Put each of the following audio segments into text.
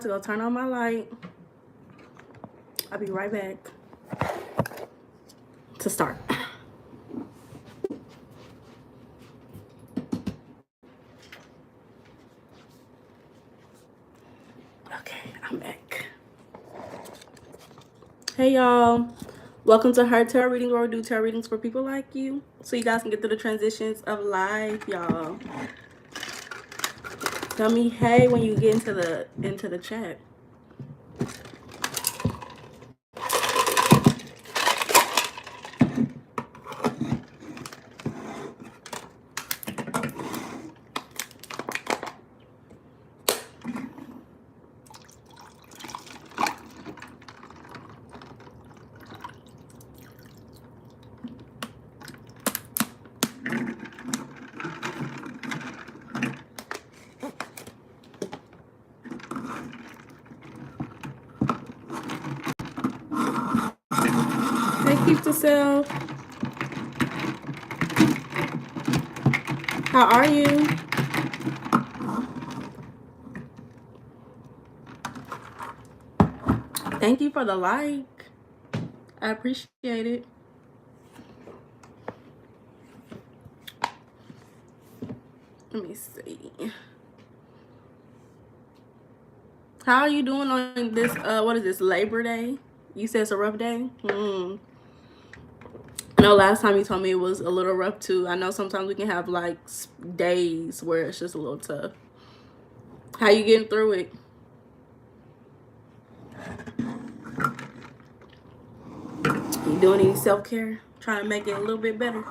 to go turn on my light. I'll be right back to start. Okay, I'm back. Hey y'all, welcome to Her Tarot Readings, where we do tarot readings for people like you, so you guys can get through the transitions of life, y'all. Tell me hey when you get into the chat. Hey, keep to self. How are you? Thank you for the like. I appreciate it. Let me see. How are you doing on this, what is this, Labor Day? You said it's a rough day? I know last time you told me it was a little rough too. I know sometimes we can have like days where it's just a little tough. How you getting through it? You doing any self-care? Trying to make it a little bit better?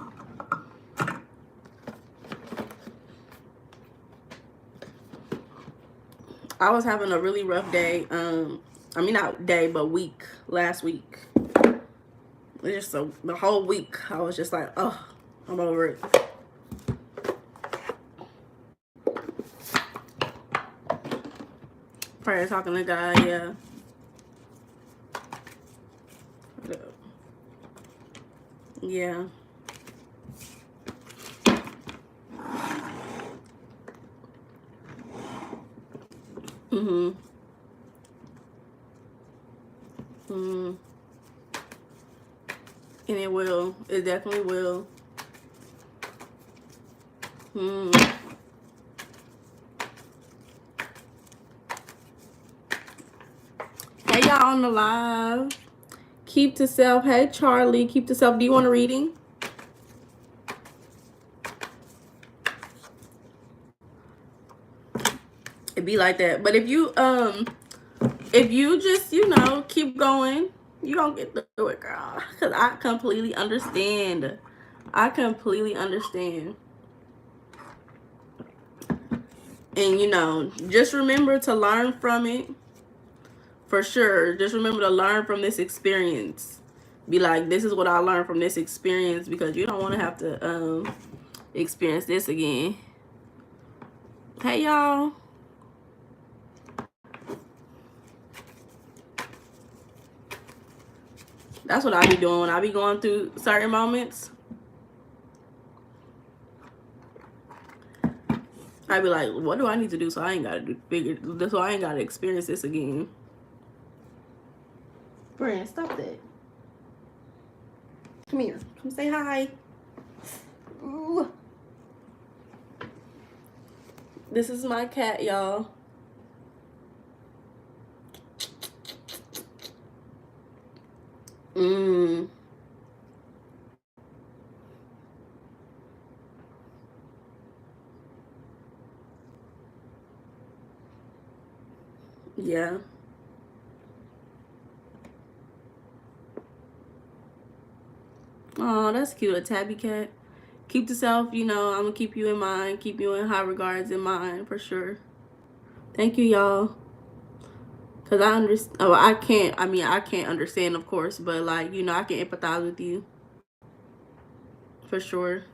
I was having a really rough day. I mean, not day, but week. Last week. It's just the whole week. I was just like, oh, I'm over it. Prayer talking to God, yeah. Yeah. And it will. It definitely will. Hey, y'all on the live. Keep to self. Hey, Charlie. Keep to self. Do you want a reading? It'd be like that. But if you just, you know, keep going, you don't get through it, girl. Because I completely understand. I completely understand. And, you know, just remember to learn from it. For sure. Just remember to learn from this experience. Be like, this is what I learned from this experience, because you don't want to have to experience this again. Hey, y'all. That's what I be doing when I be going through certain moments. I be like, what do I need to do so I ain't gotta so I ain't gotta experience this again. Brand, stop that. Come here. Come say hi. Ooh. This is my cat, y'all. Yeah. Oh, that's cute. A tabby cat. Keep to self, you know, I'm gonna keep you in mind, keep you in high regards in mind, for sure. Thank you, y'all. Because I understand. Oh, I can't understand, of course, but, like, you know, I can empathize with you. For sure.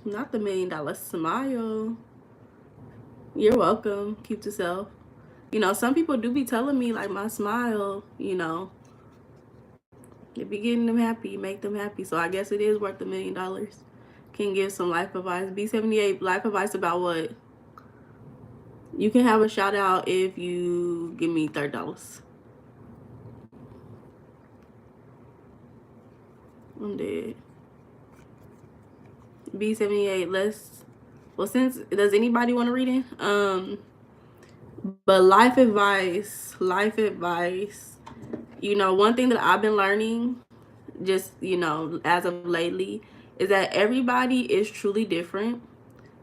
Not the $1 million smile. You're welcome. Keep to self. You know, some people do be telling me, like, my smile, you know, it be getting them happy, make them happy. So I guess it is worth $1 million. can give some life advice. B78, life advice about what? You can have a shout out if you give me $30. I'm dead. B78, since, does anybody want to read it? But life advice, you know, one thing that I've been learning, just, you know, as of lately, is that everybody is truly different.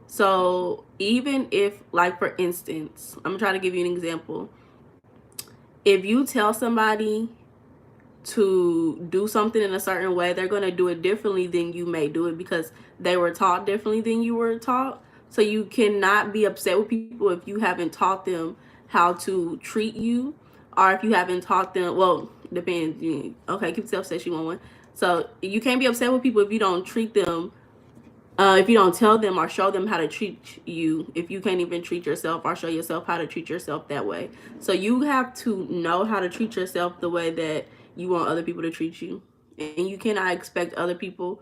So even if, like, for instance, I'm gonna try to give you an example. If you tell somebody to do something in a certain way, they're going to do it differently than you may do it because they were taught differently than you were taught. So you cannot be upset with people if you haven't taught them how to treat you, or if you haven't taught them, well, depends. Okay, keep yourself said she want one. So you can't be upset with people if you don't treat them, if you don't tell them or show them how to treat you, if you can't even treat yourself or show yourself how to treat yourself that way. So you have to know how to treat yourself the way that you want other people to treat you. And you cannot expect other people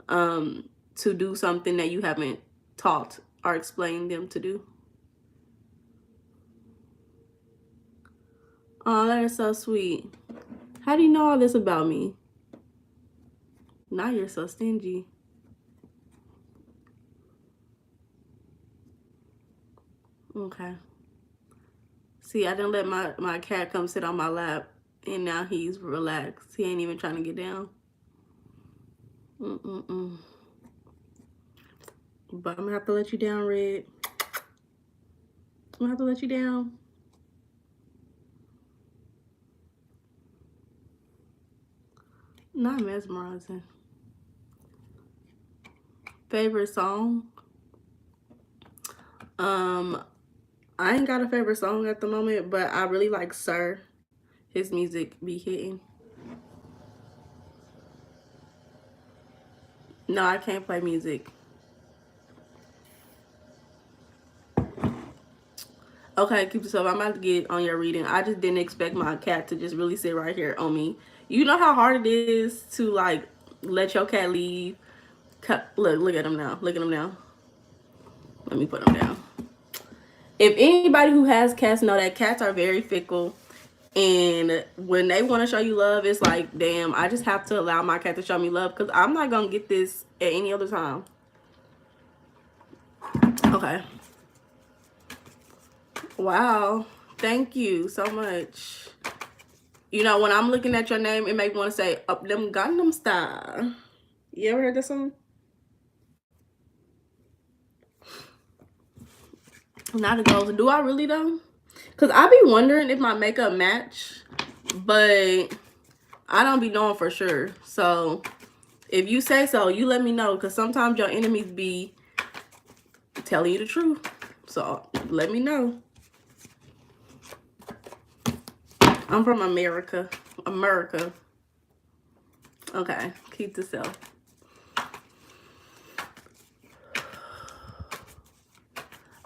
to do something that you haven't taught or explained them to do. Oh, that is so sweet. How do you know all this about me? Now you're so stingy. Okay. See, I didn't let my cat come sit on my lap, and now he's relaxed. He ain't even trying to get down. But I'm gonna have to let you down, Red. I'm gonna have to let you down. Not mesmerizing. Favorite song? I ain't got a favorite song at the moment, but I really like Sir. His music be hitting. No, I can't play music. Okay, keep yourself. I'm about to get on your reading. I just didn't expect my cat to just really sit right here on me. You know how hard it is to, like, let your cat leave. Look at him now. Look at him now. Let me put him down. If anybody who has cats know that cats are very fickle, and when they want to show you love, it's like, damn, I just have to allow my cat to show me love because I'm not gonna get this at any other time. Okay. Wow. Thank you so much. You know, when I'm looking at your name, it make me want to say Up Them Gangnam Style. You ever heard this song? Not a ghost. Do I really though? Cause I be wondering if my makeup match, but I don't be knowing for sure. So if you say so, you let me know. Cause sometimes your enemies be telling you the truth. So let me know. I'm from America. America. Okay, keep this up.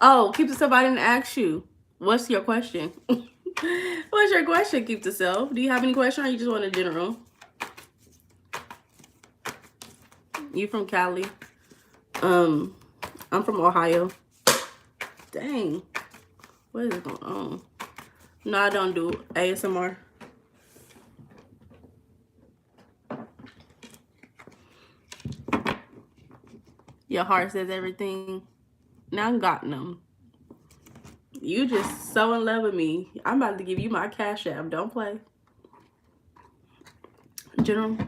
Oh, keep this up. I didn't ask you. What's your question? What's your question, keep to self? Do you have any question or you just want a general? You from Cali? I'm from Ohio. Dang. What is going on? No, I don't do ASMR. Your heart says everything. Now I'm got them. You just so in love with me. I'm about to give you my Cash App. Don't play. General,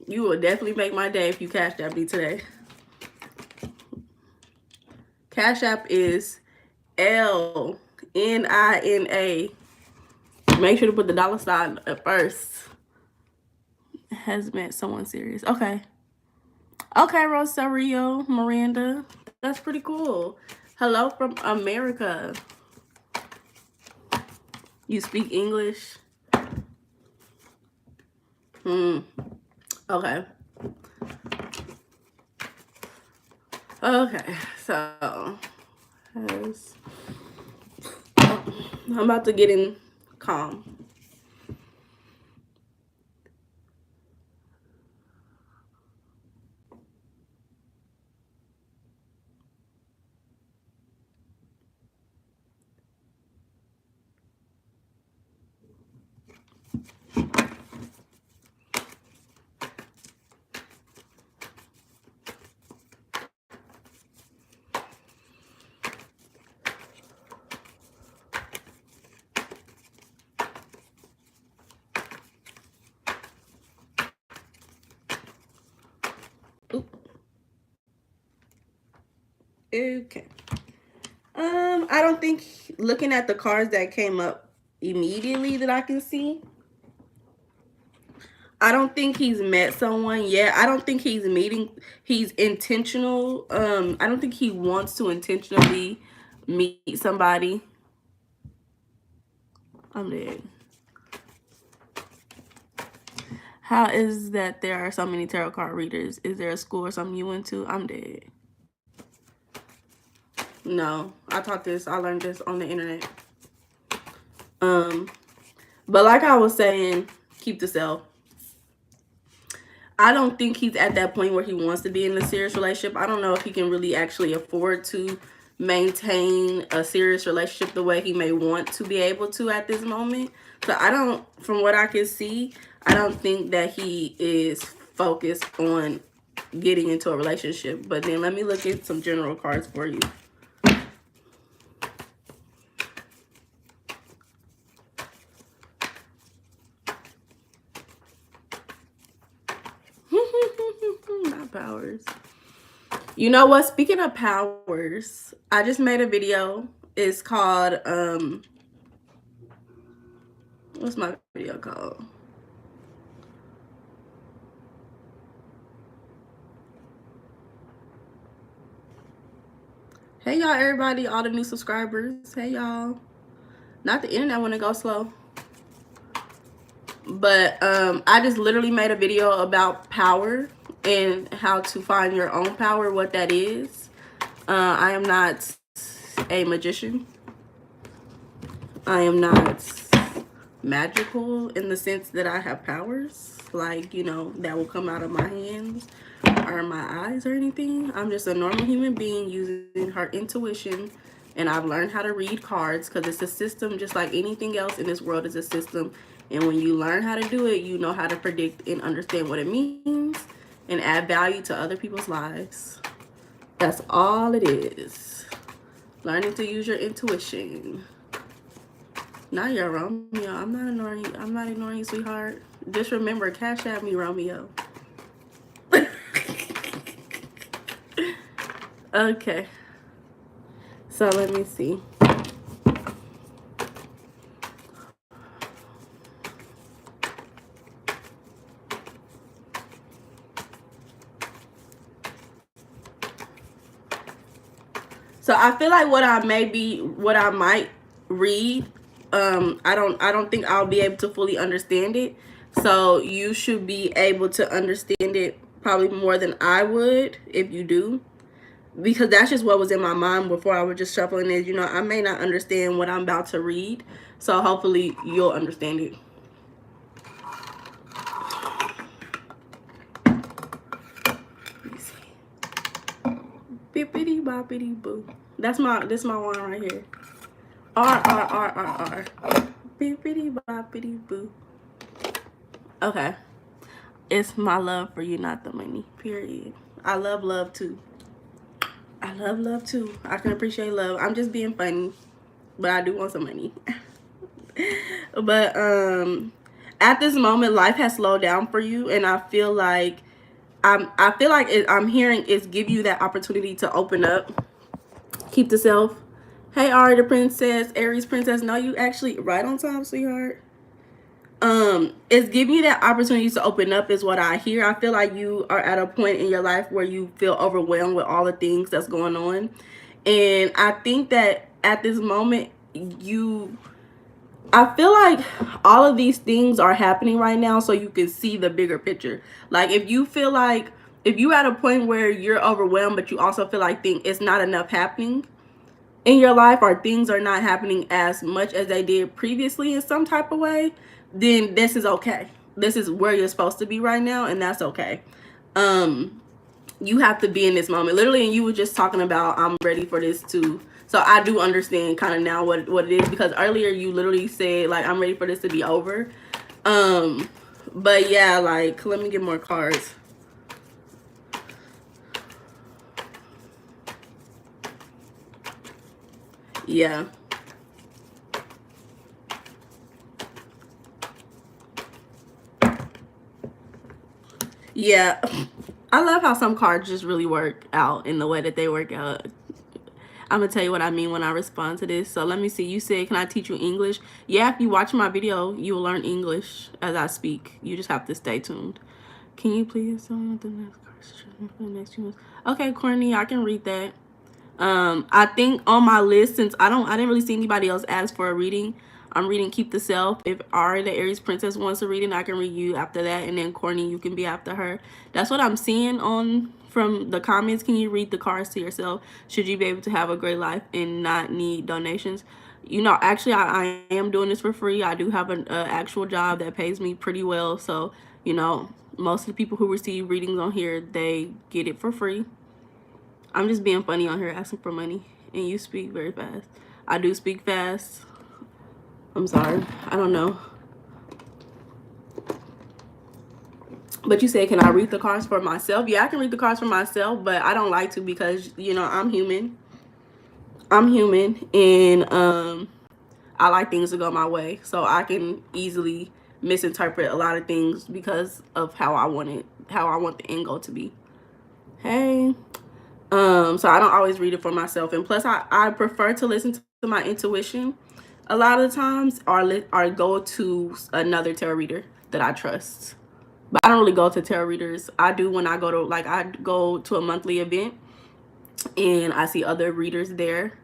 you will definitely make my day if you Cash App me today. Cash App is LNINA. Make sure to put the $sign at first. Has met someone serious. Okay. Okay, Rosario Miranda. That's pretty cool. Hello from America. You speak English? Okay. Okay, so I'm about to get in calm. Okay. I don't think, looking at the cards that came up immediately that I can see, I don't think he's met someone yet. I don't think he's intentional. I don't think he wants to intentionally meet somebody. I'm dead. How is that there are so many tarot card readers? Is there a school or something you went to? I'm dead. No, I learned this on the internet. But like I was saying, keep the self. I don't think he's at that point where he wants to be in a serious relationship. I don't know if he can really actually afford to maintain a serious relationship the way he may want to be able to at this moment. So from what I can see, I don't think that he is focused on getting into a relationship. But then let me look at some general cards for you. Not powers. You know what? Speaking of powers, I just made a video. It's called, what's my video called? Hey y'all, everybody, all the new subscribers. Hey y'all. Not the internet want to go slow. But I just literally made a video about power and how to find your own power, what that is. I am not a magician. I am not magical in the sense that I have powers, like, you know, that will come out of my hands or my eyes or anything. I'm just a normal human being using her intuition, and I've learned how to read cards because it's a system just like anything else in this world is a system. And when you learn how to do it, you know how to predict and understand what it means and add value to other people's lives. That's all it is. Learning to use your intuition. Not your Romeo. I'm not ignoring you. I'm not ignoring you, sweetheart. Just remember, cash at me, Romeo. Okay. So let me see. So I feel like what I might read, I don't think I'll be able to fully understand it. So you should be able to understand it probably more than I would if you do. Because that's just what was in my mind before I was just shuffling it. You know, I may not understand what I'm about to read. So hopefully you'll understand it. Let me see. Bippity boppity boo. This my one right here. R. Bippity boppity boo. Okay. It's my love for you, not the money. Period. I love love too. I love love too. I can appreciate love. I'm just being funny, but I do want some money. But at this moment, life has slowed down for you, and I feel like I'm hearing it's give you that opportunity to open up. Keep the self. Hey, Ari the princess, Aries princess. No, you actually right on time, sweetheart. It's giving you that opportunity to open up is what I hear. I feel like you are at a point in your life where you feel overwhelmed with all the things that's going on. And I think that at this moment, I feel like all of these things are happening right now so you can see the bigger picture. Like if you feel like, if you're at a point where you're overwhelmed, but you also feel like it's not enough happening in your life, or things are not happening as much as they did previously in some type of way, then this is okay. This is where you're supposed to be right now, and that's okay. You have to be in this moment. Literally, and you were just talking about, I'm ready for this too. So I do understand kind of now what it is, because earlier you literally said, like, I'm ready for this to be over. But yeah, like, let me get more cards. Yeah. Yeah. I love how some cards just really work out in the way that they work out. I'm gonna tell you what I mean when I respond to this. So let me see. You said, can I teach you English? Yeah, if you watch my video, you will learn English as I speak. You just have to stay tuned. Can you please tell me what the next question for the next 2 months? Okay, Courtney, I can read that. I think on my list, since I didn't really see anybody else ask for a reading, I'm reading Keep the Self. If Ari, the Aries Princess, wants a reading, I can read you after that, and then Courtney, you can be after her. That's what I'm seeing on from the comments. Can you read the cards to yourself? Should you be able to have a great life and not need donations? You know, actually, I am doing this for free. I do have an actual job that pays me pretty well, so you know, most of the people who receive readings on here, they get it for free. I'm just being funny on here asking for money. And you speak very fast. I do speak fast. I'm sorry. I don't know. But you said, can I read the cards for myself? Yeah, I can read the cards for myself, but I don't like to because, you know, I'm human. I'm human, and I like things to go my way. So I can easily misinterpret a lot of things because of how I want the end goal to be. Hey. So I don't always read it for myself, and plus I prefer to listen to my intuition a lot of the times, or go to another tarot reader that I trust. But I don't really go to tarot readers. I do when I go to a monthly event and I see other readers there.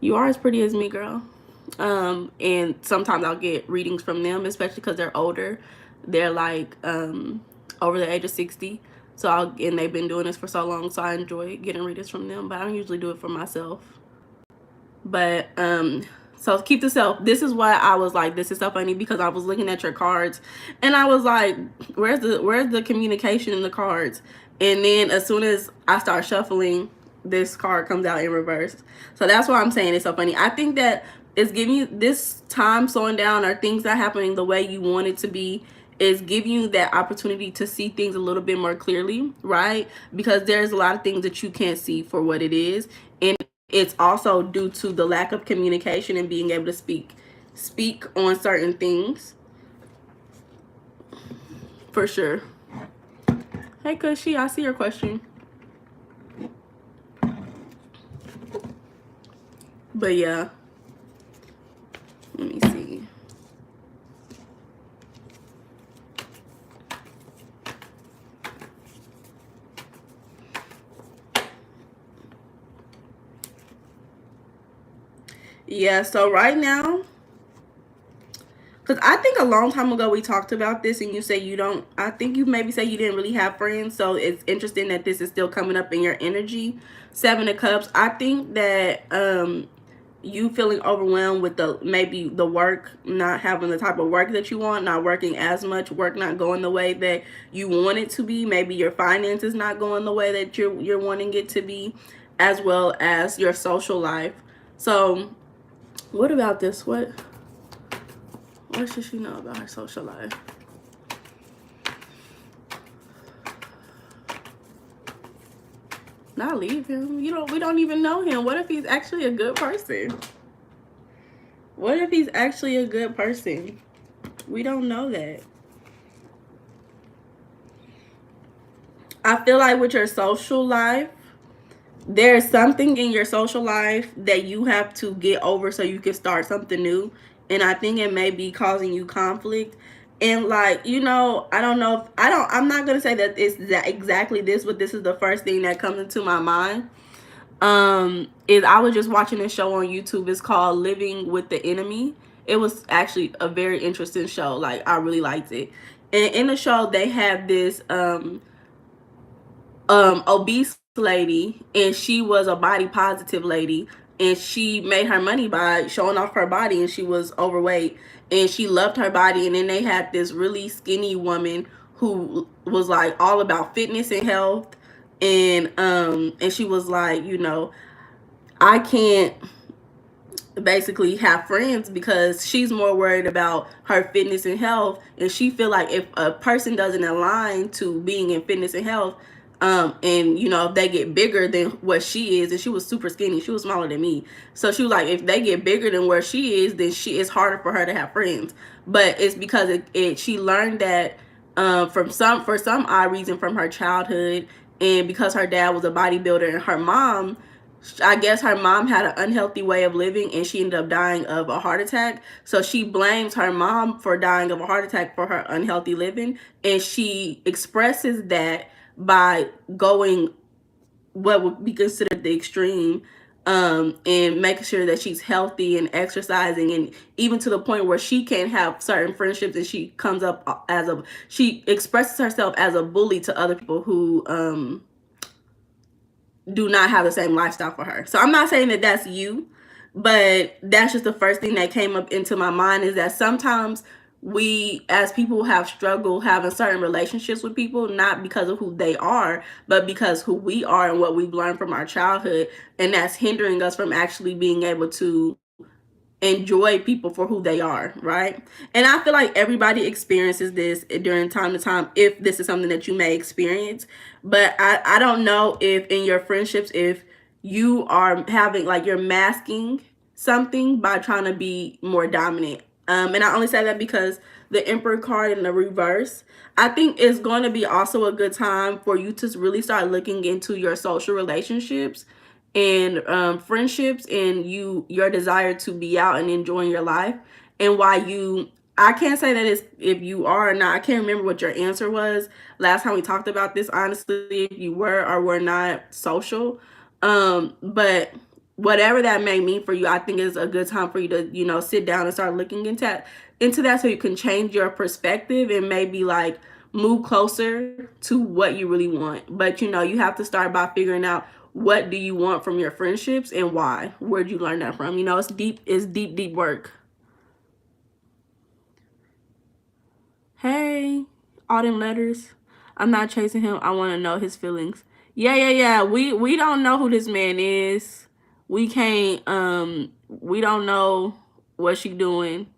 You are as pretty as me, girl. And sometimes I'll get readings from them, especially because they're older. They're like over the age of 60. So and they've been doing this for so long, so I enjoy getting readings from them, but I don't usually do it for myself. But so Keep the Self. This is why I was like, this is so funny, because I was looking at your cards and I was like, where's the communication in the cards? And then as soon as I start shuffling, this card comes out in reverse. So that's why I'm saying it's so funny. I think that it's giving you this time slowing down, or things that are happening the way you want it to be, is giving you that opportunity to see things a little bit more clearly, right? Because there's a lot of things that you can't see for what it is. And it's also due to the lack of communication and being able to speak on certain things. For sure. Hey, Cushy, I see your question. But yeah. Let me see. Yeah, so right now, because I think a long time ago we talked about this and you say you don't, I think you maybe say you didn't really have friends. So it's interesting that this is still coming up in your energy. 7 of Cups. I think that you feeling overwhelmed with maybe the work, not having the type of work that you want, not working as much, work not going the way that you want it to be. Maybe your finances not going the way that you're wanting it to be, as well as your social life. So what about this? What should she know about her social life? Not leave him. We don't even know him. What if he's actually a good person? What if he's actually a good person? We don't know that. I feel like with your social life, there's something in your social life that you have to get over so you can start something new. And I think it may be causing you conflict. And like, you know, I don't know if I'm not gonna say that it's exactly this, but this is the first thing that comes into my mind. Is I was just watching a show on YouTube. It's called Living with the Enemy. It was actually a very interesting show. Like, I really liked it. And in the show they have this obese lady, and she was a body positive lady, and she made her money by showing off her body, and she was overweight and she loved her body. And then they had this really skinny woman who was like all about fitness and health, and she was like, you know, I can't basically have friends because she's more worried about her fitness and health, and she feel like if a person doesn't align to being in fitness and health, and you know, if they get bigger than what she is, and she was super skinny, she was smaller than me, so she was like, if they get bigger than where she is, then it's harder for her to have friends. But it's because she learned that for some odd reason from her childhood, and because her dad was a bodybuilder and her mom I guess her mom had an unhealthy way of living and she ended up dying of a heart attack. So she blames her mom for dying of a heart attack for her unhealthy living. And she expresses that by going what would be considered the extreme, and making sure that she's healthy and exercising, and even to the point where she can't have certain friendships, and she comes up as she expresses herself as a bully to other people who do not have the same lifestyle for her. So I'm not saying that that's you, but that's just the first thing that came up into my mind, is that sometimes we as people have struggled having certain relationships with people, not because of who they are, but because who we are and what we've learned from our childhood, and that's hindering us from actually being able to enjoy people for who they are, right? And I feel like everybody experiences this during time to time, if this is something that you may experience. But I don't know if in your friendships, if you are having, like, you're masking something by trying to be more dominant. And I only say that because the Emperor card in the reverse, I think it's going to be also a good time for you to really start looking into your social relationships and friendships, and your desire to be out and enjoying your life, and why you, I can't say that it's if you are or not. I can't remember what your answer was last time we talked about this, honestly, if you were or were not social. But whatever that may mean for you, I think is a good time for you to, sit down and start looking into that, so you can change your perspective and maybe, like, move closer to what you really want. But you have to start by figuring out, what do you want from your friendships and why? Where'd you learn that from? It's deep work. Hey, all them letters. I'm not chasing him. I want to know his feelings. Yeah. We don't know who this man is. We can't, we don't know what she doing.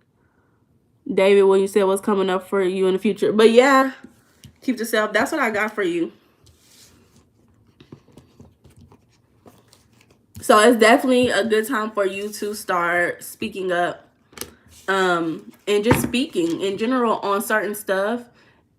David, when you said what's coming up for you in the future. But yeah, keep yourself. That's what I got for you. So it's definitely a good time for you to start speaking up, and just speaking in general on certain stuff,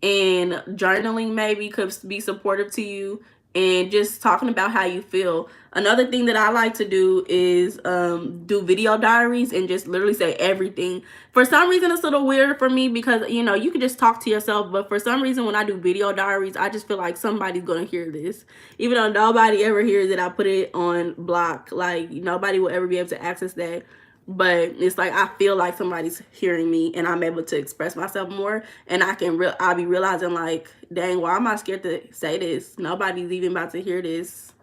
and journaling maybe could be supportive to you, and just talking about how you feel. Another thing that I like to do is do video diaries and just literally say everything. For some reason, it's a little weird for me because, you can just talk to yourself. But for some reason, when I do video diaries, I just feel like somebody's going to hear this. Even though nobody ever hears it, I put it on block. Like, nobody will ever be able to access that. But it's like I feel like somebody's hearing me, and I'm able to express myself more, and I'll be realizing, like, dang, why am I scared to say this? Nobody's even about to hear this,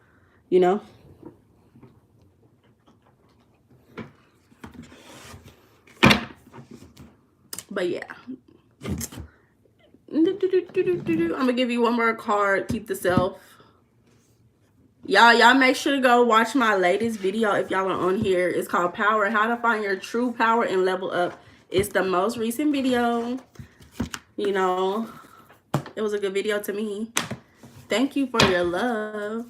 you know? But yeah. I'm gonna give you one more card. Keep the self. Y'all make sure to go watch my latest video if y'all are on here. It's called Power, How to Find Your True Power and Level Up. It's the most recent video. It was a good video to me. Thank you for your love.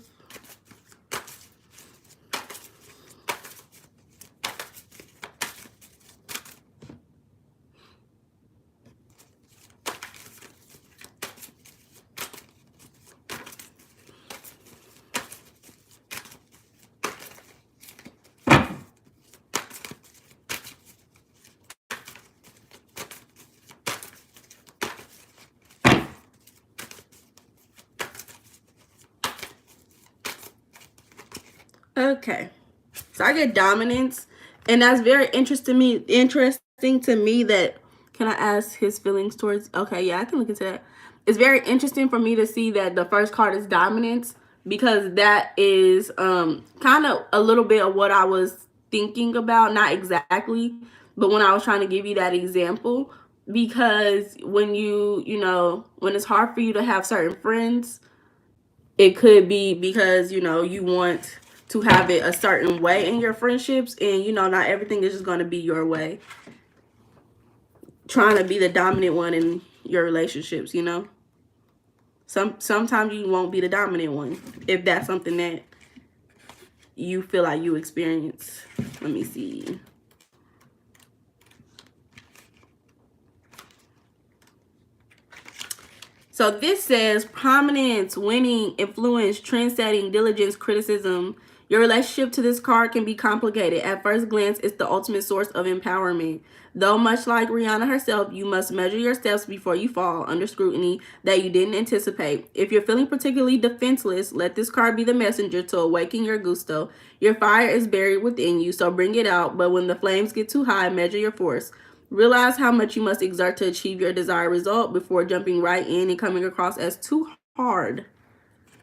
Okay, so I get dominance, and that's very interesting to me that, can I ask his feelings towards, okay, yeah, I can look into that. It's very interesting for me to see that the first card is dominance, because that is kind of a little bit of what I was thinking about, not exactly, but when I was trying to give you that example, because when when it's hard for you to have certain friends, it could be because you want to have it a certain way in your friendships, and not everything is just going to be your way, trying to be the dominant one in your relationships. Sometimes you won't be the dominant one, if that's something that you feel like you experience. Let me see. So this says prominence, winning, influence, trend setting, diligence, criticism. Your relationship to this card can be complicated. At first glance, it's the ultimate source of empowerment. Though much like Rihanna herself, you must measure your steps before you fall under scrutiny that you didn't anticipate. If you're feeling particularly defenseless, let this card be the messenger to awaken your gusto. Your fire is buried within you, so bring it out, but when the flames get too high, measure your force. Realize how much you must exert to achieve your desired result before jumping right in and coming across as too hard.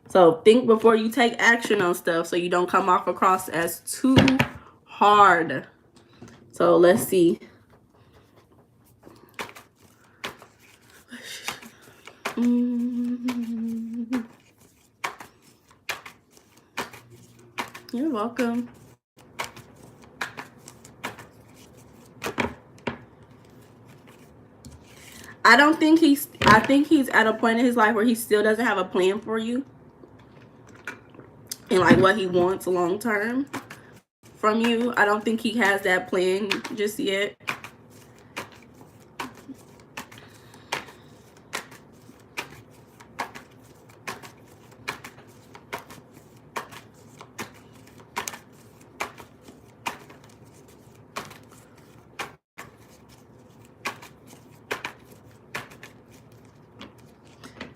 So think before you take action on stuff so you don't come off across as too hard. So let's see. You're welcome. I think he's at a point in his life where he still doesn't have a plan for you. And like what he wants long term from you. I don't think he has that plan just yet.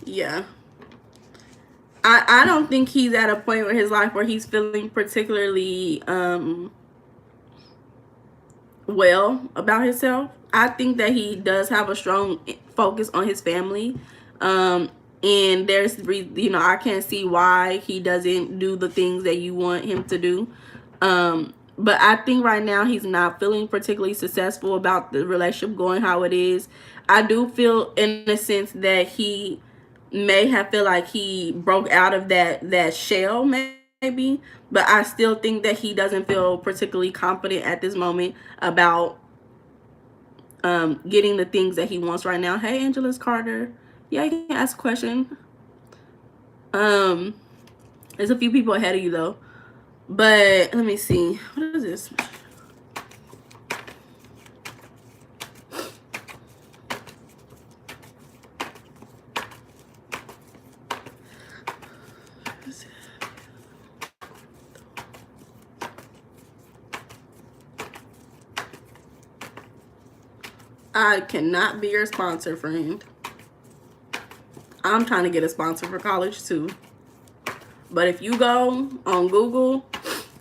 Yeah. I don't think he's at a point in his life where he's feeling particularly well about himself. I think that he does have a strong focus on his family. And there's, you know, I can't see why he doesn't do the things that you want him to do. But I think right now he's not feeling particularly successful about the relationship going how it is. I do feel in a sense that he may have feel like he broke out of that shell maybe, but I still think that he doesn't feel particularly confident at this moment about getting the things that he wants right now. Hey, Angeles Carter. Yeah, you can ask a question. There's a few people ahead of you though. But let me see. What is this? I cannot be your sponsor, friend. I'm trying to get a sponsor for college too. But if you go on Google,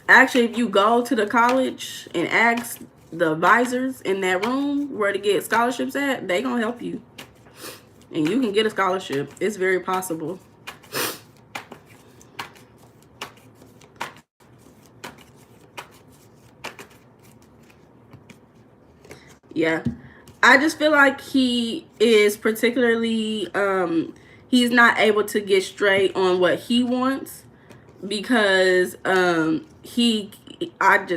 actually, if you go to the college and ask the advisors in that room where to get scholarships at, they gonna help you. And you can get a scholarship. It's very possible. Yeah. I just feel like he is particularly he's not able to get straight on what he wants because I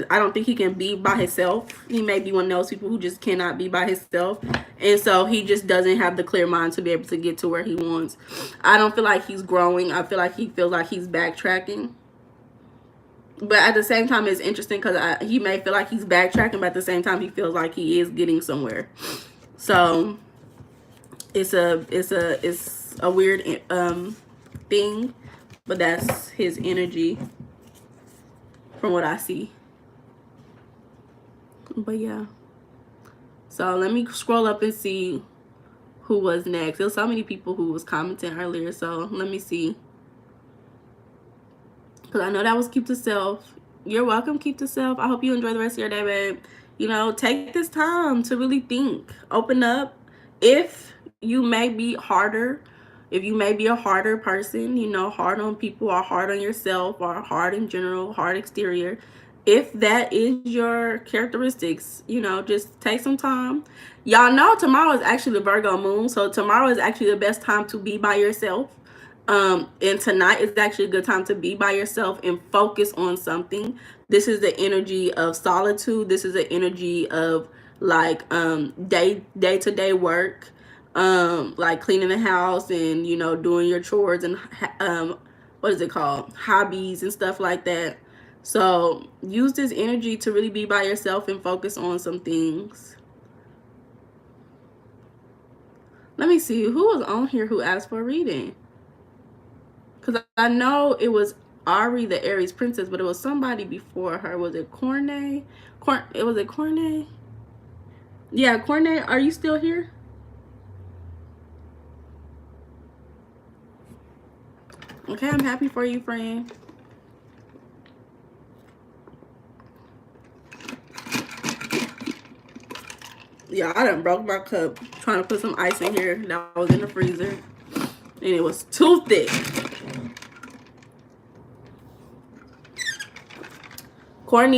don't think he can be by himself. He may be one of those people who just cannot be by himself, and so he just doesn't have the clear mind to be able to get to where he wants. I don't feel like he's growing. I feel like he feels like he's backtracking. But at the same time, it's interesting because he may feel like he's backtracking, but at the same time, he feels like he is getting somewhere. So it's a weird thing, but that's his energy from what I see. But yeah. So let me scroll up and see who was next. There's so many people who was commenting earlier, so let me see. Because I know that was Keep to Self. You're welcome, Keep to Self. I hope you enjoy the rest of your day, babe. You know, take this time to really think. Open up. If you may be harder, if you may be a harder person, you know, hard on people or hard on yourself or hard in general, hard exterior. If that is your characteristics, you know, just take some time. Y'all know tomorrow is actually the Virgo moon. So tomorrow is actually the best time to be by yourself. And tonight is actually a good time to be by yourself and focus on something. This is the energy of solitude. This is the energy of like day-to-day work, like cleaning the house and, you know, doing your chores and what is it called, hobbies and stuff like that. So use this energy to really be by yourself and focus on some things. Let me see who was on here who asked for a reading. Because I know it was Ari, the Aries princess, but it was somebody before her. Was it Corne? Was it Corne? Yeah, Corne, are you still here? Okay, I'm happy for you, friend. Yeah, I done broke my cup trying to put some ice in here that was in the freezer. And it was too thick. Corne,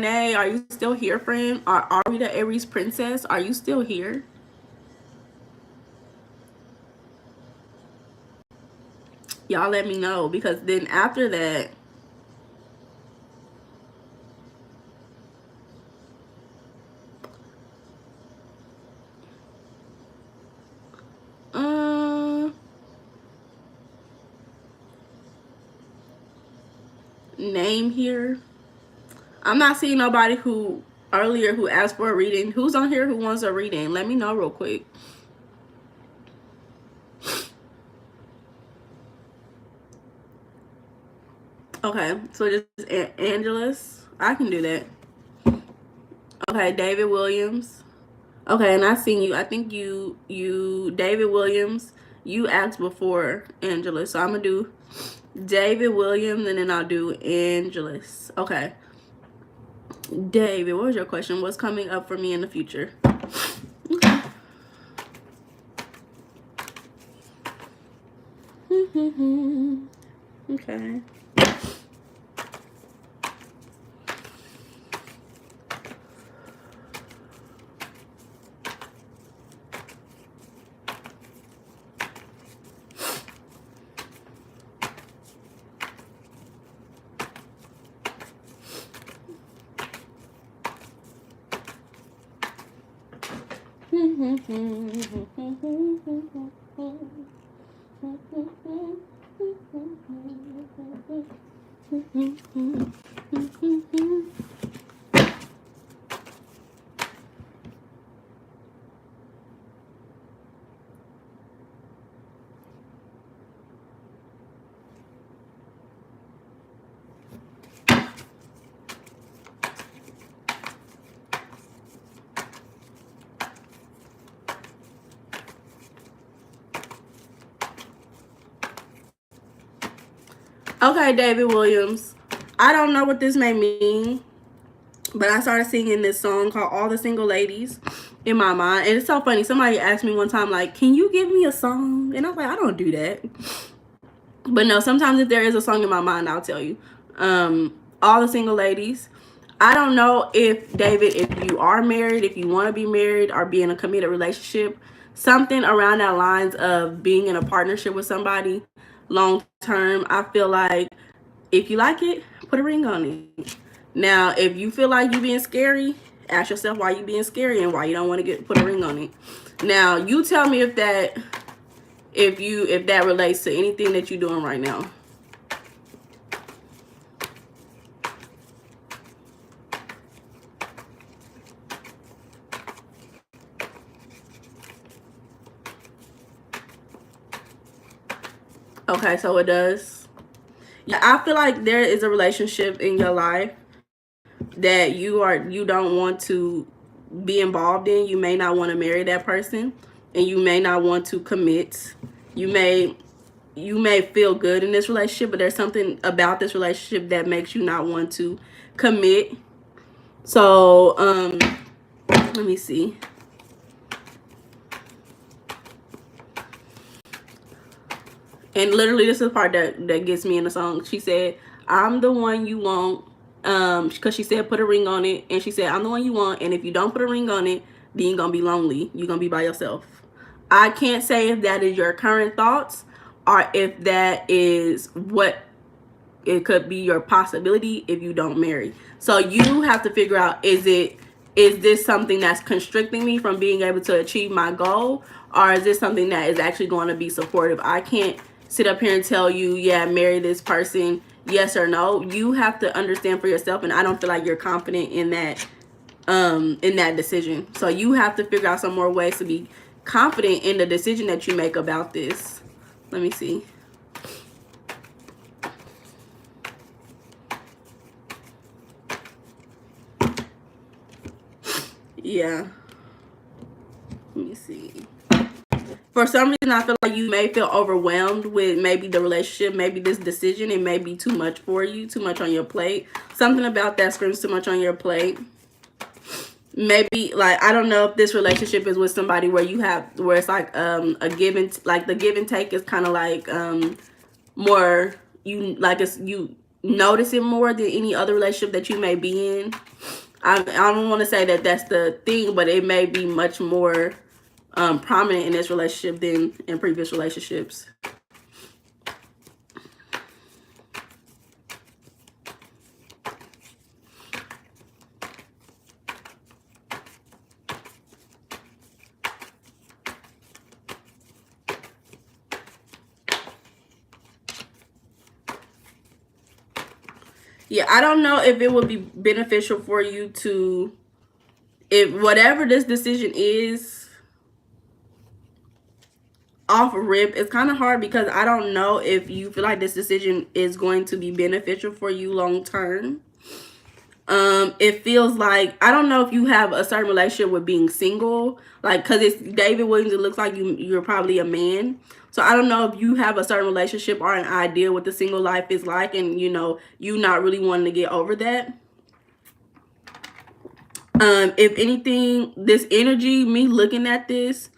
are you still here, friend? Are we the Aries princess? Are you still here? Y'all let me know, because then after that, name here. I'm not seeing nobody who earlier who asked for a reading. Who's on here who wants a reading? Let me know real quick. Okay, so just Angelus. I can do that. Okay, David Williams. Okay, and I seen you. I think you David Williams. You asked before Angelus, so I'm gonna do David Williams, and then I'll do Angelus. Okay. David, what was your question? What's coming up for me in the future? Okay. Okay. Okay, David Williams. I don't know what this may mean, but I started singing this song called All the Single Ladies in my mind. And it's so funny. Somebody asked me one time, like, can you give me a song? And I was like, I don't do that. But no, sometimes if there is a song in my mind, I'll tell you. All the Single Ladies. I don't know if, David, if you are married, if you want to be married or be in a committed relationship, something around that lines of being in a partnership with somebody long term. I feel like if you like it, put a ring on it. Now, if you feel like you being scary, ask yourself why you being scary and why you don't want to put a ring on it. Now, you tell me if that relates to anything that you're doing right now. Okay, so it does. Yeah, I feel like there is a relationship in your life that you don't want to be involved in. You may not want to marry that person, and you may not want to commit. You may feel good in this relationship, but there's something about this relationship that makes you not want to commit. So let me see. And literally, this is the part that gets me in the song. She said, I'm the one you want. Because she said, put a ring on it. And she said, I'm the one you want. And if you don't put a ring on it, then you're going to be lonely. You're going to be by yourself. I can't say if that is your current thoughts or if that is what it could be your possibility if you don't marry. So you have to figure out, is this something that's constricting me from being able to achieve my goal? Or is this something that is actually going to be supportive? I can't sit up here and tell you, yeah, marry this person, yes or no. You have to understand for yourself, and I don't feel like you're confident in that decision. So you have to figure out some more ways to be confident in the decision that you make about this. Let me see. Yeah. Let me see. For some reason, I feel like you may feel overwhelmed with maybe the relationship, maybe this decision. It may be too much for you, too much on your plate. Something about that screams too much on your plate. Maybe, like, I don't know if this relationship is with somebody where you have, where it's like a give and, like, the give and take is kind of like more, you, like, it's, you notice it more than any other relationship that you may be in. I don't want to say that that's the thing, but it may be much more prominent in this relationship than in previous relationships. Yeah, I don't know if it would be beneficial for you to, if whatever this decision is off rip, it's kind of hard because I don't know if you feel like this decision is going to be beneficial for you long term. It feels like, I don't know if you have a certain relationship with being single, like, because it's David Williams, it looks like you're probably a man. So I don't know if you have a certain relationship or an idea what the single life is like, and you know, you not really wanting to get over that. If anything, this energy, me looking at this,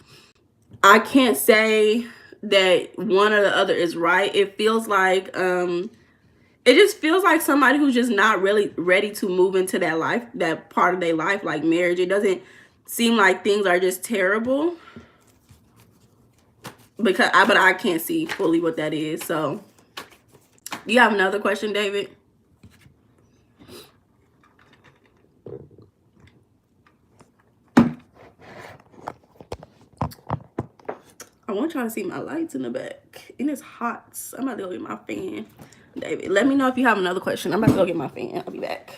I can't say that one or the other is right. It feels like it just feels like somebody who's just not really ready to move into that life, that part of their life, like marriage. It doesn't seem like things are just terrible, because but I can't see fully what that is. So you have another question, David? I want y'all to see my lights in the back, and it's hot. So I'm about to go get my fan. David, let me know if you have another question. I'm about to go get my fan. I'll be back.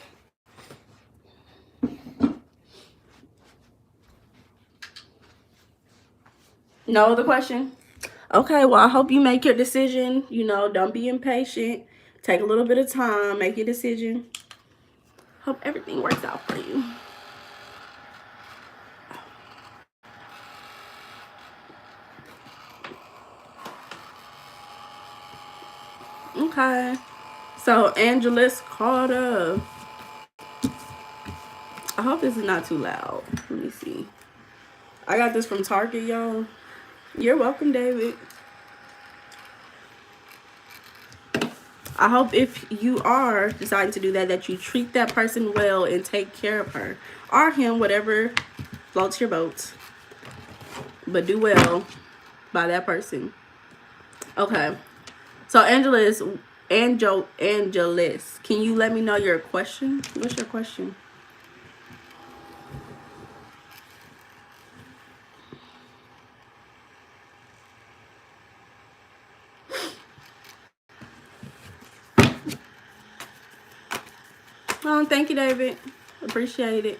No other question? Okay, well, I hope you make your decision. You know, don't be impatient. Take a little bit of time. Make your decision. Hope everything works out for you. Okay. So, Angelus Carter. I hope this is not too loud. Let me see. I got this from Target, y'all. You're welcome, David. I hope if you are deciding to do that, that you treat that person well and take care of her or him, whatever floats your boat. But do well by that person. Okay. So Angelus, can you let me know your question? What's your question? Oh, thank you, David. Appreciate it.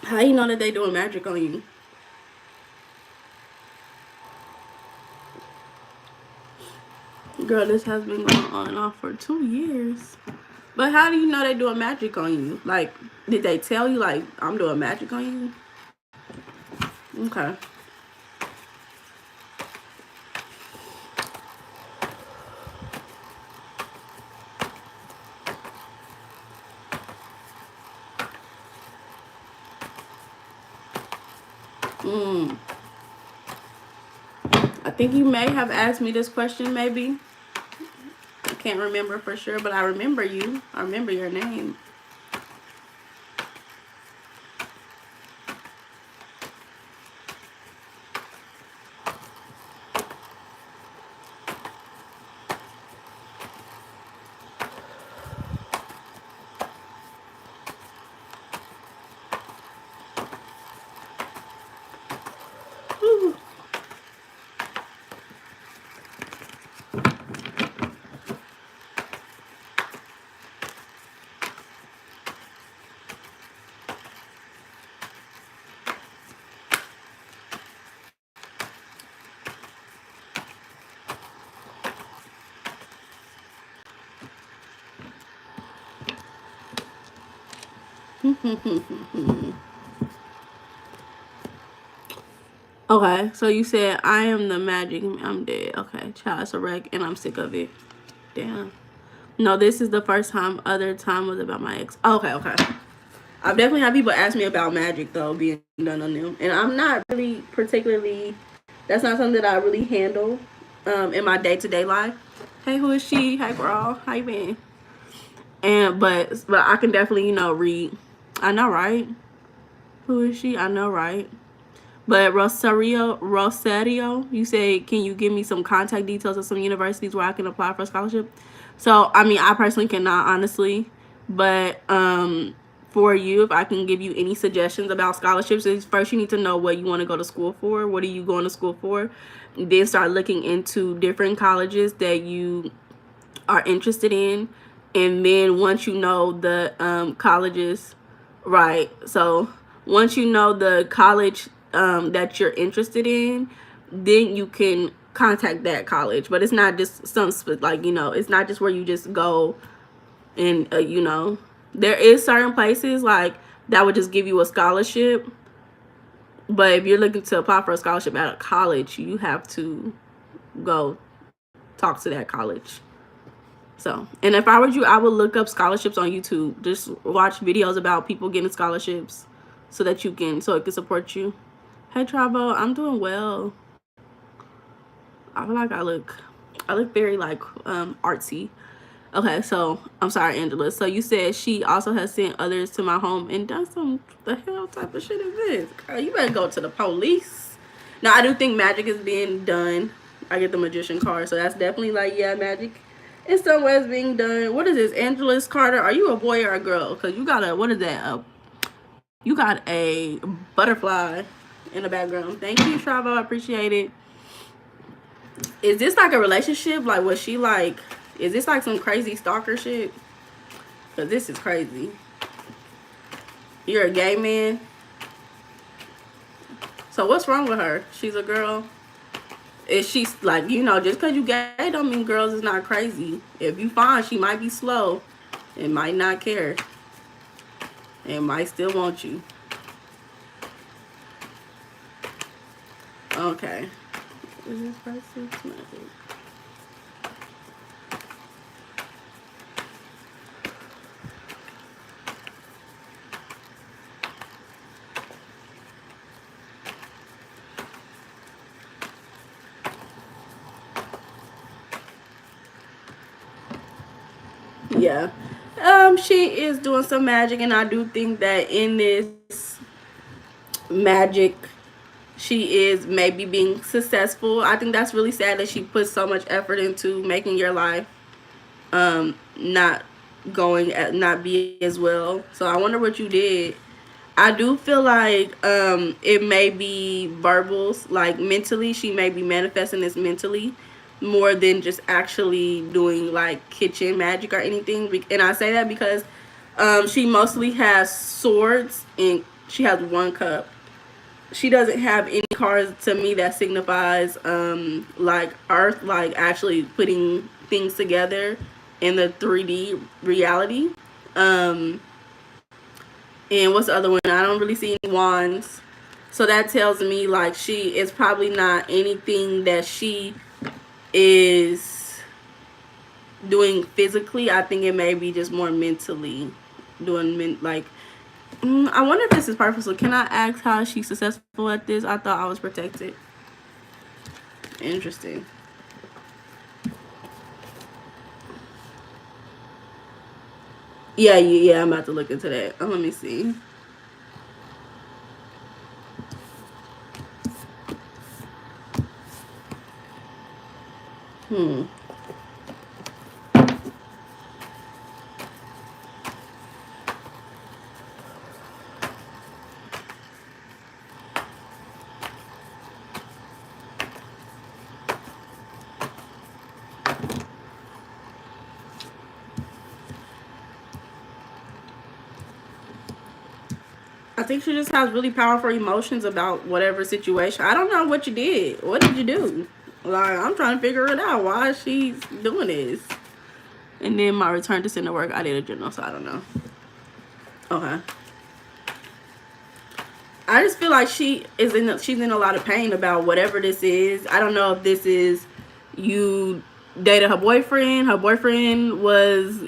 How you know that they doing magic on you? Girl, this has been going on and off for 2 years. But how do you know they doing magic on you? Like, did they tell you, like, I'm doing magic on you? Okay. I think you may have asked me this question, maybe. I can't remember for sure, but I remember you. I remember your name. Whew. Okay, so you said I am the magic. I'm dead. Okay, child, it's a wreck, and I'm sick of it. Damn. No, this is the first time. Other time was about my ex. Okay, okay. I've definitely had people ask me about magic though being done on them, and I'm not really particularly. That's not something that I really handle in my day-to-day life. Hey, who is she? Hey, girl. How you been? And but I can definitely read. I know, right? Who is she? I know, right? But Rosario, you say, can you give me some contact details of some universities where I can apply for a scholarship? So, I mean, I personally cannot, honestly. But for you, if I can give you any suggestions about scholarships, is first you need to know what you want to go to school for. What are you going to school for? Then start looking into different colleges that you are interested in. And then once you know the colleges, right? So once you know the college that you're interested in, then you can contact that college. But it's not just some like it's not just where you just go and there is certain places like that would just give you a scholarship. But if you're looking to apply for a scholarship at a college, you have to go talk to that college. So, and if I were you, I would look up scholarships on YouTube. Just watch videos about people getting scholarships so that so it can support you. Hey, Travo, I'm doing well. I feel like I look very like artsy. Okay, so I'm sorry, Angela. So you said she also has sent others to my home and done some the hell type of shit is this? Girl, you better go to the police. Now I do think magic is being done. I get the magician card, so that's definitely like magic. In some ways being done. What is this, Angeles Carter? Are you a boy or a girl? Cause you got what is that? You got a butterfly in the background. Thank you, Travo. I appreciate it. Is this like a relationship? Like, was she like? Is this like some crazy stalker shit? Cause this is crazy. You're a gay man. So what's wrong with her? She's a girl. Is she like just cause you gay don't mean girls is not crazy. If you find she might be slow, and might not care, and might still want you. Okay. Is this person? Yeah. She is doing some magic, and I do think that in this magic she is maybe being successful. I think that's really sad that she put so much effort into making your life not not be as well. So I wonder what you did. I do feel like it may be verbals, like mentally she may be manifesting this mentally more than just actually doing like kitchen magic or anything. And I say that because she mostly has swords and she has one cup. She doesn't have any cards to me that signifies like earth, like actually putting things together in the 3D reality. um and what's the other one? I don't really see any wands. So that tells me like she is probably not anything that she is doing physically. I think it may be just more mentally doing like I wonder if this is purposeful. Can I ask how she's successful at this? I thought I was protected. Interesting. Yeah, I'm about to look into that. Oh, let me see. I think she just has really powerful emotions about whatever situation. I don't know what you did. What did you do? Like, I'm trying to figure it out. Why is she doing this? And then my return to center work, I did a journal, so I don't know. Okay. I just feel like she's in a lot of pain about whatever this is. I don't know if this is you dated her boyfriend. Her boyfriend was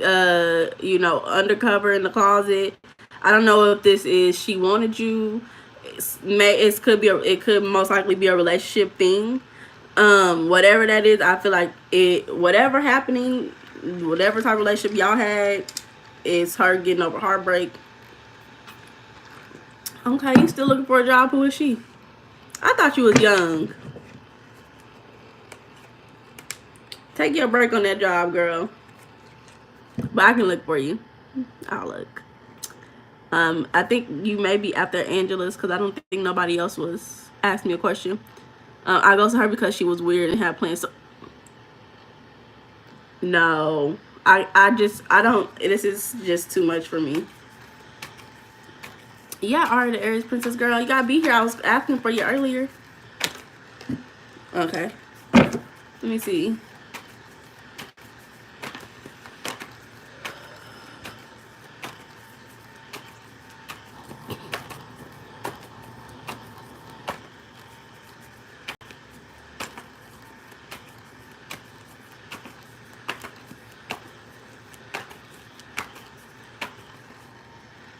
you know, undercover in the closet. I don't know if this is she wanted you. It could most likely be a relationship thing. Whatever that is, I feel like whatever happening, whatever type of relationship y'all had, is her getting over heartbreak. Okay, you still looking for a job? Who is she? I thought you was young. Take your break on that job, girl. But I can look for you. I'll look. I think you may be after Angela's because I don't think nobody else was asking me a question. I go to her because she was weird and had plans. So no, I don't. This is just too much for me. Yeah, alright, the Aries Princess girl. You gotta be here. I was asking for you earlier. Okay. Let me see.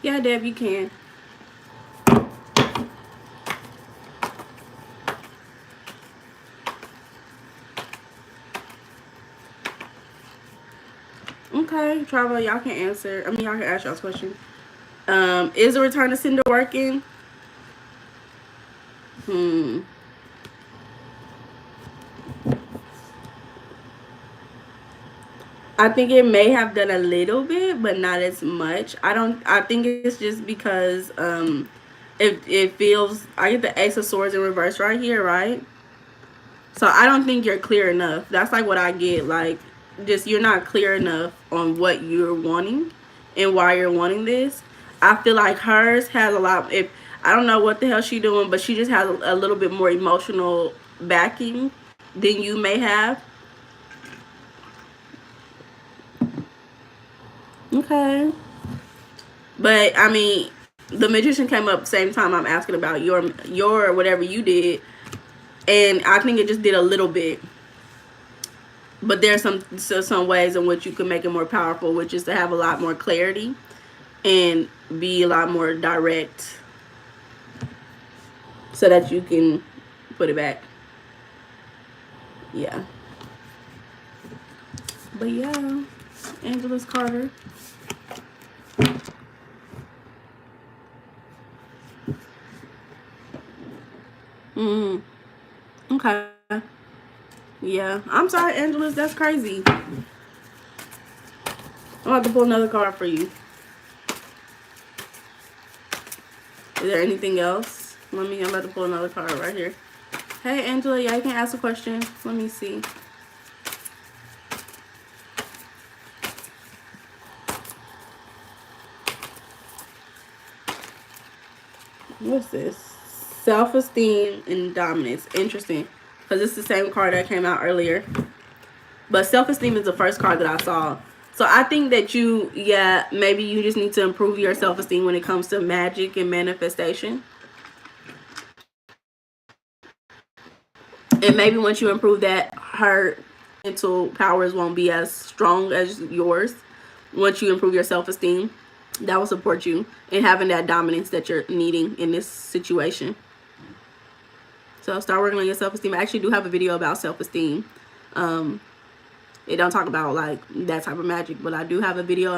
Yeah, Deb, you can. Okay, Travel, y'all can answer. I mean, y'all can ask y'all's question. Is the return to sender working? I think it may have done a little bit, but not as much. I think it's just because it feels. I get the Ace of Swords in reverse right here, right? So I don't think you're clear enough. That's like what I get. Like, just you're not clear enough on what you're wanting and why you're wanting this. I feel like hers has a lot. If I don't know what the hell she's doing, but she just has a little bit more emotional backing than you may have. Okay. But I mean, the Magician came up the same time I'm asking about your whatever you did, and I think it just did a little bit. But there's some ways in which you can make it more powerful, which is to have a lot more clarity and be a lot more direct, so that you can put it back. Yeah. But yeah, Angela's Carter. Okay. Yeah. I'm sorry, Angela's. That's crazy. I'm about to pull another card for you. Is there anything else? I'm about to pull another card right here. Hey, Angela. Yeah, you can ask a question. Let me see. What's this? Self-esteem and dominance. Interesting. Because it's the same card that came out earlier. But self-esteem is the first card that I saw. So I think that maybe you just need to improve your self-esteem when it comes to magic and manifestation. And maybe once you improve that, her mental powers won't be as strong as yours. Once you improve your self-esteem, that will support you in having that dominance that you're needing in this situation. So start working on your self-esteem. I actually do have a video about self-esteem. It don't talk about like that type of magic, but I do have a video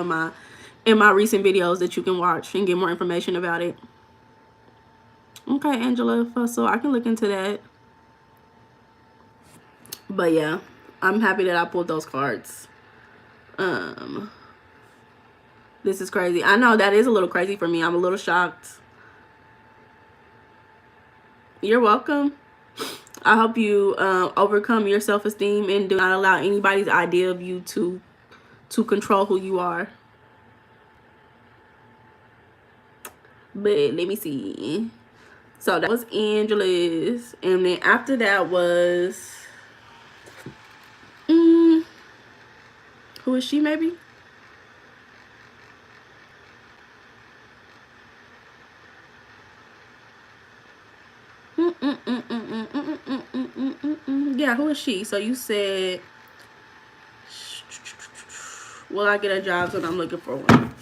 in my recent videos that you can watch and get more information about it. Okay, Angela, so I can look into that. But yeah, I'm happy that I pulled those cards. This is crazy. I know that is a little crazy for me. I'm a little shocked. You're welcome. I hope you overcome your self-esteem and do not allow anybody's idea of you to control who you are. But let me see. So that was Angela's. And then after that was... who is she maybe? Yeah, who is she? So you said, will I get a job when I'm looking for one?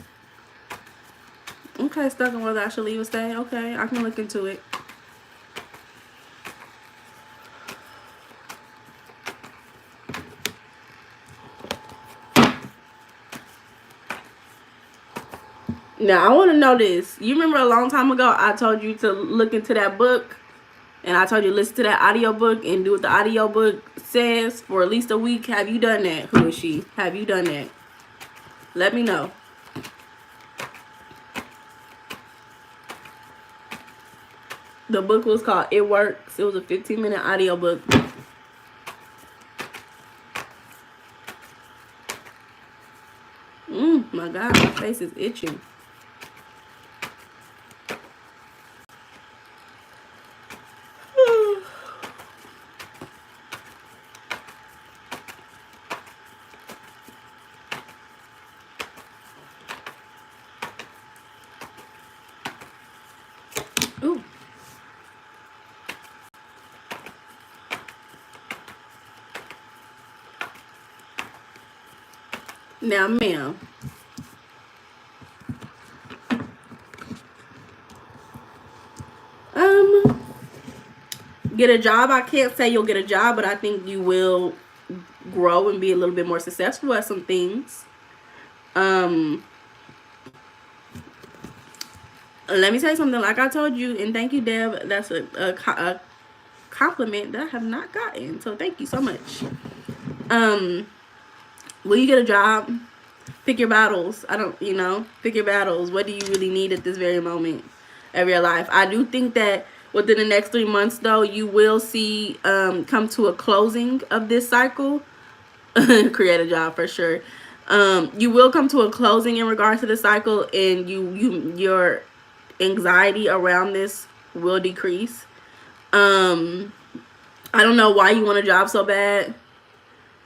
Okay, stuck on whether I should leave or stay. Okay, I can look into it. Now, I want to know this. You remember a long time ago, I told you to look into that book, and I told you to listen to that audiobook and do what the audiobook says for at least a week. Have you done that? Who is she? Have you done that? Let me know. The book was called It Works. It was a 15-minute audiobook. My God, my face is itching. Ooh. Now, ma'am. Get a job. I can't say you'll get a job, but I think you will grow and be a little bit more successful at some things. Let me tell you something. Like I told you, and thank you, Deb. That's a compliment that I have not gotten. So thank you so much. Will you get a job? Pick your battles. Pick your battles. What do you really need at this very moment of your life? I do think that within the next 3 months, though, you will see come to a closing of this cycle. Create a job for sure. You will come to a closing in regards to the cycle, and your anxiety around this will decrease. I don't know why you want a job so bad.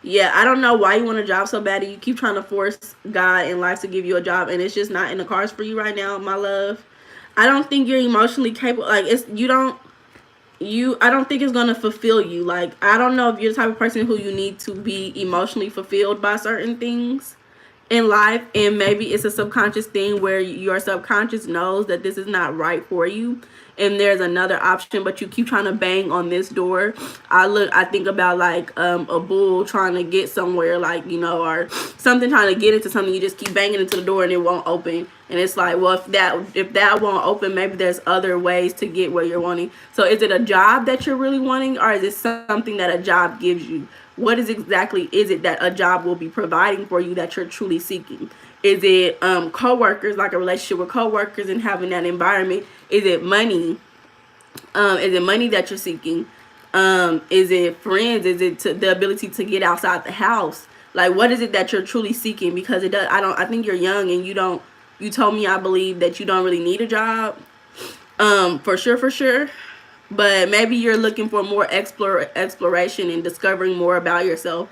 Yeah, I don't know why you want a job so bad, and you keep trying to force God in life to give you a job, and it's just not in the cards for you right now, my love. I don't think you're emotionally capable. Like, I don't think it's gonna fulfill you. Like, I don't know if you're the type of person who you need to be emotionally fulfilled by certain things in life, and maybe it's a subconscious thing where your subconscious knows that this is not right for you and there's another option, but you keep trying to bang on this door. I think about like a bull trying to get somewhere, like, or something trying to get into something. You just keep banging into the door and it won't open, and it's like, well, if that won't open, maybe there's other ways to get where you're wanting. So is it a job that you're really wanting, or is it something that a job gives you? What is it that a job will be providing for you that you're truly seeking? Is it co-workers, like a relationship with co-workers and having that environment? Is it money? Is it money that you're seeking? Is it friends? Is it the ability to get outside the house? Like, what is it that you're truly seeking? Because I think you're young, and you told me, I believe, that you don't really need a job. For sure. But maybe you're looking for more exploration and discovering more about yourself.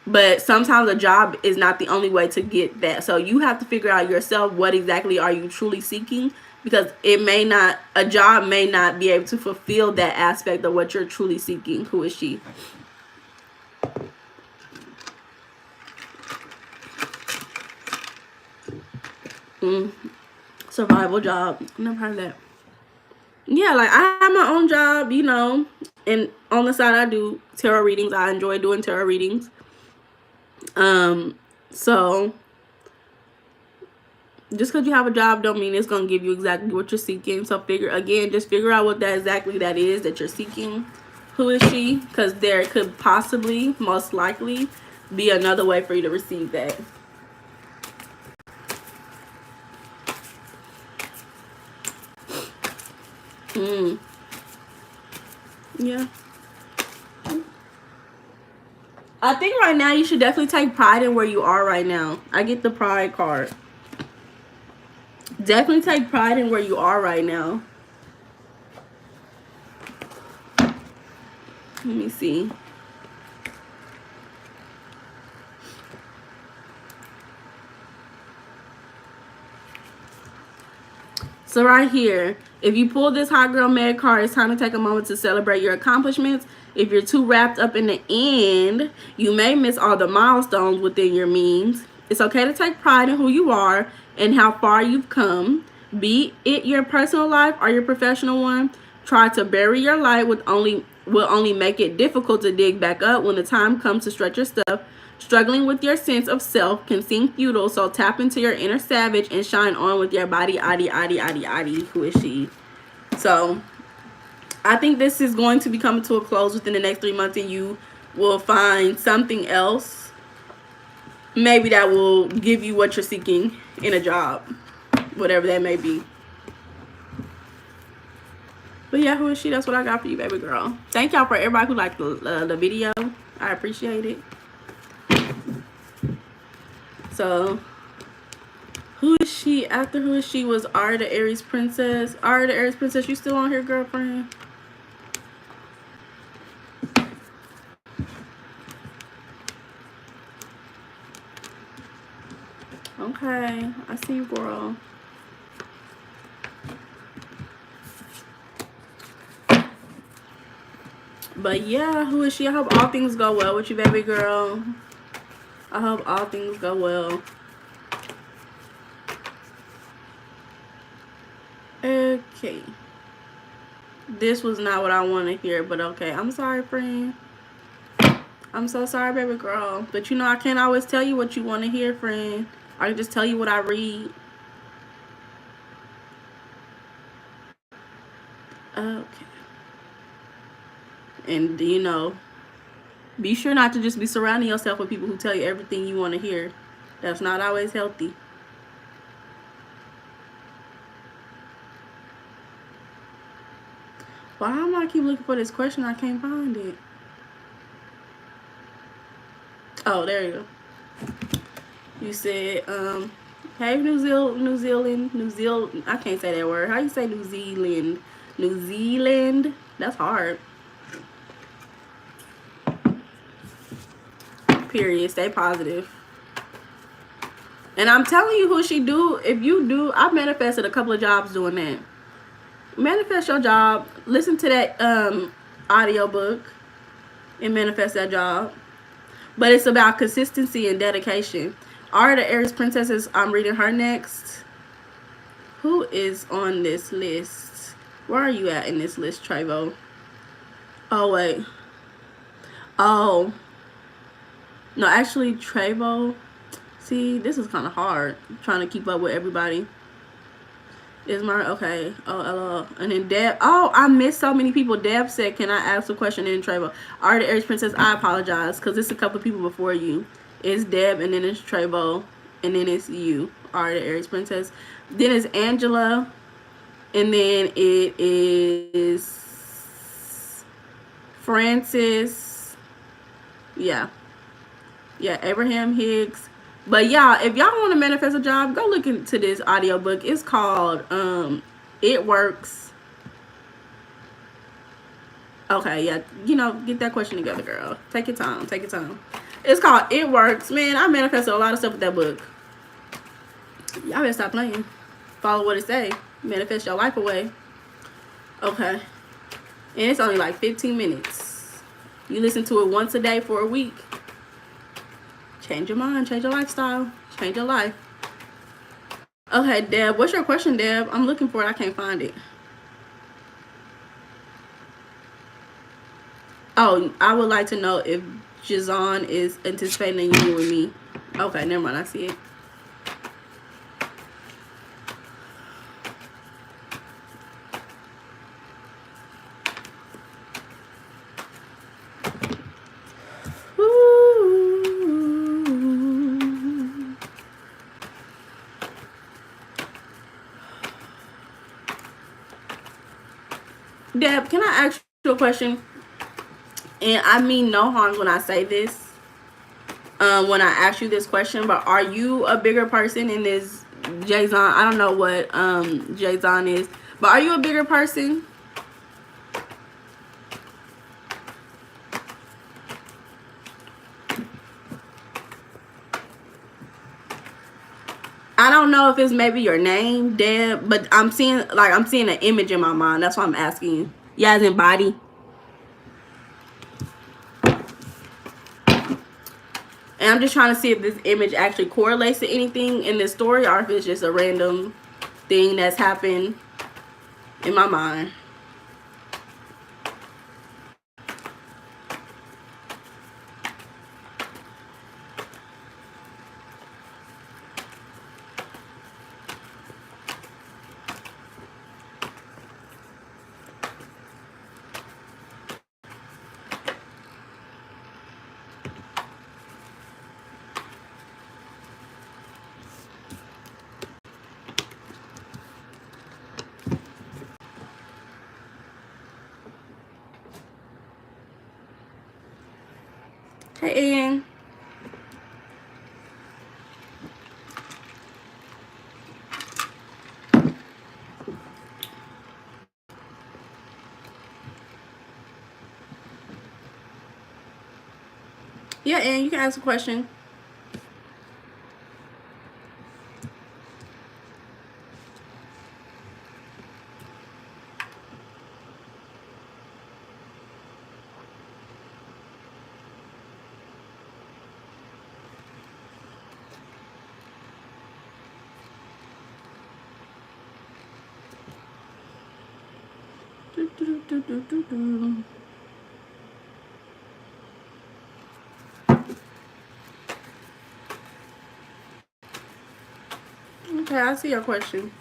But sometimes a job is not the only way to get that. So you have to figure out yourself, what exactly are you truly seeking? Because a job may not be able to fulfill that aspect of what you're truly seeking. Who is she? Survival job. Never heard of that. Yeah, like, I have my own job, and on the side I do tarot readings. I enjoy doing tarot readings. So just because you have a job don't mean it's going to give you exactly what you're seeking. So just figure out what that is that you're seeking. Who is she? Because there could possibly, most likely, be another way for you to receive that. Yeah. I think right now you should definitely take pride in where you are right now. I get the pride card. Definitely take pride in where you are right now. Let me see. So right here, if you pull this Hot Girl Meg card, it's time to take a moment to celebrate your accomplishments. If you're too wrapped up in the end, you may miss all the milestones within your means. It's okay to take pride in who you are and how far you've come. Be it your personal life or your professional one. Try to bury your light will only make it difficult to dig back up when the time comes to stretch your stuff. Struggling with your sense of self can seem futile, so tap into your inner savage and shine on with your body. Who is she? So I think this is going to be coming to a close within the next 3 months, and you will find something else maybe that will give you what you're seeking in a job, whatever that may be. But yeah, who is she? That's what I got for you, baby girl. Thank y'all for everybody who liked the video. I appreciate it. So who is she? After who is she was Ara the Aries Princess. Ara the Aries Princess, you still on here, girlfriend? Okay, I see you, girl. But yeah, who is she? I hope all things go well with you, baby girl. I hope all things go well. Okay. This was not what I want to hear, but okay. I'm sorry, friend. I'm so sorry, baby girl. But you know, I can't always tell you what you want to hear, friend. I can just tell you what I read. Okay. And, you know, be sure not to just be surrounding yourself with people who tell you everything you want to hear. That's not always healthy. Why am I keep looking for this question? I can't find it. Oh, there you go. You said, hey, New Zealand. I can't say that word. How you say New Zealand? New Zealand? That's hard. Period. Stay positive. And I'm telling you who she do. If you do, I've manifested a couple of jobs doing that. Manifest your job. Listen to that audio book and manifest that job. But it's about consistency and dedication. Ara the Aries Princesses, I'm reading her next. Who is on this list? Where are you at in this list, Trevo? Oh, wait. Oh. No, actually, Trevo. See, this is kind of hard. Trying to keep up with everybody. Is my okay? Oh, and then Deb. Oh, I missed so many people. Deb said, "Can I ask a question?" In Trevo. Ara the Aries Princess. I apologize because it's a couple people before you. It's Deb, and then it's Trevo, and then it's you, Ara the Aries Princess. Then it's Angela, and then it is Francis. Yeah, Abraham Hicks. But y'all, if y'all want to manifest a job, go look into this audiobook. It's called It Works. Okay, yeah, you know, get that question together, girl. Take your time. It's called It Works. Man, I manifested a lot of stuff with that book. Y'all better stop playing. Follow what it say. Manifest your life away. Okay. And it's only like 15 minutes. You listen to it once a day for a week. Change your mind, change your lifestyle, change your life. Okay, Deb, what's your question, Deb? I'm looking for it. I can't find it. Oh, I would like to know if Jazon is anticipating you with me. Okay, never mind. I see it. Deb, can I ask you a question? And I mean no harm when I say this. When I ask you this question, but are you a bigger person in this Jazon? I don't know what Jazon is, but are you a bigger person? I don't know if it's maybe your name, Deb, but I'm seeing an image in my mind. That's why I'm asking you. Yeah, as in body. And I'm just trying to see if this image actually correlates to anything in this story, or if it's just a random thing that's happened in my mind. Hey, Ian. Yeah, Ian, you can ask a question. Okay, I see your question.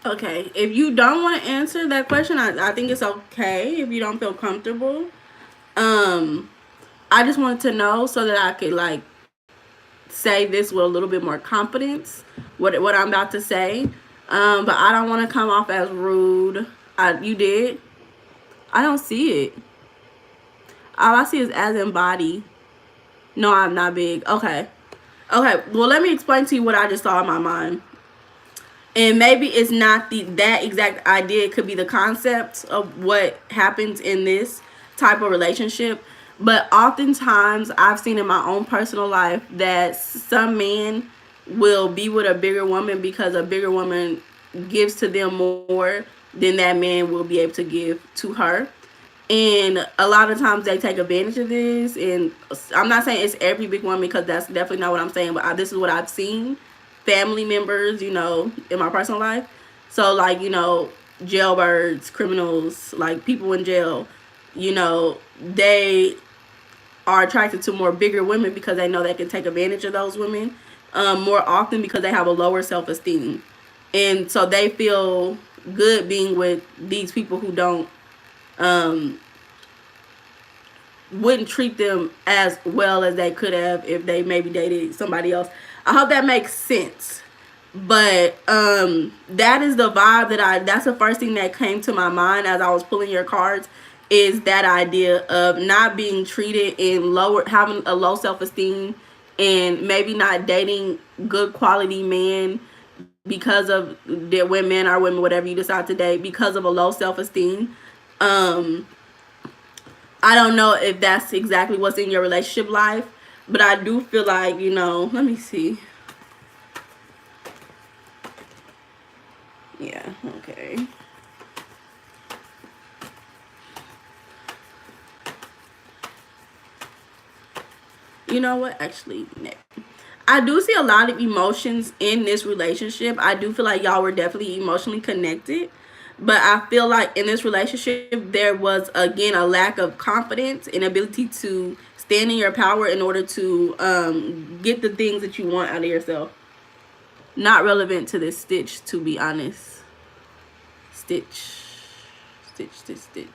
Okay, if you don't want to answer that question, I think it's okay if you don't feel comfortable. I just wanted to know so that I could like say this with a little bit more confidence. What I'm about to say, but I don't want to come off as rude. You did. I don't see it. All I see is as in body. No, I'm not big. Okay. Okay. Well, let me explain to you what I just saw in my mind. And maybe it's not that exact idea. It could be the concept of what happens in this type of relationship. But oftentimes I've seen in my own personal life that some men will be with a bigger woman because a bigger woman gives to them more than that man will be able to give to her. And a lot of times they take advantage of this. And I'm not saying it's every big woman, because that's definitely not what I'm saying, but this is what I've seen. Family members, in my personal life. So, like, jailbirds, criminals, like people in jail, they are attracted to more bigger women because they know they can take advantage of those women more often, because they have a lower self-esteem. And so they feel good being with these people who don't wouldn't treat them as well as they could have if they maybe dated somebody else. I hope that makes sense. But that is the vibe that's the first thing that came to my mind as I was pulling your cards, is that idea of not being treated in having a low self-esteem, and maybe not dating good quality men because of their men or women, whatever you decide to date, because of a low self-esteem. I don't know if that's exactly what's in your relationship life, but I do feel like, let me see. Yeah, okay. You know what? Actually, I do see a lot of emotions in this relationship. I do feel like y'all were definitely emotionally connected. But I feel like in this relationship, there was, again, a lack of confidence and ability to stand in your power in order to get the things that you want out of yourself. not relevant to this stitch, to be honest. Stitch. Stitch, stitch, stitch.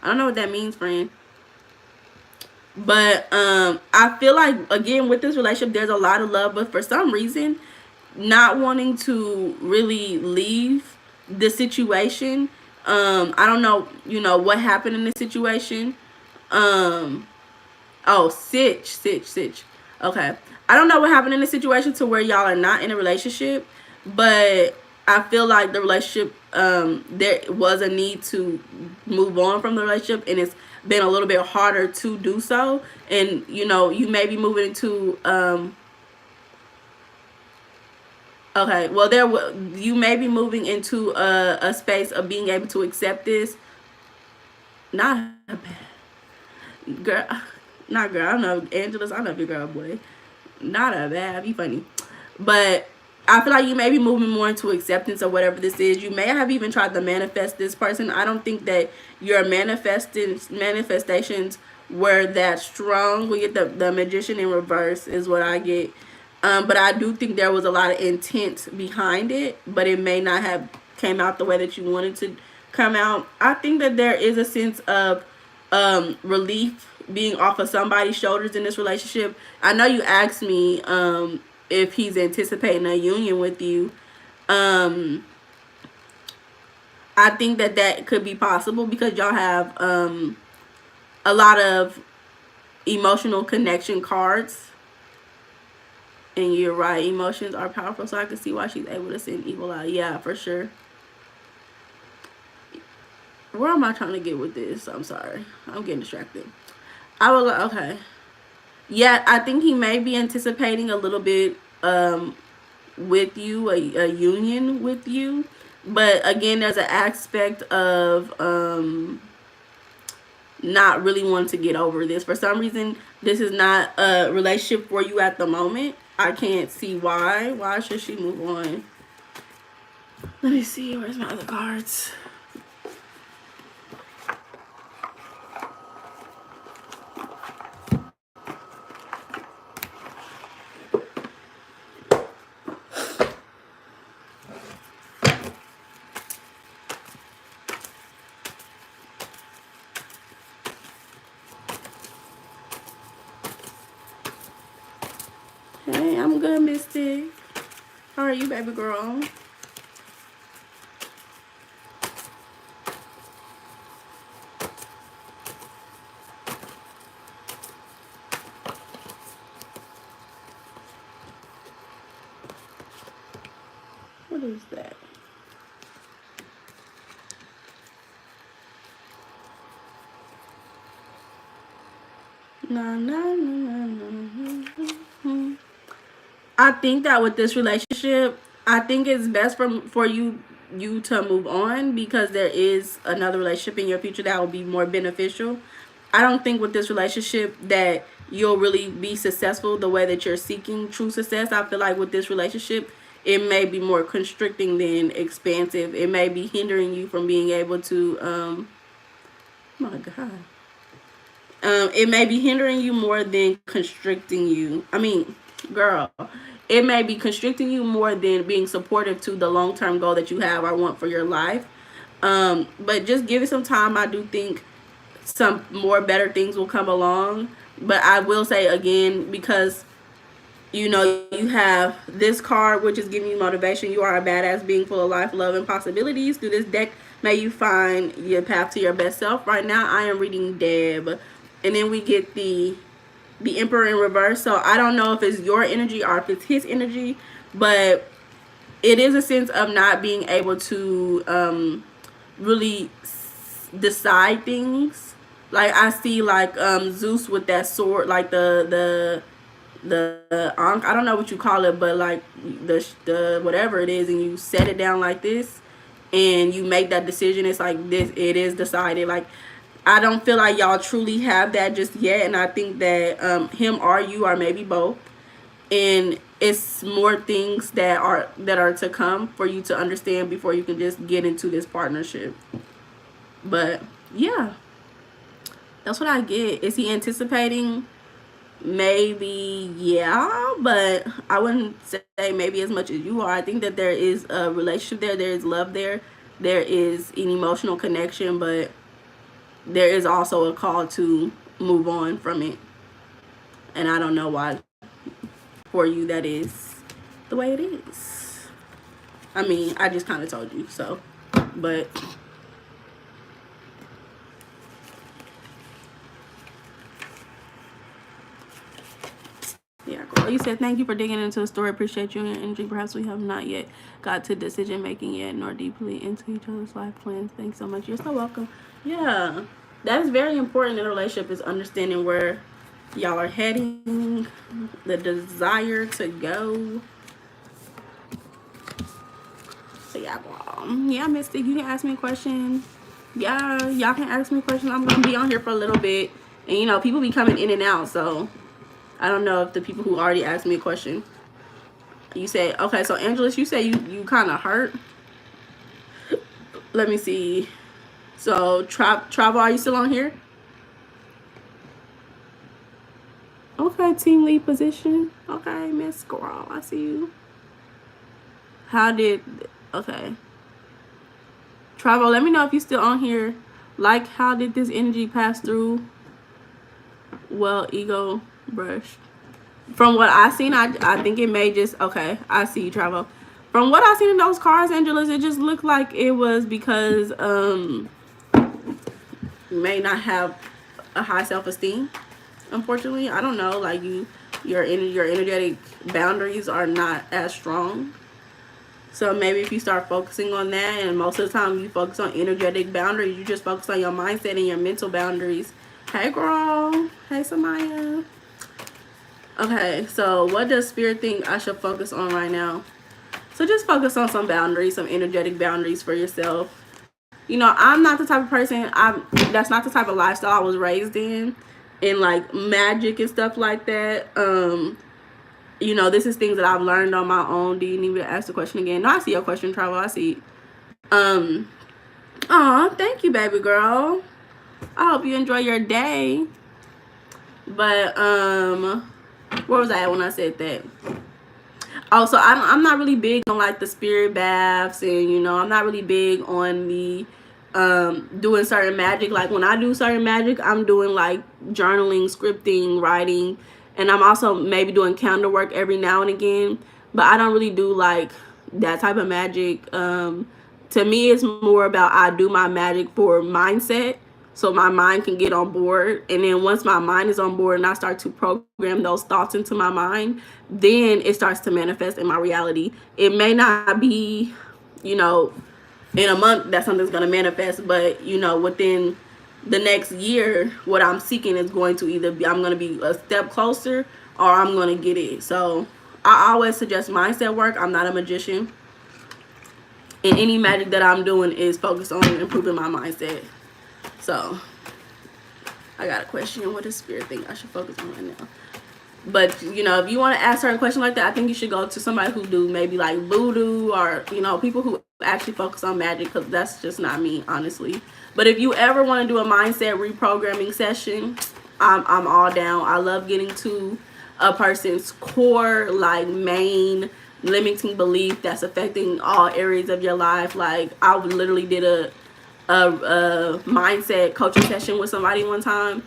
I don't know what that means, friend. But I feel like, again, with this relationship, there's a lot of love, but for some reason, not wanting to really leave the situation. I don't know, you know, what happened in the situation. Oh, sitch. Okay. I don't know what happened in the situation to where y'all are not in a relationship, but I feel like the relationship, there was a need to move on from the relationship, and it's been a little bit harder to do so. And, you know, you may be moving into, okay, well, you may be moving into a space of being able to accept this. Not bad. Girl, not girl. I don't know, Angela's. I don't know if you're girl or boy. Not a bad. Be funny. But I feel like you may be moving more into acceptance of whatever this is. You may have even tried to manifest this person. I don't think that your manifestations were that strong. We get the magician in reverse is what I get. But I do think there was a lot of intent behind it, but it may not have came out the way that you wanted to come out. I think that there is a sense of relief being off of somebody's shoulders in this relationship. I know you asked me if he's anticipating a union with you. I think that that could be possible because y'all have a lot of emotional connection cards. And you're right, emotions are powerful, so I can see why she's able to send evil out. Yeah, for sure. Where am I trying to get with this? I'm sorry. I'm getting distracted. I will, okay. Yeah, I think he may be anticipating a little bit with you, a union with you. But again, there's an aspect of not really wanting to get over this. For some reason, this is not a relationship for you at the moment. I can't see why. Why should she move on? Let me see. Where's my other cards? Hey, I'm good, Mystic. How are you, baby girl? What is that? No. I think that with this relationship, I think it's best for you to move on because there is another relationship in your future that will be more beneficial. I don't think with this relationship that you'll really be successful the way that you're seeking true success. I feel like with this relationship, it may be more constricting than expansive. It may be hindering you from being able to, oh my God. It may be hindering you more than constricting you. I mean, girl, it may be constricting you more than being supportive to the long-term goal that you have or want for your life. But just give it some time. I do think some more better things will come along. But I will say again, because you know you have this card which is giving you motivation. You are a badass being full of life, love, and possibilities. Through this deck, may you find your path to your best self. Right now I am reading Deb, and then we get the Emperor in reverse. So I don't know if it's your energy or if it's his energy, but it is a sense of not being able to really decide things. Like I see like Zeus with that sword, like the Ankh, I don't know what you call it, but like the whatever it is, and you set it down like this and you make that decision. It's like this, it is decided. Like I don't feel like y'all truly have that just yet, and I think that him or you, or maybe both, and it's more things that are to come for you to understand before you can just get into this partnership. But yeah, that's what I get. Is he anticipating maybe, yeah, but I wouldn't say maybe as much as you are. I think that there is a relationship there. There is love there. There is an emotional connection, but there is also a call to move on from it. And I don't know why for you that is the way it is. I mean, I just kind of told you, so. But yeah, girl. You said thank you for digging into the story. Appreciate you and your energy. Perhaps we have not yet got to decision making yet, nor deeply into each other's life plans. Thanks so much. You're so welcome. Yeah, that is very important in a relationship, is understanding where y'all are heading, the desire to go. So yeah, girl. Yeah, Mystic, you can ask me a question. Yeah, y'all can ask me questions. I'm gonna be on here for a little bit, and you know, people be coming in and out, so I don't know if the people who already asked me a question. You say, okay, so Angelus, you say you kind of hurt. Let me see. So travel, are you still on here? Okay, team lead position. Okay, Miss Squirrel, I see you. How did? Okay. Travel, let me know if you still on here. Like, how did this energy pass through? Well, ego brush. From what I seen, I think it may just, okay, I see you, Travel. From what I seen in those cards, Angelus, it just looked like it was because you may not have a high self-esteem. Unfortunately, I don't know, like your energetic boundaries are not as strong. So maybe if you start focusing on that, and most of the time you focus on energetic boundaries, you just focus on your mindset and your mental boundaries. Hey, girl. Hey, Samaya. Okay, so what does Spirit think I should focus on right now? So just focus on some boundaries, some energetic boundaries for yourself. You know, I'm not the type of person, that's not the type of lifestyle I was raised in like magic and stuff like that. You know, this is things that I've learned on my own. Do you need me to ask the question again? No, I see your question, Travel. I see. Aw, thank you, baby girl. I hope you enjoy your day. But where was I at when I said that? Oh, so I'm not really big on like the spirit baths, and you know, I'm not really big on the doing certain magic. Like when I do certain magic, I'm doing like journaling, scripting, writing, and I'm also maybe doing candle work every now and again. But I don't really do like that type of magic. To me, it's more about I do my magic for mindset, so my mind can get on board. And then once my mind is on board and I start to program those thoughts into my mind, then it starts to manifest in my reality. It may not be, you know, in a month that something's going to manifest, but you know, within the next year, what I'm seeking is going to either be, I'm going to be a step closer, or I'm going to get it. So I always suggest mindset work. I'm not a magician, and any magic that I'm doing is focused on improving my mindset. So I got a question. What does Spirit think I should focus on right now? But you know, if you want to ask certain question like that, I think you should go to somebody who do maybe like voodoo, or you know, people who actually focus on magic, because that's just not me, honestly. But if you ever want to do a mindset reprogramming session, I'm all down. I love getting to a person's core, like main limiting belief that's affecting all areas of your life. Like I literally did a mindset coaching session with somebody one time,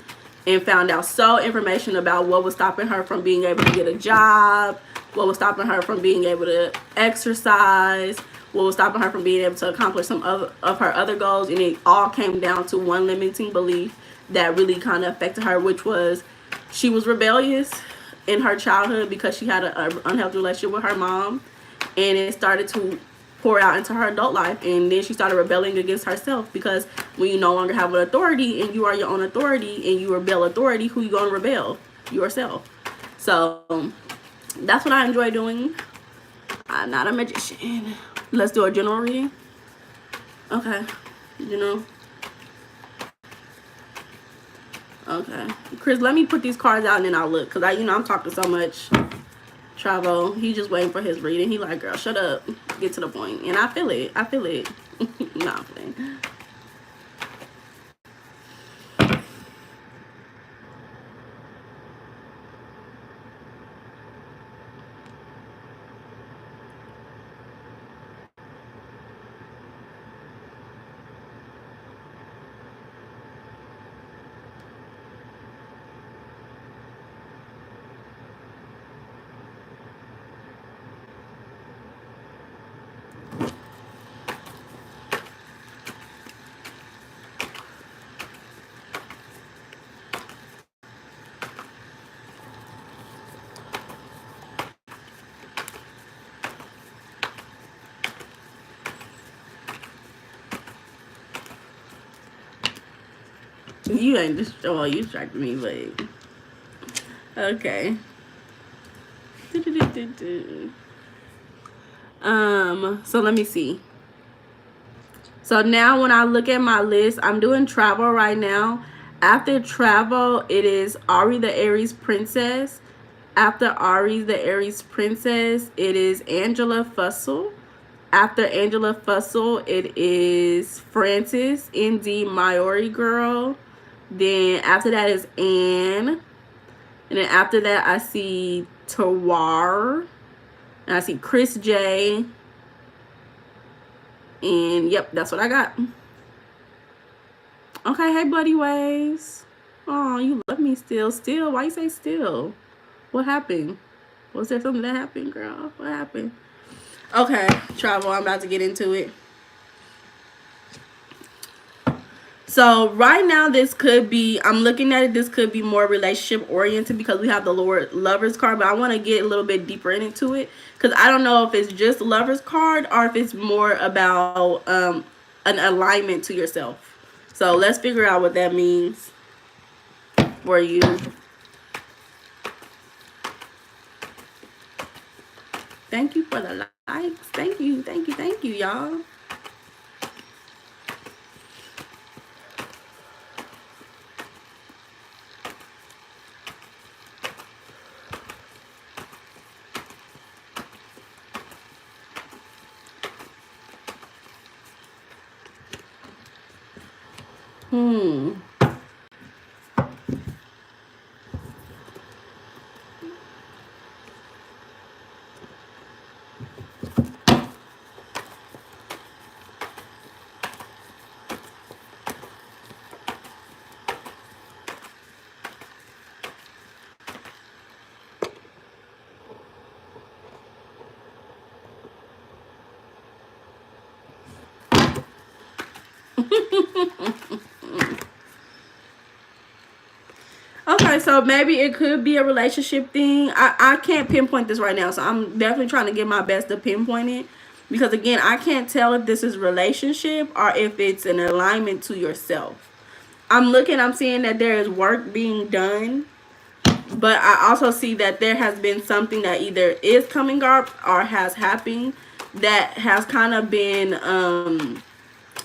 and found out information about what was stopping her from being able to get a job, what was stopping her from being able to exercise, what was stopping her from being able to accomplish some of her other goals. And it all came down to one limiting belief that really kind of affected her, which was she was rebellious in her childhood because she had an unhealthy relationship with her mom, and it started to pour out into her adult life. And then she started rebelling against herself, because when you no longer have an authority and you are your own authority and you rebel authority, who you gonna rebel? Yourself. So that's what I enjoy doing. I'm not a magician. Let's do a general reading. Okay. General. Okay. Chris, let me put these cards out and then I'll look, because I'm talking so much. Travel, he just waiting for his reading. He like, girl, shut up, get to the point. And I feel it. Nah, I'm playing. You ain't well, you distracted me, but okay. So let me see. So now when I look at my list, I'm doing travel right now. After travel, it is Ari the Aries Princess. After Ari the Aries Princess, it is Angela Fussell. After Angela Fussell, it is Frances, ND Maori Girl. Then after that is Anne. And then after that, I see Tawar. And I see Chris J. And yep, that's what I got. Okay, hey, Bloody Waves. Oh, you love me still. Still? Why you say still? What happened? Was there something that happened, girl? What happened? Okay, travel. I'm about to get into it. So right now, this could be, I'm looking at it, this could be more relationship oriented because we have the Lord Lovers card, but I want to get a little bit deeper into it because I don't know if it's just Lovers card or if it's more about an alignment to yourself. So let's figure out what that means for you. Thank you for the likes. Thank you, thank you, thank you, y'all. Okay, so maybe it could be a relationship thing. I can't pinpoint this right now, so I'm definitely trying to get my best to pinpoint it. Because again, I can't tell if this is relationship or if it's an alignment to yourself. I'm seeing that there is work being done. But I also see that there has been something that either is coming up or has happened that has kind of been a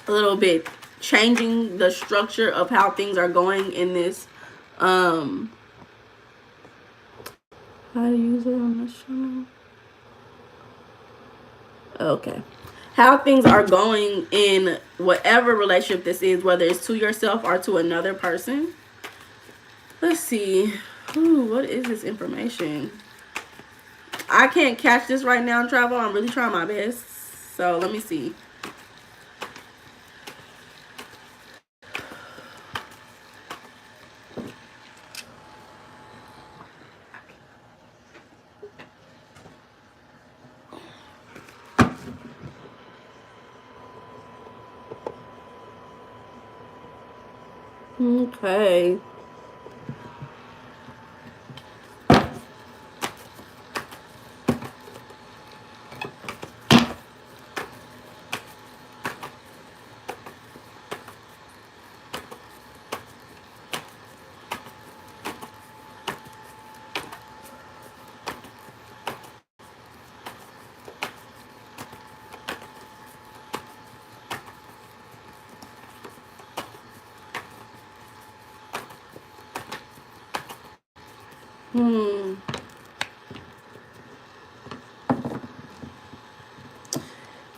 little bit changing the structure of how things are going in this how to use it on the show. Okay. How things are going in whatever relationship this is, whether it's to yourself or to another person. Let's see. Ooh, what is this information? I can't catch this right now in travel. I'm really trying my best. So let me see. Okay.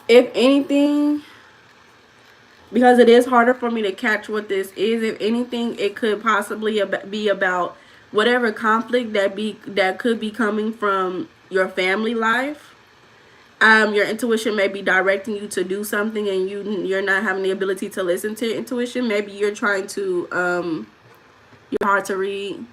If anything, because it is harder for me to catch what this is, if anything, it could possibly be about whatever conflict that could be coming from your family life. Your intuition may be directing you to do something and you're not having the ability to listen to your intuition. Maybe you're trying to you're hard to read.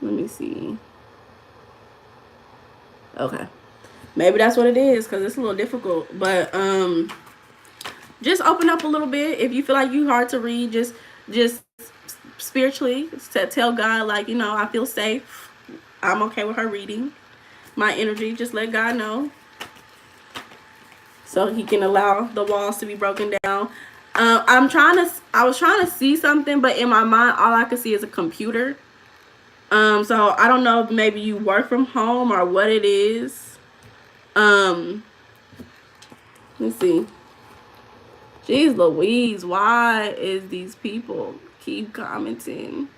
Let me see. Okay. Maybe that's what it is because it's a little difficult. But just open up a little bit. If you feel like you hard to read, just spiritually tell God, like, you know, I feel safe. I'm okay with her reading my energy. Just let God know. so he can allow the walls to be broken down. I was trying to see something, but in my mind, all I could see is a computer. So I don't know if maybe you work from home or what it is. Let's see. Jeez Louise, why is these people keep commenting?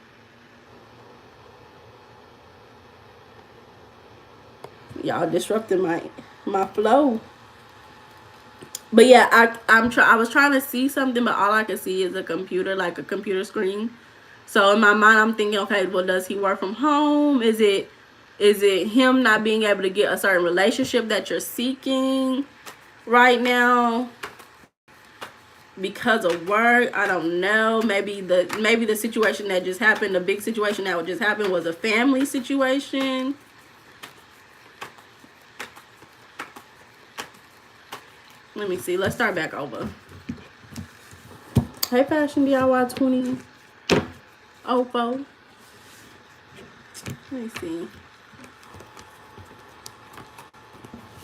Y'all disrupting my flow. But yeah, I was trying to see something, but all I could see is a computer, like a computer screen. So in my mind, I'm thinking, okay, well, does he work from home? Is it him not being able to get a certain relationship that you're seeking right now because of work? I don't know. Maybe the situation that just happened, the big situation that just happened, was a family situation. Let me see. Let's start back over. Hey, Fashion DIY 20. Oppo. Let me see.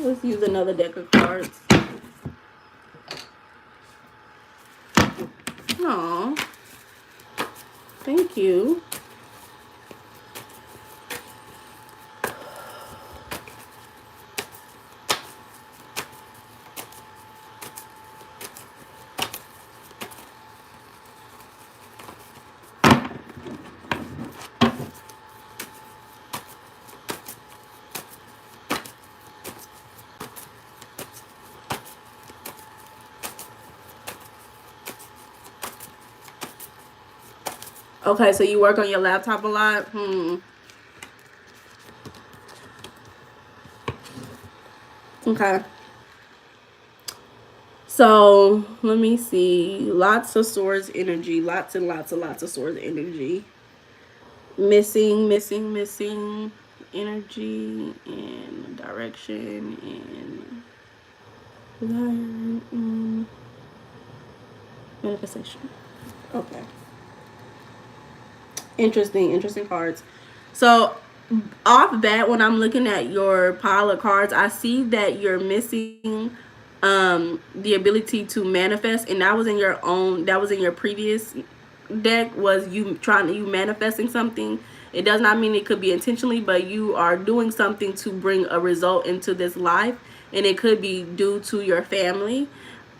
Let's use another deck of cards. Aw. Thank you. Okay, so you work on your laptop a lot? Okay. So, let me see. Lots of Swords energy. Lots and lots and lots of Swords energy. Missing energy and direction and manifestation. Okay. Interesting cards. So off bat, when I'm looking at your pile of cards, I see that you're missing the ability to manifest, and that was in your previous deck, was you manifesting something. It does not mean it could be intentionally, but you are doing something to bring a result into this life, and it could be due to your family.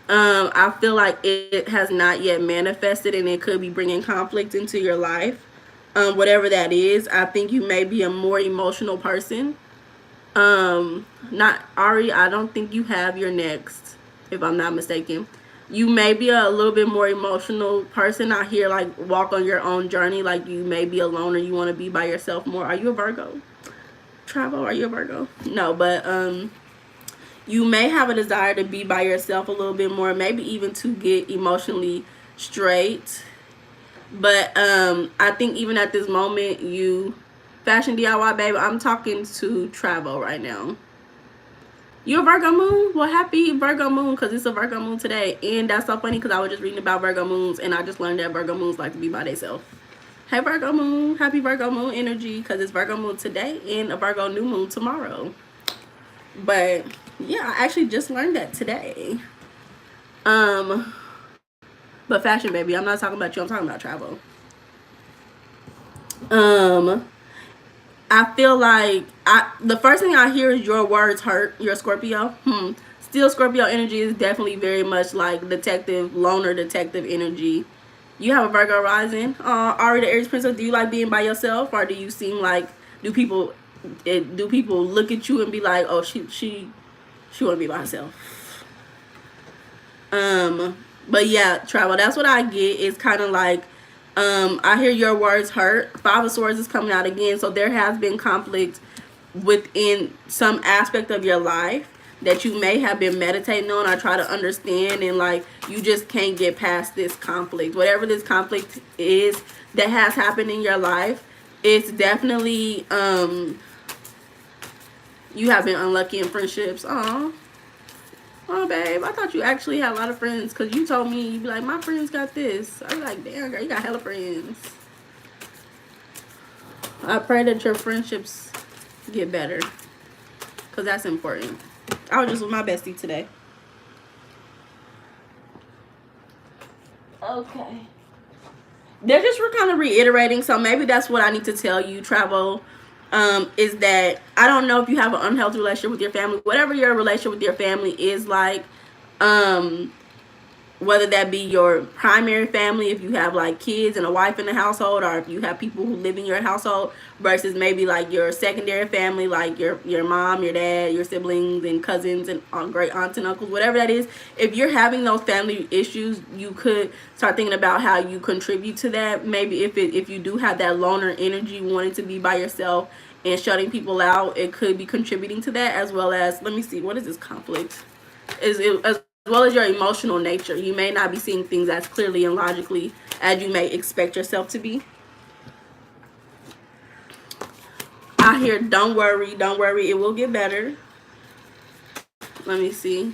I feel like it has not yet manifested, and it could be bringing conflict into your life. Whatever that is, I think you may be a more emotional person. Not Ari, I don't think you have your next, if I'm not mistaken. You may be a little bit more emotional person. I hear like walk on your own journey, like you may be alone or you want to be by yourself more. Are you a Virgo? Travel, are you a Virgo? No, but you may have a desire to be by yourself a little bit more, maybe even to get emotionally straight. But I think even at this moment, you Fashion DIY baby, I'm talking to travel right now. You a Virgo moon? Well, happy Virgo moon, because it's a Virgo moon today. And that's so funny because I was just reading about Virgo moons, and I just learned that Virgo moons like to be by themselves. Hey Virgo moon, happy Virgo moon energy, because it's Virgo moon today and a Virgo new moon tomorrow. But yeah, I actually just learned that today. But fashion baby, I'm not talking about you, I'm talking about travel. I feel like the first thing I hear is your words hurt. You're a Scorpio. Still, Scorpio energy is definitely very much like detective, loner detective energy. You have a Virgo rising. Ari the Aries Princess, do you like being by yourself, or do you seem like, do people look at you and be like, oh, she want to be by herself? But yeah, travel, that's what I get. It's kind of like, I hear your words hurt. Five of Swords is coming out again. So there has been conflict within some aspect of your life that you may have been meditating on or try to understand, and like you just can't get past this conflict. Whatever this conflict is that has happened in your life, it's definitely you have been unlucky in friendships. Oh, babe, I thought you actually had a lot of friends, because you told me, you'd be like, my friends got this. I was like, damn, girl, you got hella friends. I pray that your friendships get better, because that's important. I was just with my bestie today. Okay. They're just kind of reiterating, so maybe that's what I need to tell you, Travel. Is that I don't know if you have an unhealthy relationship with your family, whatever your relationship with your family is like. Um, whether that be your primary family, if you have like kids and a wife in the household, or if you have people who live in your household, versus maybe like your secondary family, like your mom, your dad, your siblings and cousins and great aunts and uncles, whatever that is. If you're having those family issues, you could start thinking about how you contribute to that. Maybe if you do have that loner energy, wanting to be by yourself and shutting people out, it could be contributing to that. As well as, let me see, what is this conflict, is it as well as your emotional nature. You may not be seeing things as clearly and logically as you may expect yourself to be. I hear, don't worry, it will get better. Let me see.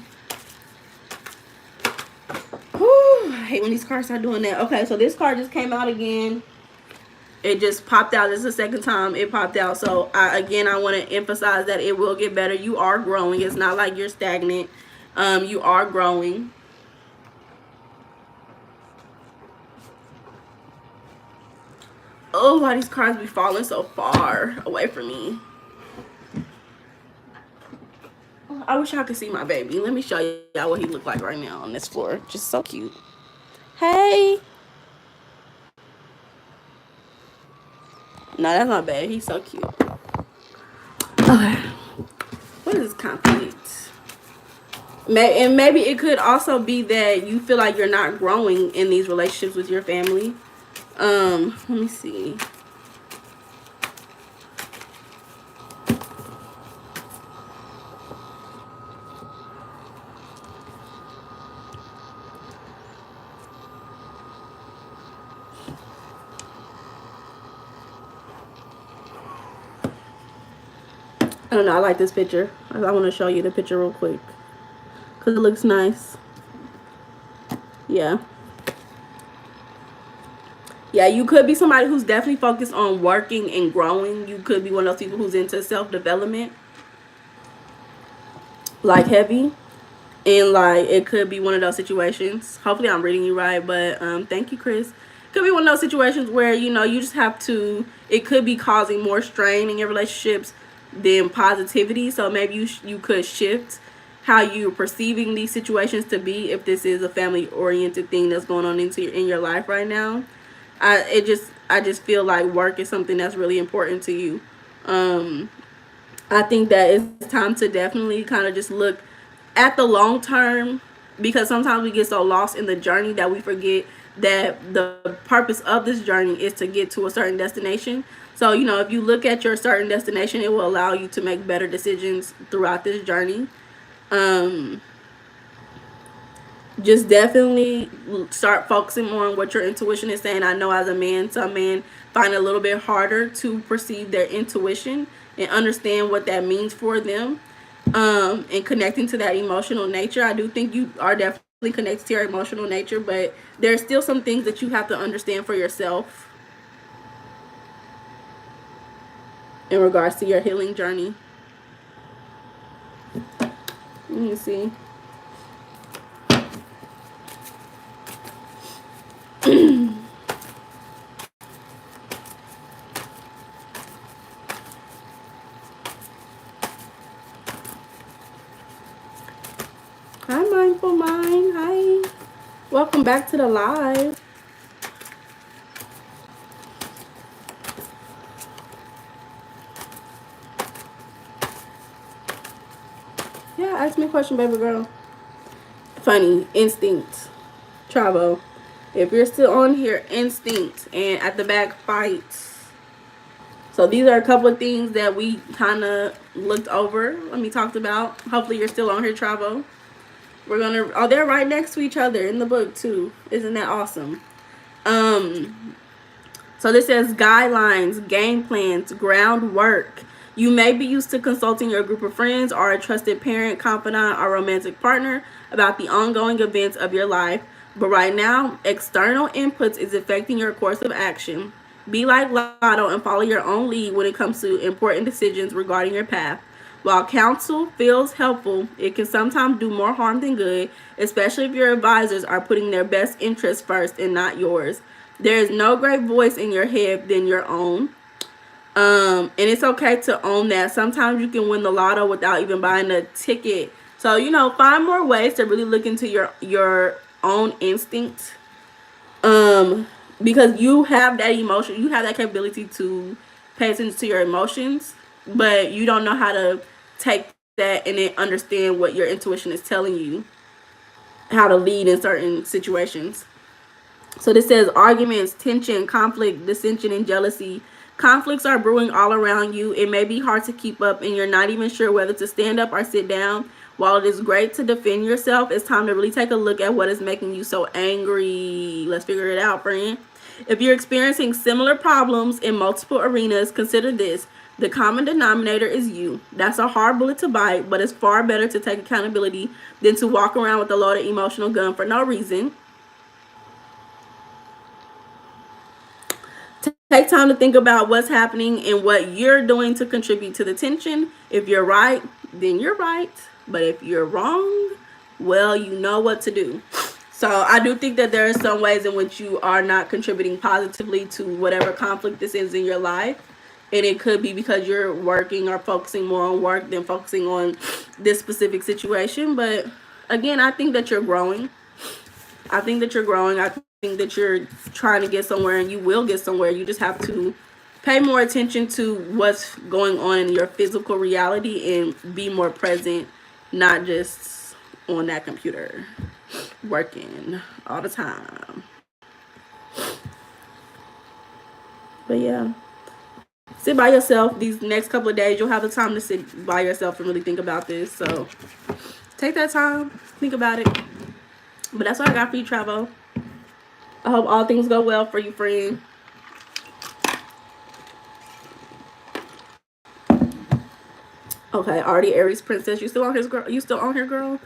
Whew, I hate when these cards start doing that. Okay, so this card just came out again. It just popped out. This is the second time it popped out. So again, I want to emphasize that it will get better. You are growing. It's not like you're stagnant. You are growing. Oh, why these cards be falling so far away from me? I wish I could see my baby. Let me show y'all what he look like right now on this floor. Just so cute. Hey. No, that's not bad. He's so cute. Okay. What is this conflict? And maybe it could also be that you feel like you're not growing in these relationships with your family. Let me see. I don't know. I like this picture. I want to show you the picture real quick because it looks nice. Yeah. Yeah, you could be somebody who's definitely focused on working and growing. You could be one of those people who's into self-development, like heavy. And like it could be one of those situations. Hopefully I'm reading you right, but thank you, Chris. Could be one of those situations where, you know, you just have to, it could be causing more strain in your relationships than positivity. So maybe you could shift how you're perceiving these situations to be, if this is a family oriented thing that's going on in your life right now. I just feel like work is something that's really important to you. I think that it's time to definitely kind of just look at the long term, because sometimes we get so lost in the journey that we forget that the purpose of this journey is to get to a certain destination. So, you know, if you look at your certain destination, it will allow you to make better decisions throughout this journey. Just definitely start focusing more on what your intuition is saying. I know as a man, some men find it a little bit harder to perceive their intuition and understand what that means for them, and connecting to that emotional nature. I do think you are definitely connected to your emotional nature, but there's still some things that you have to understand for yourself in regards to your healing journey. Let me see. Hi, Mindful Mind. Hi. Welcome back to the live. Yeah, ask me a question, baby girl. Funny. Instinct. Travel. If you're still on here, instinct and at the back, fights. So these are a couple of things that we kind of looked over. Let me talked about. Hopefully you're still on here, Travo. We're gonna. Oh, they're right next to each other in the book too. Isn't that awesome? So this says guidelines, game plans, groundwork. You may be used to consulting your group of friends or a trusted parent, confidant, or romantic partner about the ongoing events of your life. But right now, external inputs is affecting your course of action. Be like Lotto and follow your own lead when it comes to important decisions regarding your path. While counsel feels helpful, it can sometimes do more harm than good, especially if your advisors are putting their best interests first and not yours. There is no great voice in your head than your own. And it's okay to own that. Sometimes you can win the lotto without even buying a ticket. So, you know, find more ways to really look into your own instinct. Because you have that emotion, you have that capability to pay attention to your emotions, but you don't know how to take that and then understand what your intuition is telling you, how to lead in certain situations. So this says arguments, tension, conflict, dissension, and jealousy. Conflicts are brewing all around you. It may be hard to keep up and you're not even sure whether to stand up or sit down. While it is great to defend yourself, it's time to really take a look at what is making you so angry. Let's figure it out, friend. If you're experiencing similar problems in multiple arenas, consider this. The common denominator is you. That's a hard bullet to bite, but it's far better to take accountability than to walk around with a loaded emotional gun for no reason. Take time to think about what's happening and what you're doing to contribute to the tension. If you're right, then you're right. But if you're wrong, well, you know what to do. So I do think that there are some ways in which you are not contributing positively to whatever conflict this is in your life. And it could be because you're working or focusing more on work than focusing on this specific situation. But again, I think that you're growing. I think that you're growing. I think that you're trying to get somewhere, and you will get somewhere. You just have to pay more attention to what's going on in your physical reality and be more present, not just on that computer working all the time. But yeah, sit by yourself these next couple of days. You'll have the time to sit by yourself and really think about this. So take that time, think about it. But that's what I got for you, Travo. I hope all things go well for you, friend. Okay, already Aries Princess. You still on his girl? You still on here, girl?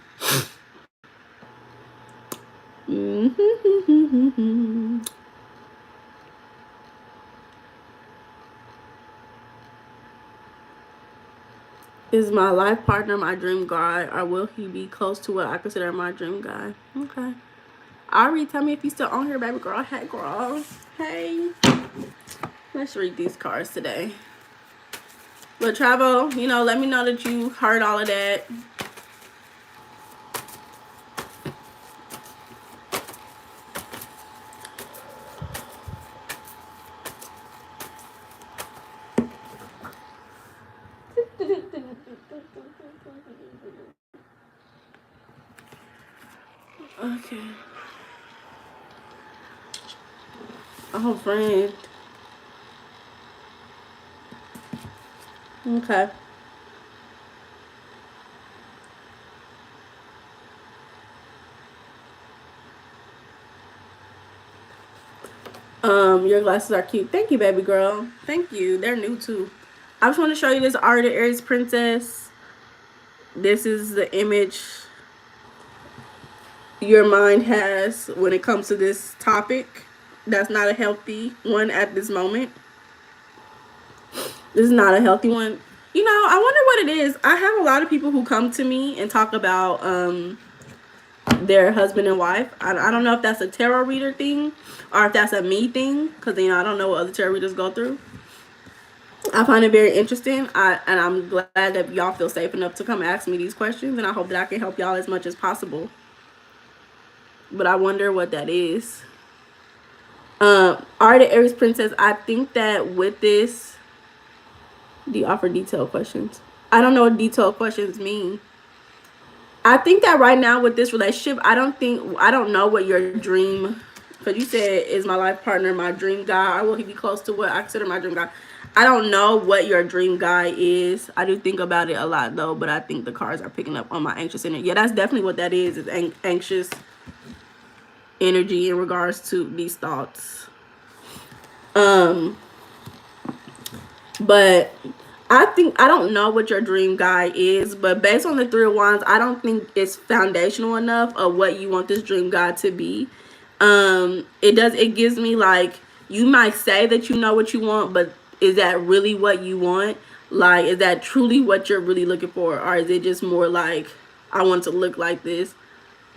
Is my life partner my dream guy, or will he be close to what I consider my dream guy? Okay. Ari, tell me if you still on here, baby girl. Hey, girl. Hey. Let's read these cards today. But Travo, you know, let me know that you heard all of that. Okay. Oh, friend. Okay. Your glasses are cute. Thank you, baby girl. Thank you. They're new too. I just want to show you this art of Aries Princess. This is the image your mind has when it comes to this topic. That's not a healthy one at this moment. This is not a healthy one. You know, I wonder what it is. I have a lot of people who come to me and talk about their husband and wife. I don't know if that's a tarot reader thing or if that's a me thing, because, you know, I don't know what other tarot readers go through. I find it very interesting. And I'm glad that y'all feel safe enough to come ask me these questions, and I hope that I can help y'all as much as possible. But I wonder what that is. Art of Aries Princess, I think that with this, do you offer detailed questions? I don't know what detailed questions mean. I think that right now with this relationship, I don't know what your dream, because you said, is my life partner my dream guy, or will he be close to what I consider my dream guy? I don't know what your dream guy is. I do think about it a lot though, but I think the cards are picking up on my anxious energy. Yeah, that's definitely what that is anxious energy in regards to these thoughts. But I don't know what your dream guy is, but based on the Three of Wands, I don't think it's foundational enough of what you want this dream guy to be. It gives me like, you might say that you know what you want, but is that really what you want? Like, is that truly what you're really looking for? Or is it just more like, I want to look like this?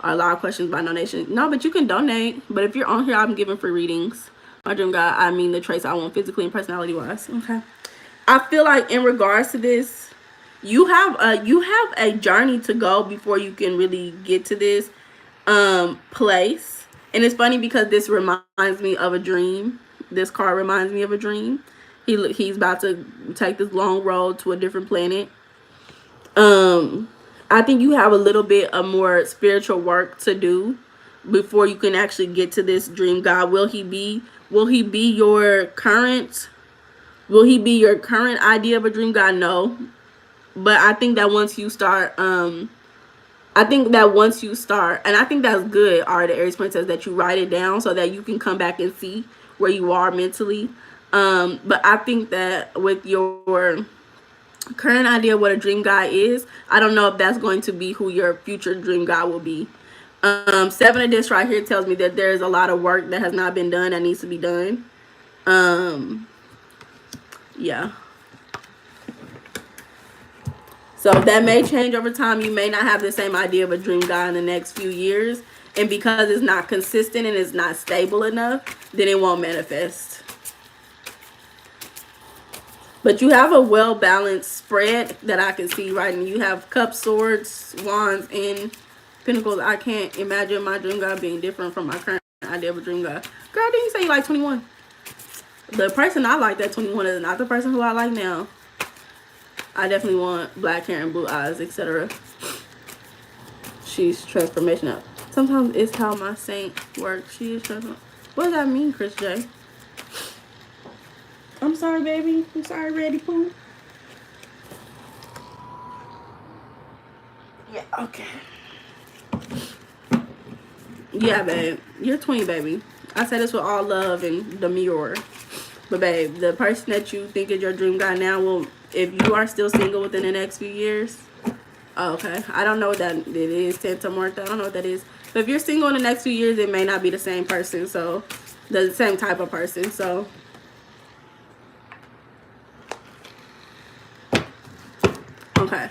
Or a lot of questions by donation. No, but you can donate. But if you're on here, I'm giving free readings. My dream guy, I mean the traits I want physically and personality wise. Okay. I feel like in regards to this, you have a journey to go before you can really get to this place. And it's funny because this reminds me of a dream. This card reminds me of a dream. He's about to take this long road to a different planet. I think you have a little bit of more spiritual work to do before you can actually get to this dream god. Will he be your current idea of a dream god? No. But I think that once you start and I think that's good, the Aries Princess, that you write it down so that you can come back and see where you are mentally. But I think that with your current idea of what a dream guy is, I don't know if that's going to be who your future dream guy will be. 7 of this right here tells me that there's a lot of work that has not been done that needs to be done. Yeah. So that may change over time. You may not have the same idea of a dream guy in the next few years. And because it's not consistent and it's not stable enough, then it won't manifest. But you have a well-balanced spread that I can see, right? And you have cups, swords, wands, and pentacles. I can't imagine my dream guy being different from my current idea of a dream guy. Girl, didn't you say you like 21? The person I like at 21 is not the person who I like now. I definitely want black hair and blue eyes, etc. She's transformational. Sometimes it's how my saint works. She is transformational. What does that mean, Chris J? I'm sorry, baby. I'm sorry, Ready Pooh. Yeah, okay. Yeah, babe. You're 20, baby. I say this with all love and demure. But, babe, the person that you think is your dream guy now will, if you are still single within the next few years, okay. I don't know what that it is. Santa Martha. I don't know what that is. But if you're single in the next few years, it may not be the same person. So, the same type of person. So, okay.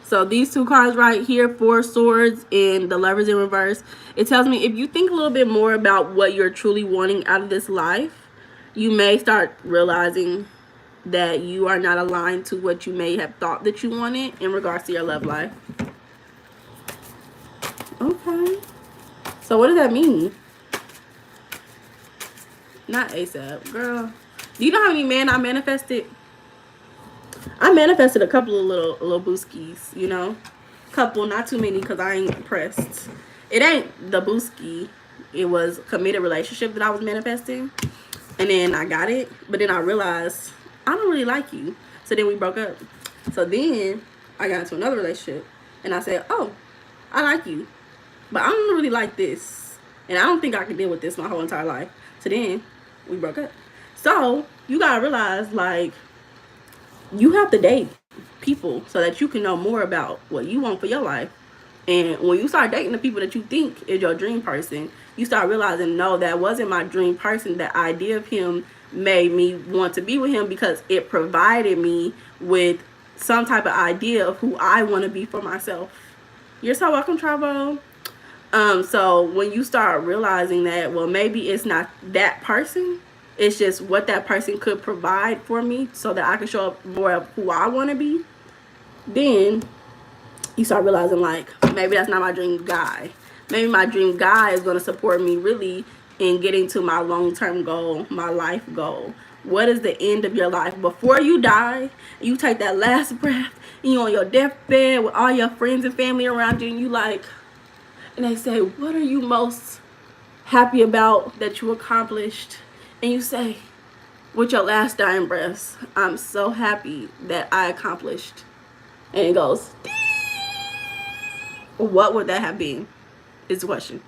So these two cards right here, 4 swords and the Lovers in reverse, it tells me if you think a little bit more about what you're truly wanting out of this life, you may start realizing that you are not aligned to what you may have thought that you wanted in regards to your love life. Okay. So what does that mean? Not ASAP, girl. Do you know how many men I manifested? I manifested a couple of little booskies, you know. Couple, not too many, because I ain't pressed. It ain't the booski. It was a committed relationship that I was manifesting. And then I got it. But then I realized, I don't really like you. So then we broke up. So then I got into another relationship. And I said, oh, I like you. But I don't really like this. And I don't think I can deal with this my whole entire life. So then we broke up. So you got to realize, like, you have to date people so that you can know more about what you want for your life. And when you start dating the people that you think is your dream person, you start realizing, no, that wasn't my dream person. That idea of him made me want to be with him because it provided me with some type of idea of who I want to be for myself. You're so welcome, Travo. So when you start realizing that, well, maybe it's not that person, it's just what that person could provide for me so that I can show up more of who I want to be, then you start realizing, like, maybe that's not my dream guy. Maybe my dream guy is going to support me really in getting to my long-term goal, my life goal. What is the end of your life? Before you die, you take that last breath, and you're on your deathbed with all your friends and family around you, and you like, and they say, what are you most happy about that you accomplished? And you say, with your last dying breaths, I'm so happy that I accomplished. And it goes, what would that have been? Is the question.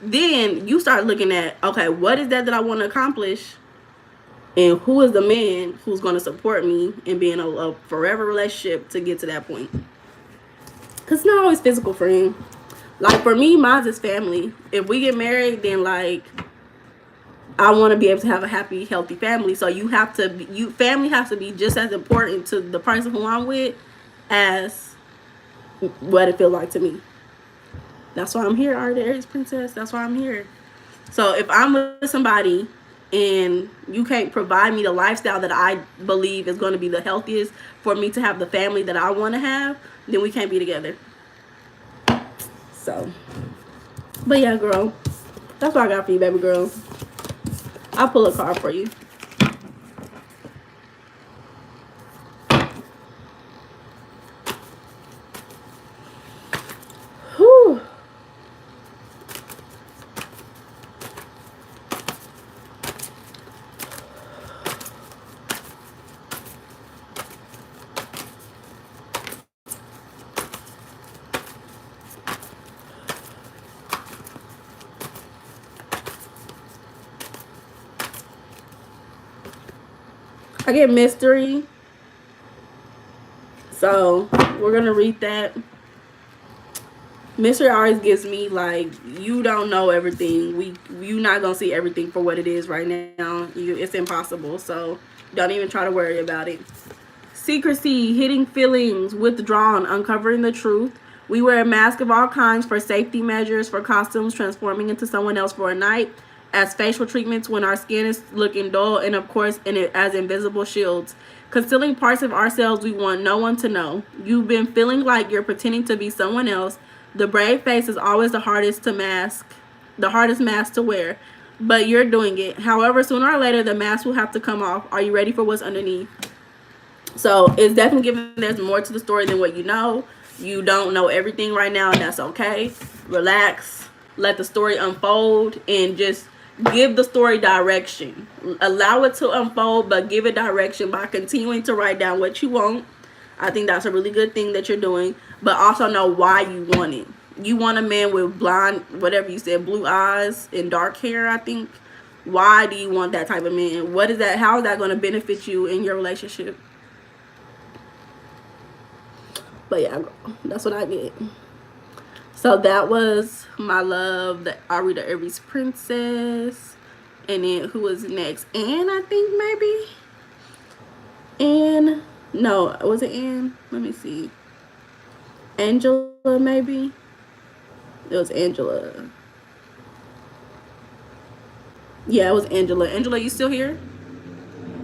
Then you start looking at, okay, what is that I want to accomplish? And who is the man who's going to support me in being a forever relationship to get to that point? Because it's not always physical, friend. Like, for me, mine is family. If we get married, then, like, I want to be able to have a happy, healthy family. So you have to family has to be just as important to the person who I'm with as what it feels like to me. That's why I'm here, Art Aries Princess. That's why I'm here. So if I'm with somebody and you can't provide me the lifestyle that I believe is going to be the healthiest for me to have the family that I want to have, then we can't be together. So, but yeah, girl, that's what I got for you, baby girl. I'll pull a card for you. Whew. I get mystery. So we're gonna read that. Mystery always gives me like, you don't know everything. You not gonna see everything for what it is right now. It's impossible. So don't even try to worry about it. Secrecy, hidden feelings, withdrawn, uncovering the truth. We wear a mask of all kinds for safety measures, for costumes, transforming into someone else for a night, as facial treatments when our skin is looking dull, and of course, as invisible shields. Concealing parts of ourselves we want no one to know. You've been feeling like you're pretending to be someone else. The brave face is always the hardest mask to wear. But you're doing it. However, sooner or later, the mask will have to come off. Are you ready for what's underneath? So it's definitely giving there's more to the story than what you know. You don't know everything right now, and that's okay. Relax. Let the story unfold and just give the story direction. Allow it to unfold, but give it direction by continuing to write down what you want. I think that's a really good thing that you're doing, but also know why you want it. You want a man with blonde, whatever you said, blue eyes and dark hair, I think. Why do you want that type of man? What is that? How is that going to benefit you in your relationship? But yeah, that's what I get. So that was my love, the Arita Aries Princess. And then who was next? Anne, I think maybe. Anne. No, was it Anne? Let me see. Angela, maybe. It was Angela. Yeah, it was Angela. Angela, you still here?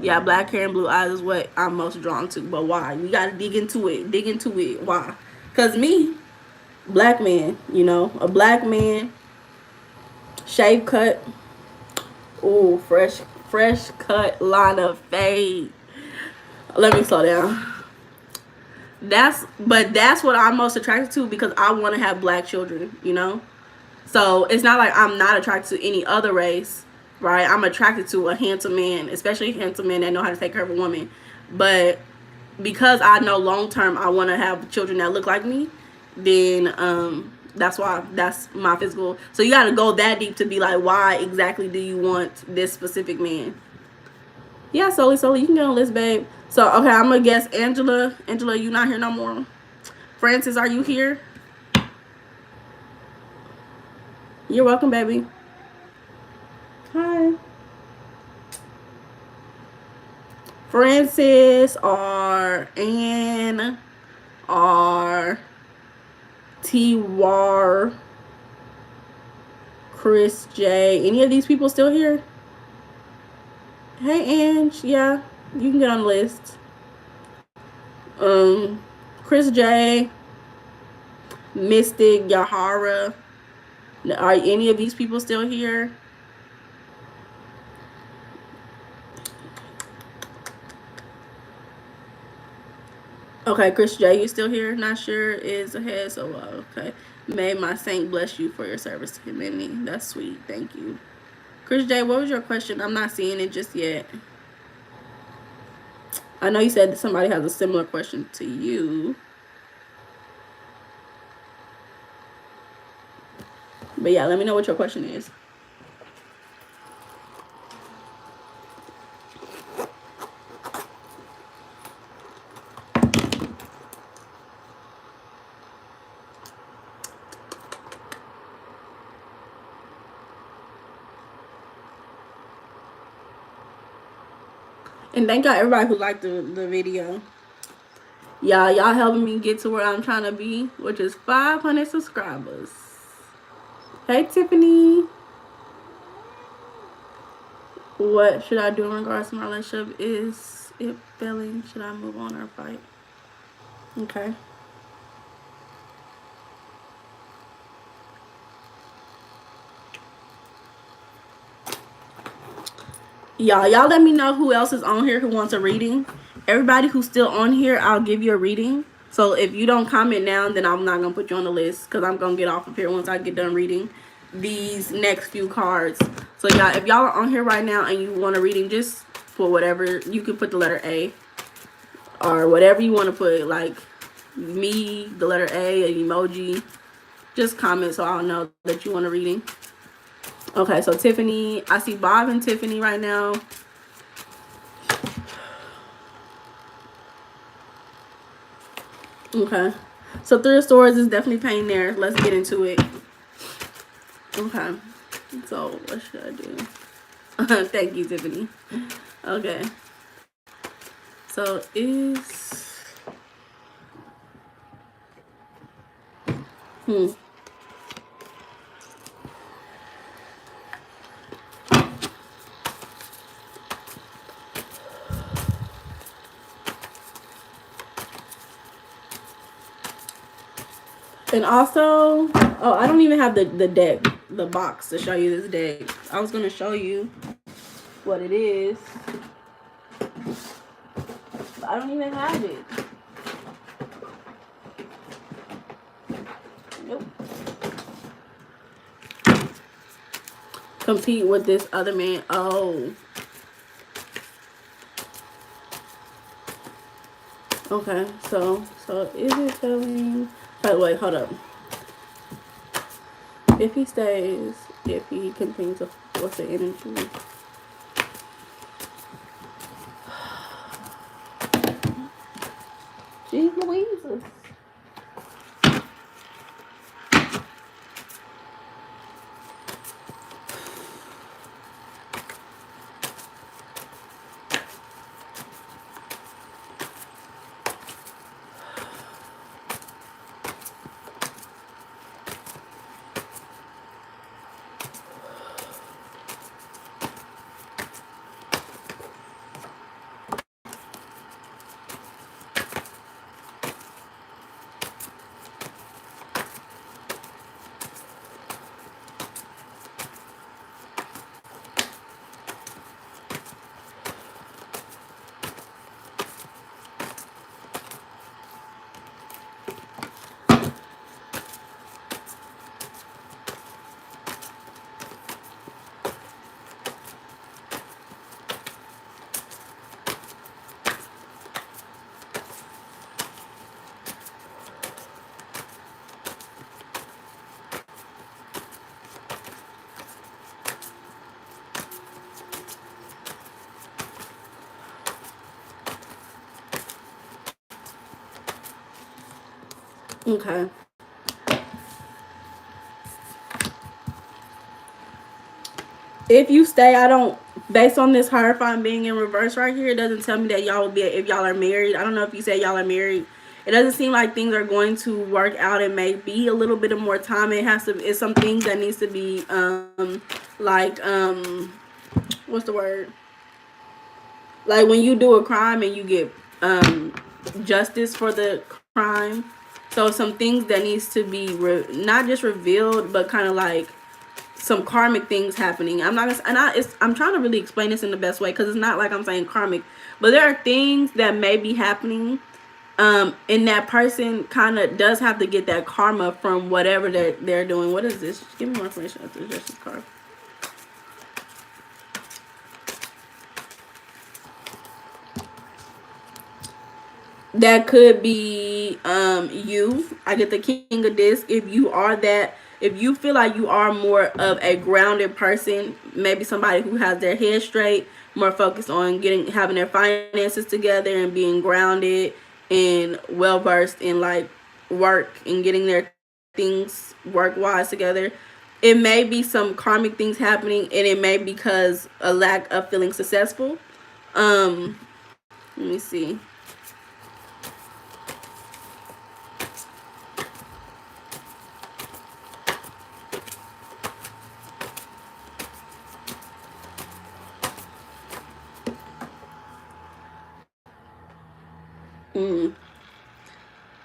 Yeah, black hair and blue eyes is what I'm most drawn to. But why? We gotta dig into it. Dig into it. Why? Cause me, black man, a black man, shave cut. Ooh, fresh cut line of fade. Let me slow down. That's what I'm most attracted to because I want to have black children. So it's not like I'm not attracted to any other race, right? I'm attracted to a handsome man, especially a handsome man that know how to take care of a woman. But because I know long term I want to have children that look like me, then that's why that's my physical. So you got to go that deep to be like, why exactly do you want this specific man? Yeah, Soli, you can get on the list, babe. So okay, I'm gonna guess Angela. Angela, you not here no more. Francis, are you here? You're welcome, baby. Hi. Francis or Anne or T-War, Chris J. Any of these people still here? Hey, Ange. Yeah, you can get on the list. Chris J, Mystic, Yahara. Are any of these people still here? Okay, Chris J, you still here? Not sure is ahead, so okay. May my saint bless you for your service to humanity. That's sweet. Thank you. Chris J, what was your question? I'm not seeing it just yet. I know you said somebody has a similar question to you. But yeah, let me know what your question is. And thank y'all everybody who liked the video. Y'all helping me get to where I'm trying to be, which is 500 subscribers. Hey Tiffany. What should I do in regards to my relationship? Is it failing? Should I move on or fight? Okay. Y'all let me know who else is on here who wants a reading. Everybody who's still on here, I'll give you a reading. So if you don't comment now, then I'm not going to put you on the list because I'm going to get off of here once I get done reading these next few cards. So y'all, if y'all are on here right now and you want a reading, just for whatever, you can put the letter A or whatever you want to put, like me, the letter A, an emoji. Just comment so I'll know that you want a reading. Okay, so Tiffany, I see Bob and Tiffany right now. Okay, so Three of Swords is definitely pain there. Let's get into it. Okay, so what should I do? Thank you, Tiffany. Okay, so and also, oh, I don't even have the deck, the box to show you this deck. I was going to show you what it is, but I don't even have it. Nope. Compete with this other man. Oh. Okay, so is it failing? Wait, hold up. If he stays, if he continues to, what's the energy? Jeez Louise. Okay. If you stay, I don't, based on this Hierophant being in reverse right here, it doesn't tell me that y'all will be, if y'all are married. I don't know if you said y'all are married. It doesn't seem like things are going to work out. It may be a little bit of more time. It has to, it's some things that needs to be, what's the word? Like when you do a crime and you get, justice for the crime. So some things that needs to be, not just revealed, but kind of like, some karmic things happening. I'm not gonna, and I'm trying to really explain this in the best way because it's not like I'm saying karmic, but there are things that may be happening, and that person kind of does have to get that karma from whatever they're doing. What is this? Give me more information after the Justice card. That could be you. I get the King of Discs. If you are that, if you feel like you are more of a grounded person, maybe somebody who has their head straight, more focused on having their finances together and being grounded and well versed in like work and getting their things work wise together. It may be some karmic things happening, and it may be because a lack of feeling successful. Let me see.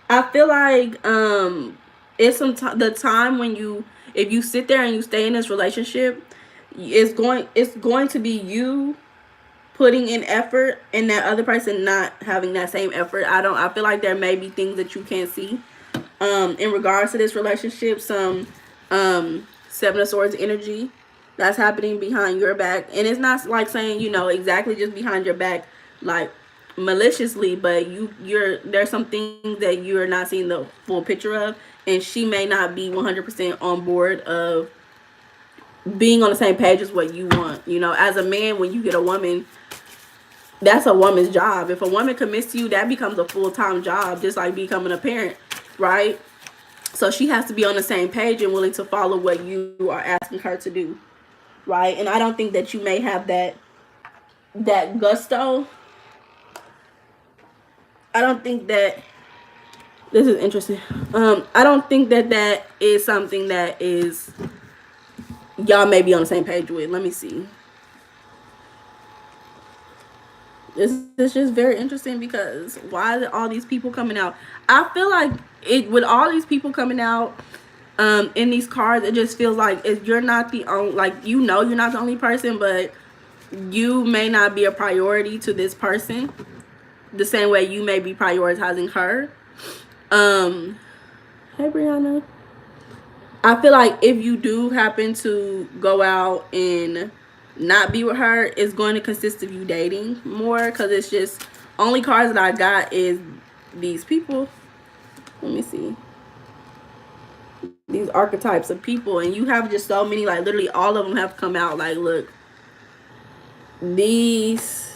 I feel like it's the time when you, if you sit there and you stay in this relationship, it's going to be you putting in effort and that other person not having that same effort. I feel like there may be things that you can't see in regards to this relationship. Some Seven of Swords energy that's happening behind your back, and it's not like saying, you know, exactly just behind your back like maliciously, but you're there's some things that you're not seeing the full picture of, and she may not be 100% on board of being on the same page as what you want. You know, as a man, when you get a woman, that's a woman's job. If a woman commits to you, that becomes a full-time job, just like becoming a parent, right? So she has to be on the same page and willing to follow what you are asking her to do, right? And I don't think that you may have that gusto. I don't think that this is interesting. I don't think that that is something that is y'all may be on the same page with. Let me see. This is just very interesting because why are all these people coming out? I feel like it with all these people coming out in these cards, it just feels like if you're not the only, like, you know, you're not the only person, but you may not be a priority to this person the same way you may be prioritizing her. Hey Brianna. I feel like if you do happen to go out and not be with her, it's going to consist of you dating more, because it's just only cards that I got is these people. Let me see. These archetypes of people, and you have just so many, like literally all of them have come out. Like, look, these,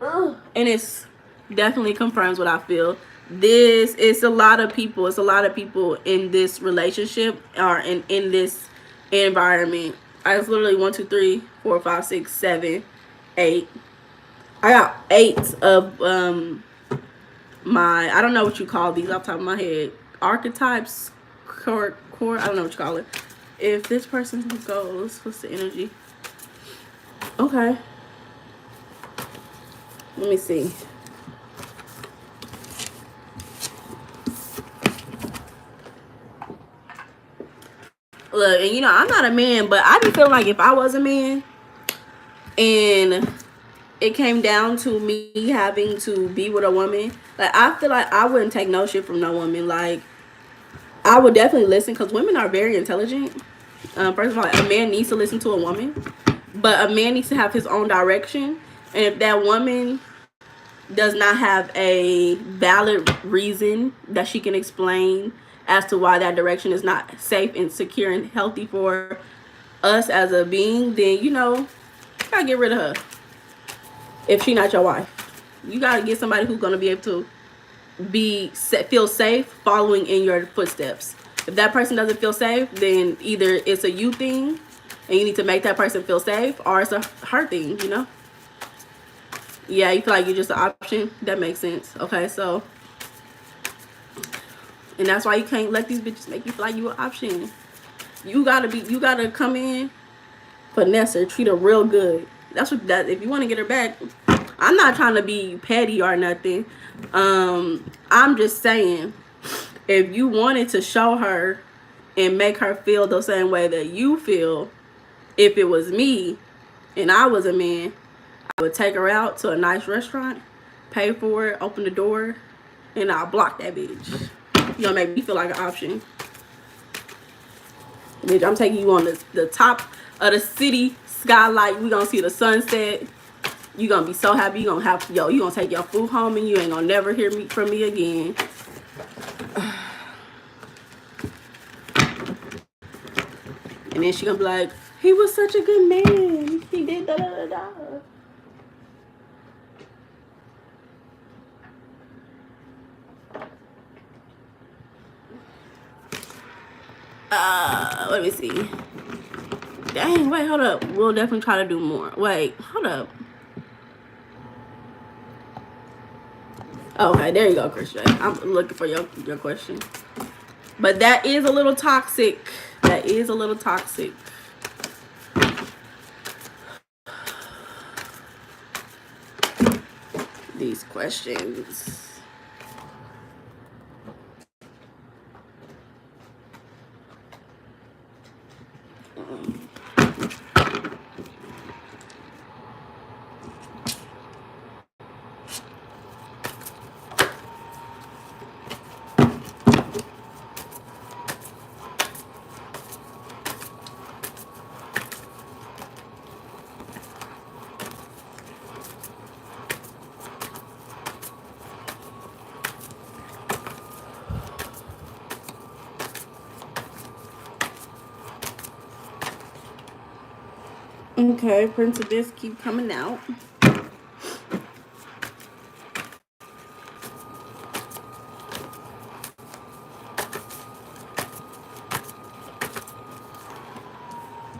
and it's definitely confirms what I feel. This is a lot of people. It's a lot of people in this relationship or in this environment. I was literally 1, 2, 3, 4, 5, 6, 7, 8. I got 8 of my, I don't know what you call these off the top of my head. Archetypes, core, I don't know what you call it. If this person goes, what's the energy? Okay. Let me see. Look, and you know, I'm not a man, but I be feeling like if I was a man and it came down to me having to be with a woman, like, I feel like I wouldn't take no shit from no woman. Like, I would definitely listen, because women are very intelligent. First of all, a man needs to listen to a woman, but a man needs to have his own direction. And if that woman does not have a valid reason that she can explain as to why that direction is not safe and secure and healthy for us as a being, then, you know, you gotta get rid of her. If she not your wife, you gotta get somebody who's gonna be able to feel safe following in your footsteps. If that person doesn't feel safe, then either it's a you thing and you need to make that person feel safe, or it's a her thing, you know? Yeah, you feel like you're just an option. That makes sense. Okay, so, and that's why you can't let these bitches make you feel like you an option. You gotta come in, finesse her, treat her real good. That's what that. If you want to get her back, I'm not trying to be petty or nothing. I'm just saying, if you wanted to show her and make her feel the same way that you feel, if it was me and I was a man, I would take her out to a nice restaurant, pay for it, open the door, and I'll block that bitch. You gonna make me feel like an option. Bitch, I'm taking you on the top of the city skylight. We gonna see the sunset. You gonna be so happy. You gonna take your food home, and you ain't gonna never hear from me again. And then she gonna be like, he was such a good man. He did da da da da. Let me see. Dang, wait, hold up. We'll definitely try to do more. Wait, hold up. Okay, there you go, Chris J. I'm looking for your question. But that is a little toxic. That is a little toxic. These questions. Okay, prints of this keep coming out.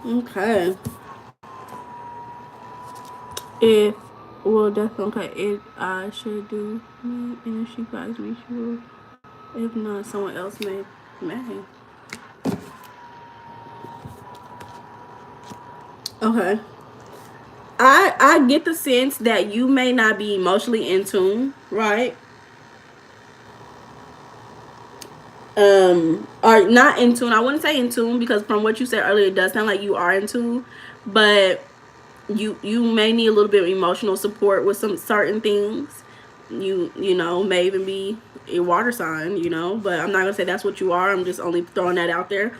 Okay. If well, that's okay. If I should do me, and if she buys me, she will. If not, someone else may. Okay. I get the sense that you may not be emotionally in tune, right? Or not in tune. I wouldn't say in tune because from what you said earlier, it does sound like you are in tune, but you may need a little bit of emotional support with some certain things. You know, may even be a water sign, you know, but I'm not gonna say that's what you are. I'm just only throwing that out there.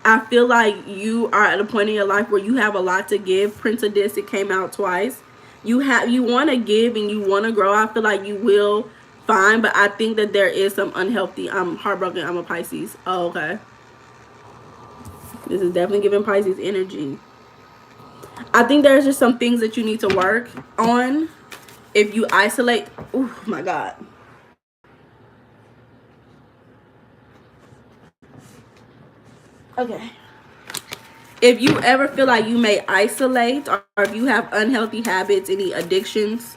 I feel like you are at a point in your life where you have a lot to give. Prince of This, it came out twice. You want to give and you want to grow. I feel like you will find, but I think that there is some unhealthy. I'm heartbroken. I'm a Pisces. Oh, okay. This is definitely giving Pisces energy. I think there's just some things that you need to work on. If you isolate, oh my God. Okay. If you ever feel like you may isolate, or if you have unhealthy habits, any addictions,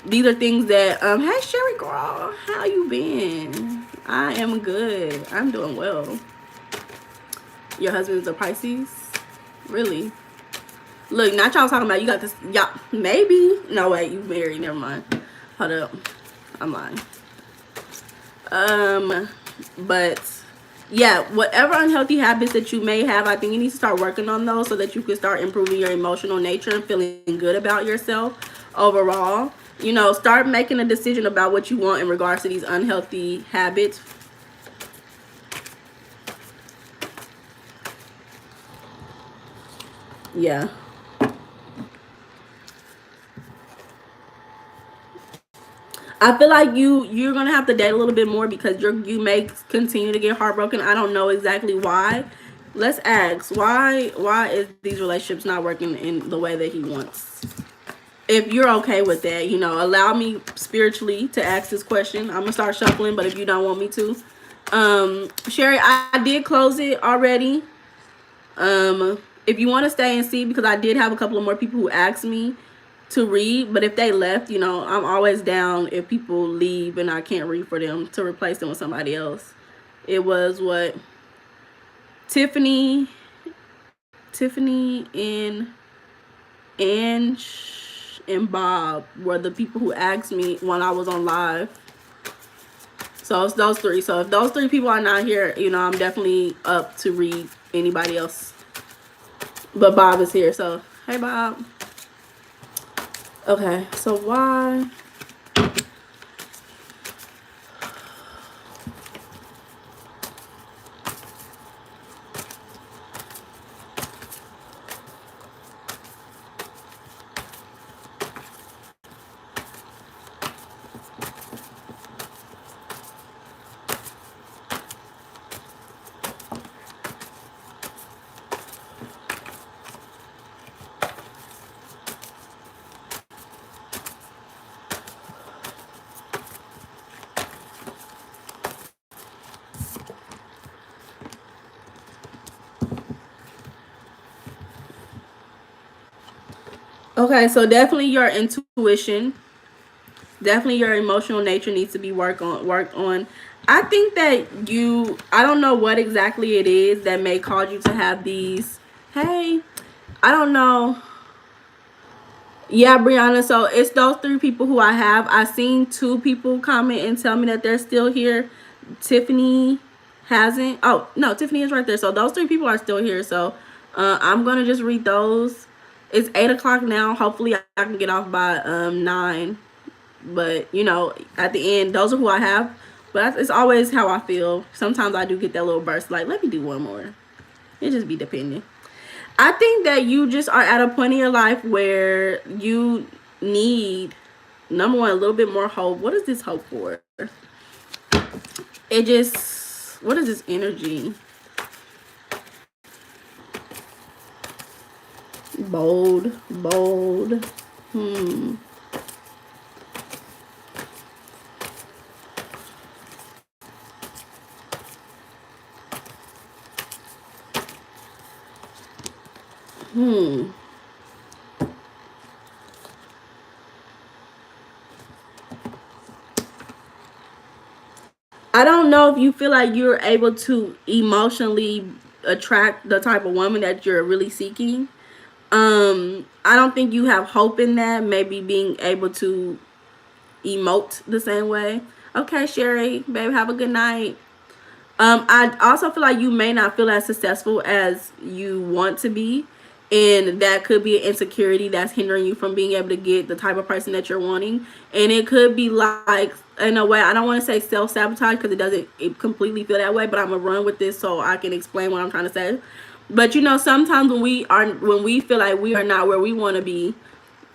these are things that hey Sherry girl, how you been? I am good. I'm doing well. Your husband's a Pisces? Really? Look, not y'all talking about you got this. Y'all maybe. No wait, you married. Never mind. Hold up. I'm lying. But yeah, whatever unhealthy habits that you may have, I think you need to start working on those so that you can start improving your emotional nature and feeling good about yourself overall. You know, start making a decision about what you want in regards to these unhealthy habits. Yeah. I feel like you're gonna have to date a little bit more because you may continue to get heartbroken. I don't know exactly why. Let's ask why is these relationships not working in the way that he wants? If you're okay with that, you know, allow me spiritually to ask this question. I'm gonna start shuffling, but if you don't want me to, Sherry, I did close it already. If you want to stay and see, because I did have a couple of more people who asked me to read, but if they left, you know, I'm always down if people leave and I can't read for them to replace them with somebody else. It was what Tiffany and Bob were the people who asked me when I was on live. So it's those three. So if those three people are not here, you know, I'm definitely up to read anybody else. But Bob is here, so hey Bob. Okay, so why? Okay, so definitely your intuition. Definitely your emotional nature needs to be worked on. I think that I don't know what exactly it is that may cause you to have these, hey, I don't know. Yeah, Brianna, so it's those three people who I have. I seen two people comment and tell me that they're still here. Tiffany hasn't. Oh, no, Tiffany is right there. So those three people are still here. So I'm going to just read those. It's 8 o'clock now. Hopefully I can get off by 9. But, at the end, those are who I have. But it's always how I feel. Sometimes I do get that little burst, like, let me do one more. It just be depending. I think that you just are at a point in your life where you need, number one, a little bit more hope. What is this hope for? What is this energy? Bold. Hmm. I don't know if you feel like you're able to emotionally attract the type of woman that you're really seeking. I don't think you have hope in that. Maybe being able to emote the same way. Okay, Sherry, babe, have a good night. I also feel like you may not feel as successful as you want to be, and that could be an insecurity that's hindering you from being able to get the type of person that you're wanting. And it could be like, in a way, I don't want to say self-sabotage because it completely feel that way, but I'm gonna run with this so I can explain what I'm trying to say. But sometimes when we feel like we are not where we want to be,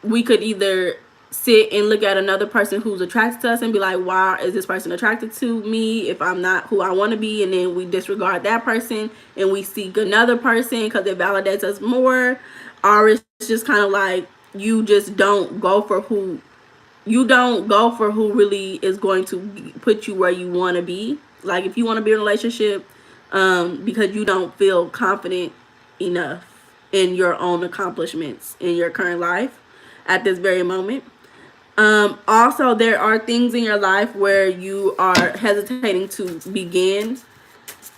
we could either sit and look at another person who's attracted to us and be like, why is this person attracted to me if I'm not who I want to be? And then we disregard that person and we seek another person because it validates us more. Or it's just kind of like you just don't go for who really is going to put you where you want to be. Like if you want to be in a relationship because you don't feel confident enough in your own accomplishments in your current life at this very moment. Also, there are things in your life where you are hesitating to begin.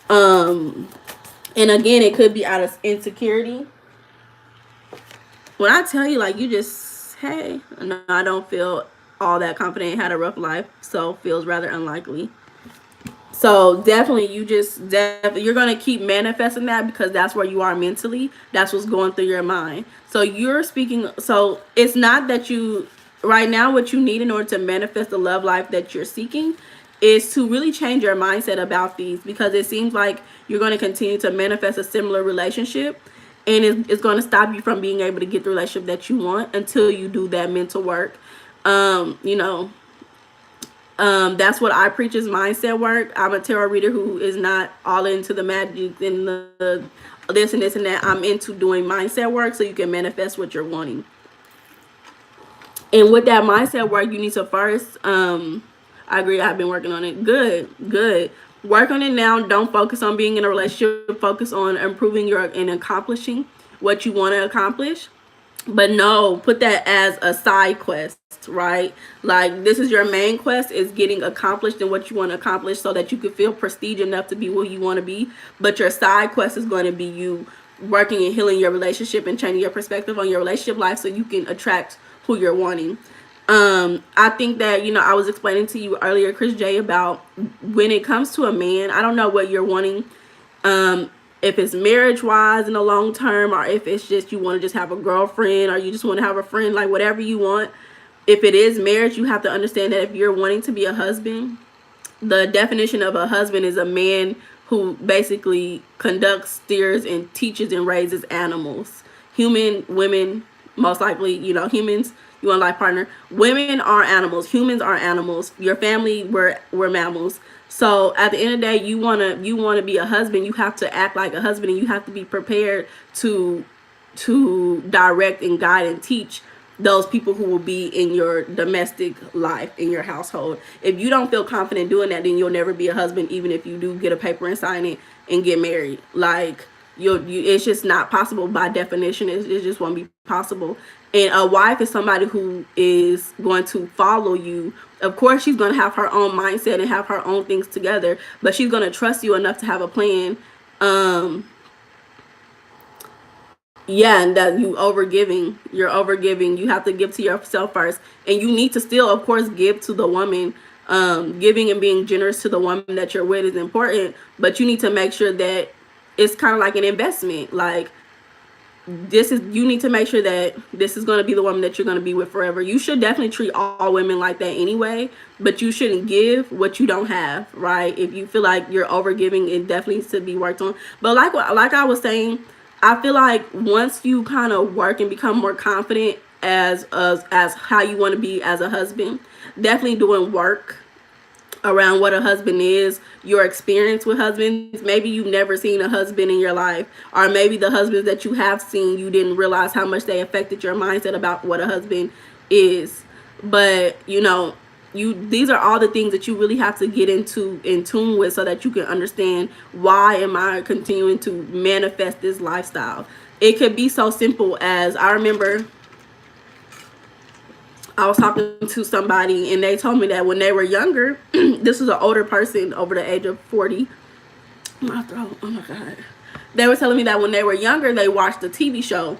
And again, it could be out of insecurity. When I tell you, like, you just, hey, no, I don't feel all that confident, had a rough life, so feels rather unlikely. So definitely you're going to keep manifesting that because that's where you are mentally. That's what's going through your mind. So you're speaking. So it's not that right now what you need in order to manifest the love life that you're seeking is to really change your mindset about these, because it seems like you're going to continue to manifest a similar relationship, and it's going to stop you from being able to get the relationship that you want until you do that mental work. You know, that's what I preach is mindset work. I'm a tarot reader who is not all into the magic and the this and this and that. I'm into doing mindset work so you can manifest what you're wanting. And with that mindset work, you need to first, I agree, I've been working on it. Good. Work on it now. Don't focus on being in a relationship. Focus on improving and accomplishing what you want to accomplish. But no, put that as a side quest, right? Like this is your main quest, is getting accomplished in what you want to accomplish so that you can feel prestige enough to be who you want to be. But your side quest is going to be you working and healing your relationship and changing your perspective on your relationship life so you can attract who you're wanting. I think that, I was explaining to you earlier, Chris J, about when it comes to a man, I don't know what you're wanting. If it's marriage wise in the long term, or if it's just you want to just have a girlfriend, or you just want to have a friend, like whatever you want. If it is marriage, you have to understand that if you're wanting to be a husband, the definition of a husband is a man who basically conducts, steers, and teaches and raises animals. Women, most likely, humans, you want a life partner. Women are animals. Humans are animals. Your family, we're mammals. So at the end of the day, you wanna be a husband. You have to act like a husband, and you have to be prepared to direct and guide and teach those people who will be in your domestic life, in your household. If you don't feel confident doing that, then you'll never be a husband, even if you do get a paper and sign it and get married. Like, it's just not possible by definition. It just won't be possible. And a wife is somebody who is going to follow you. Of course, she's going to have her own mindset and have her own things together, but she's going to trust you enough to have a plan. Yeah, and that you're overgiving. You have to give to yourself first, and you need to still, of course, give to the woman. Giving and being generous to the woman that you're with is important, but you need to make sure that it's kind of like an investment. Like, you need to make sure that this is going to be the woman that you're going to be with forever. You should definitely treat all women like that anyway, but you shouldn't give what you don't have, right? If you feel like you're overgiving, it definitely needs to be worked on. But like I was saying, I feel like once you kind of work and become more confident as how you want to be as a husband, definitely doing work around what a husband is, your experience with husbands. Maybe you've never seen a husband in your life, or maybe the husbands that you have seen, you didn't realize how much they affected your mindset about what a husband is. But these are all the things that you really have to get in tune with, so that you can understand, why am I continuing to manifest this lifestyle. It could be so simple as, I remember I was talking to somebody and they told me that when they were younger, this was an older person over the age of 40. My throat, oh my God. They were telling me that when they were younger, they watched a TV show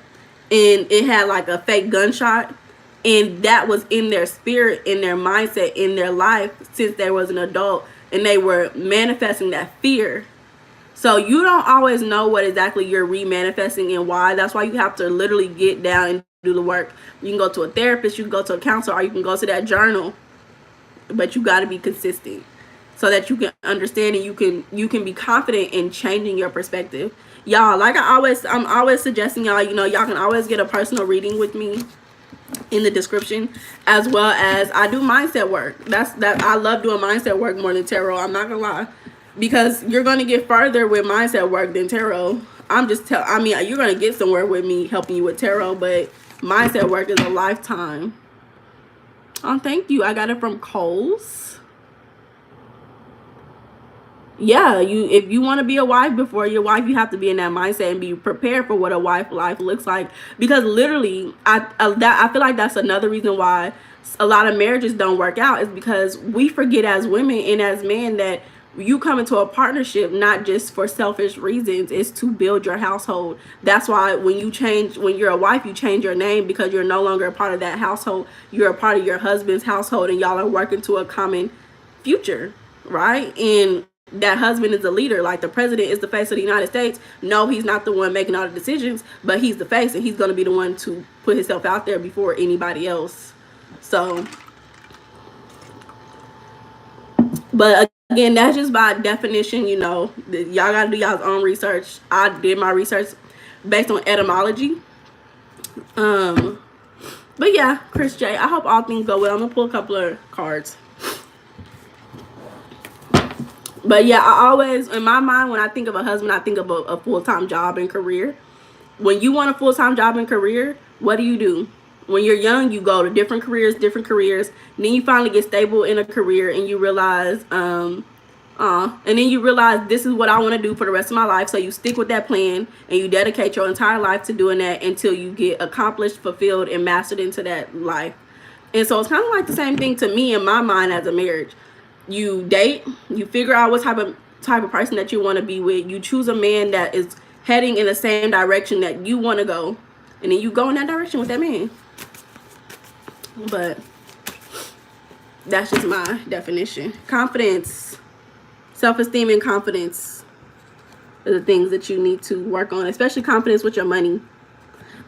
and it had like a fake gunshot, and that was in their spirit, in their mindset, in their life since they was an adult, and they were manifesting that fear. So you don't always know what exactly you're remanifesting and why. That's why you have to literally get down and do the work. You can go to a therapist, you can go to a counselor, or you can go to that journal, but you got to be consistent so that you can understand and you can be confident in changing your perspective. Y'all, like I'm always suggesting y'all, y'all can always get a personal reading with me in the description, as well as I do mindset work. I love doing mindset work more than tarot. I'm not gonna lie, because you're gonna get further with mindset work than tarot. You're gonna get somewhere with me helping you with tarot, but mindset work is a lifetime. Oh, thank you. I got it from Kohl's. Yeah, if you want to be a wife before your wife, you have to be in that mindset and be prepared for what a wife life looks like. Because literally, I feel like that's another reason why a lot of marriages don't work out, is because we forget as women and as men that you come into a partnership not just for selfish reasons. It's to build your household. That's why when you're a wife, you change your name, because you're no longer a part of that household. You're a part of your husband's household, and y'all are working to a common future, right? And that husband is a leader. Like, the president is the face of the United States. No, he's not the one making all the decisions, but he's the face, and he's going to be the one to put himself out there before anybody else. So, but again, that's just by definition. Y'all got to do y'all's own research. I did my research based on etymology. But yeah, Chris J, I hope all things go well. I'm gonna pull a couple of cards. But yeah, I always, in my mind, when I think of a husband, I think of a full-time job and career. When you want a full-time job and career, what do? When you're young, you go to different careers. Then you finally get stable in a career, and you realize, this is what I want to do for the rest of my life. So you stick with that plan, and you dedicate your entire life to doing that until you get accomplished, fulfilled, and mastered into that life. And so it's kind of like the same thing to me in my mind as a marriage. You date, you figure out what type of person that you want to be with. You choose a man that is heading in the same direction that you want to go, and then you go in that direction with that man. But that's just my definition. Confidence, self-esteem, and confidence are the things that you need to work on, especially confidence with your money.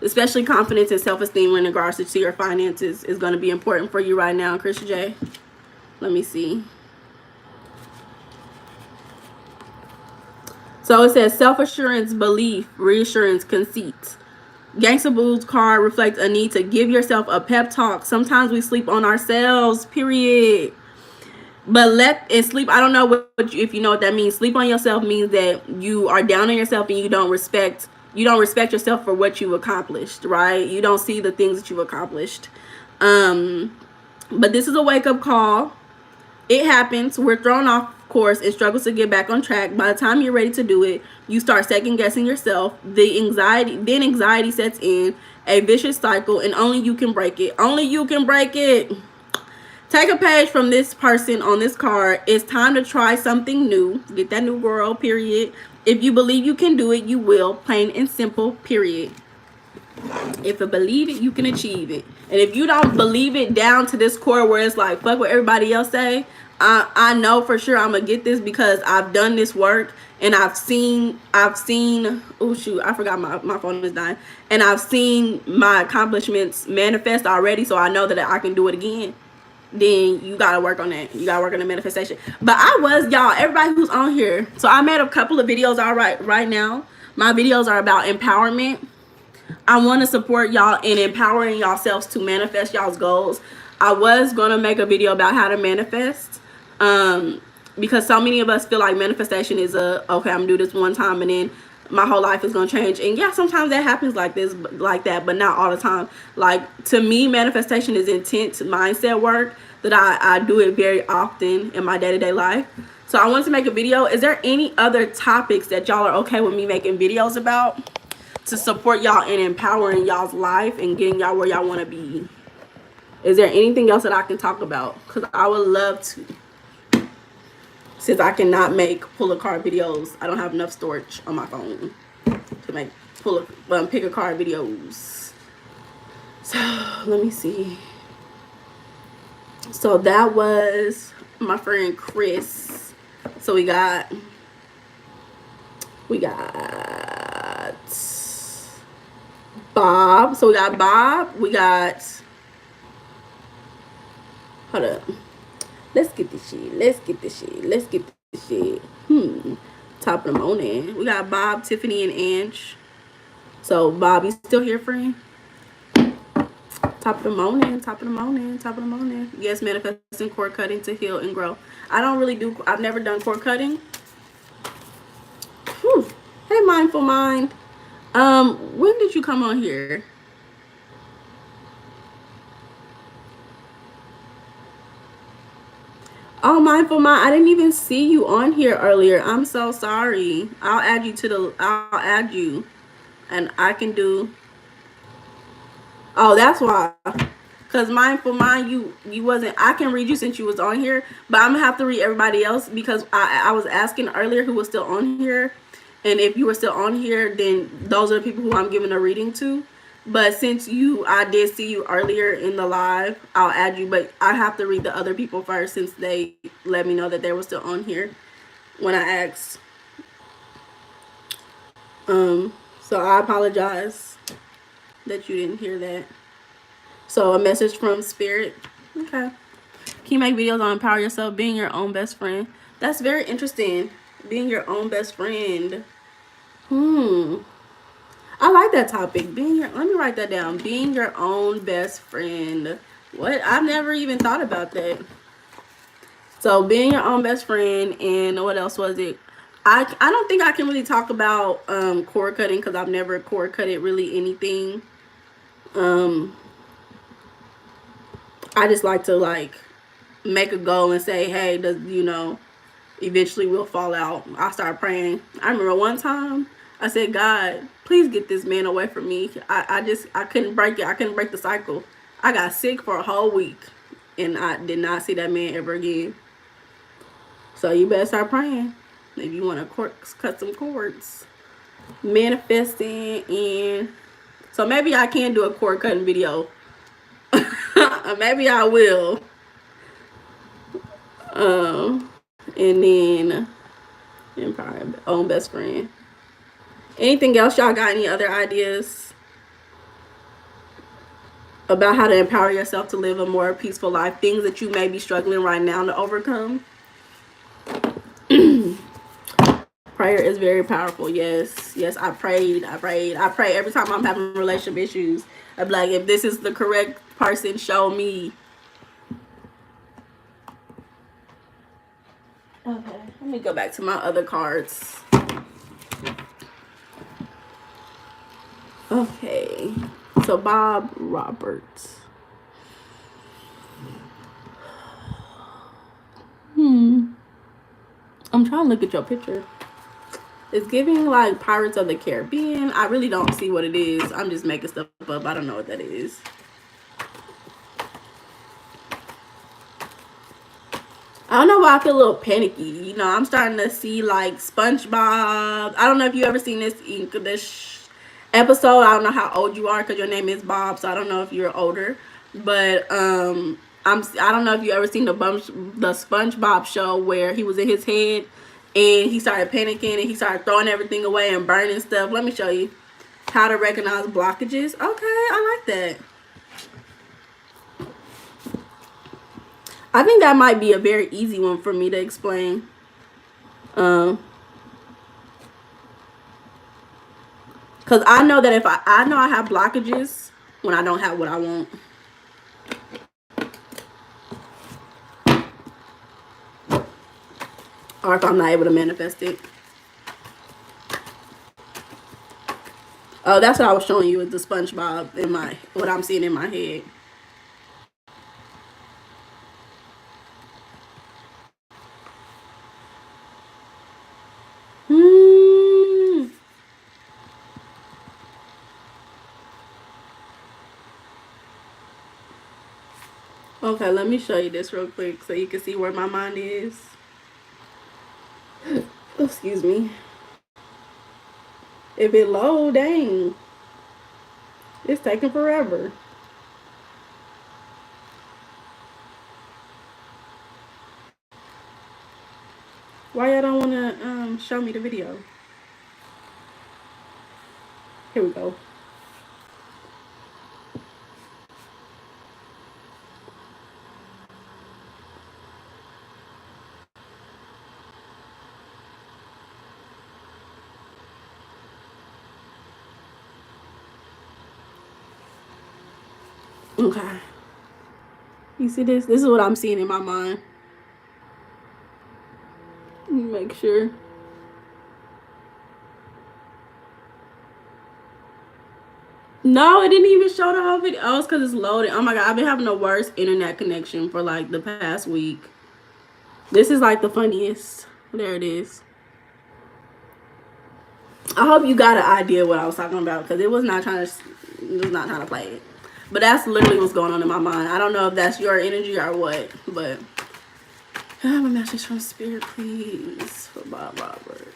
Especially confidence and self-esteem in regards to your finances is going to be important for you right now, Chris J. Let me see. So it says self-assurance, belief, reassurance, conceit. Gangsta Boo's card reflects a need to give yourself a pep talk. Sometimes we sleep on ourselves, period. But sleep, I don't know if you know what that means. Sleep on yourself means that you are down on yourself and you don't respect yourself for what you've accomplished, right? You don't see the things that you've accomplished. But this is a wake-up call. It happens. We're thrown off course and struggles to get back on track. By the time you're ready to do it, you start second guessing yourself. Anxiety sets in, a vicious cycle, and only you can break it. Only you can break it. Take a page from this person on this card. It's time to try something new. Get that new girl, period. If you believe you can do it, you will. Plain and simple, period. If you believe it, you can achieve it. And if you don't believe it down to this core where it's like, fuck what everybody else say, I know for sure I'm gonna get this because I've done this work and I've seen, oh shoot, I forgot my phone is dying. And I've seen my accomplishments manifest already, so I know that I can do it again. Then you gotta work on that. You gotta work on the manifestation. But y'all, everybody who's on here, so I made a couple of videos right now. My videos are about empowerment. I want to support y'all in empowering yourselves to manifest y'all's goals. I was going to make a video about how to manifest, because so many of us feel like manifestation is okay, I'm going to do this one time and then my whole life is going to change. And yeah, sometimes that happens like that, but not all the time. Like, to me, manifestation is intense mindset work that I do it very often in my day-to-day life. So I wanted to make a video. Is there any other topics that y'all are okay with me making videos about to support y'all in empowering y'all's life and getting y'all where y'all want to be? Is there anything else that I can talk about? Because I would love to. Since I cannot make pull a card videos, I don't have enough storage on my phone to make pick a card videos. So let me see. So that was my friend Chris. So we got Bob. So we got Bob. We got, hold up. Let's get this shit. Top of the morning. We got Bob, Tiffany, and Ange. So Bob, you still here, friend? Top of the morning. Yes, manifesting cord cutting to heal and grow. I've never done cord cutting. Hey, Mindful Mind. When did you come on here? Oh, Mindful Mind, I didn't even see you on here earlier. I'm so sorry. I'll add you and I can do. Oh, that's why. Because Mindful Mind, you wasn't, I can read you since you was on here, but I'm gonna have to read everybody else because I was asking earlier who was still on here. And if you were still on here, then those are the people who I'm giving a reading to. But since I did see you earlier in the live, I'll add you. But I have to read the other people first since they let me know that they were still on here when I asked. So I apologize that you didn't hear that. So a message from Spirit. Okay. Can you make videos on empower yourself, being your own best friend? That's very interesting. Being your own best friend. I like that topic. Let me write that down. Being your own best friend. What? I've never even thought about that. So being your own best friend, and what else was it? I don't think I can really talk about cord cutting because I've never cord cutted really anything. I just like to make a goal and say, hey, eventually we'll fall out. I start praying. I remember one time I said, God, please get this man away from me. I couldn't break it. I couldn't break the cycle. I got sick for a whole week and I did not see that man ever again. So you better start praying if you want to cut some cords. Manifesting, and so maybe I can do a cord cutting video. Maybe I will. And then empower own best friend. Anything else? Y'all got any other ideas about how to empower yourself to live a more peaceful life? Things that you may be struggling right now to overcome. Prayer is very powerful. Yes, I prayed. I pray every time I'm having relationship issues. I'm like, if this is the correct person, show me. Okay, let me go back to my other cards. Okay, so Bob Roberts. I'm trying to look at your picture. It's giving like Pirates of the Caribbean. I really don't see what it is. I'm just making stuff up. I don't know what that is. I don't know why I feel a little panicky. You know, I'm starting to see like SpongeBob. I don't know if you ever seen this episode. I don't know how old you are because your name is Bob, so I don't know if you're older. But I don't know if you ever seen the SpongeBob show where he was in his head and he started panicking and he started throwing everything away and burning stuff. Let me show you how to recognize blockages. Okay, I like that. I think that might be a very easy one for me to explain. Because I know that if I know I have blockages when I don't have what I want. Or if I'm not able to manifest it. Oh, that's what I was showing you with the SpongeBob in what I'm seeing in my head. Okay, let me show you this real quick so you can see where my mind is. Excuse me. If it load, dang. It's taking forever. Why y'all don't want to show me the video? Here we go. Okay. You see this? This is what I'm seeing in my mind. Make sure. No, it didn't even show the whole video. Oh, it's because it's loaded. Oh my god, I've been having the worst internet connection for like the past week. This is like the funniest. There it is. I hope you got an idea what I was talking about because it was not trying to play it. But that's literally what's going on in my mind. I don't know if that's your energy or what, but I have a message from Spirit, please, for Bob Robert.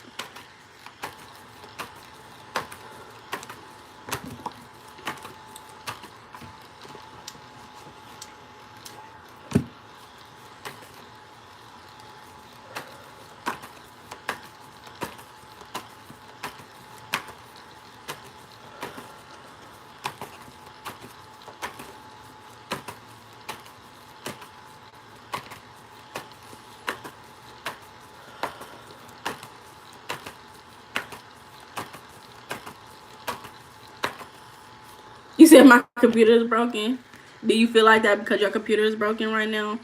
You said my computer is broken. Do you feel like that because your computer is broken right now?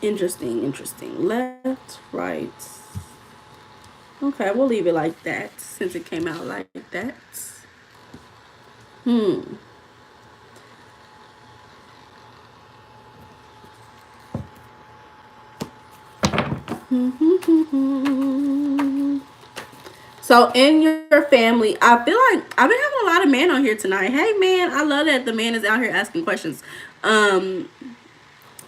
Interesting, interesting. Left, right. Okay, we'll leave it like that since it came out like that. So in your family, I feel like I've been having a lot of men on here tonight. Hey man, I love that the man is out here asking questions. But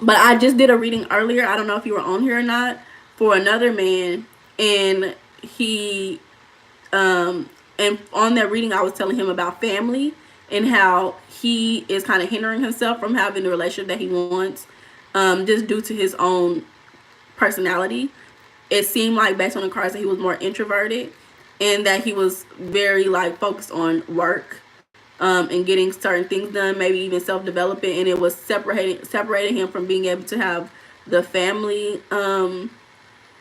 I just did a reading earlier. I don't know if you were on here or not for another man, and he and on that reading I was telling him about family and how he is kind of hindering himself from having the relationship that he wants, just due to his own personality. It seemed like based on the cards that he was more introverted and that he was very like focused on work, and getting certain things done, maybe even self-developing, and it was separating him from being able to have the family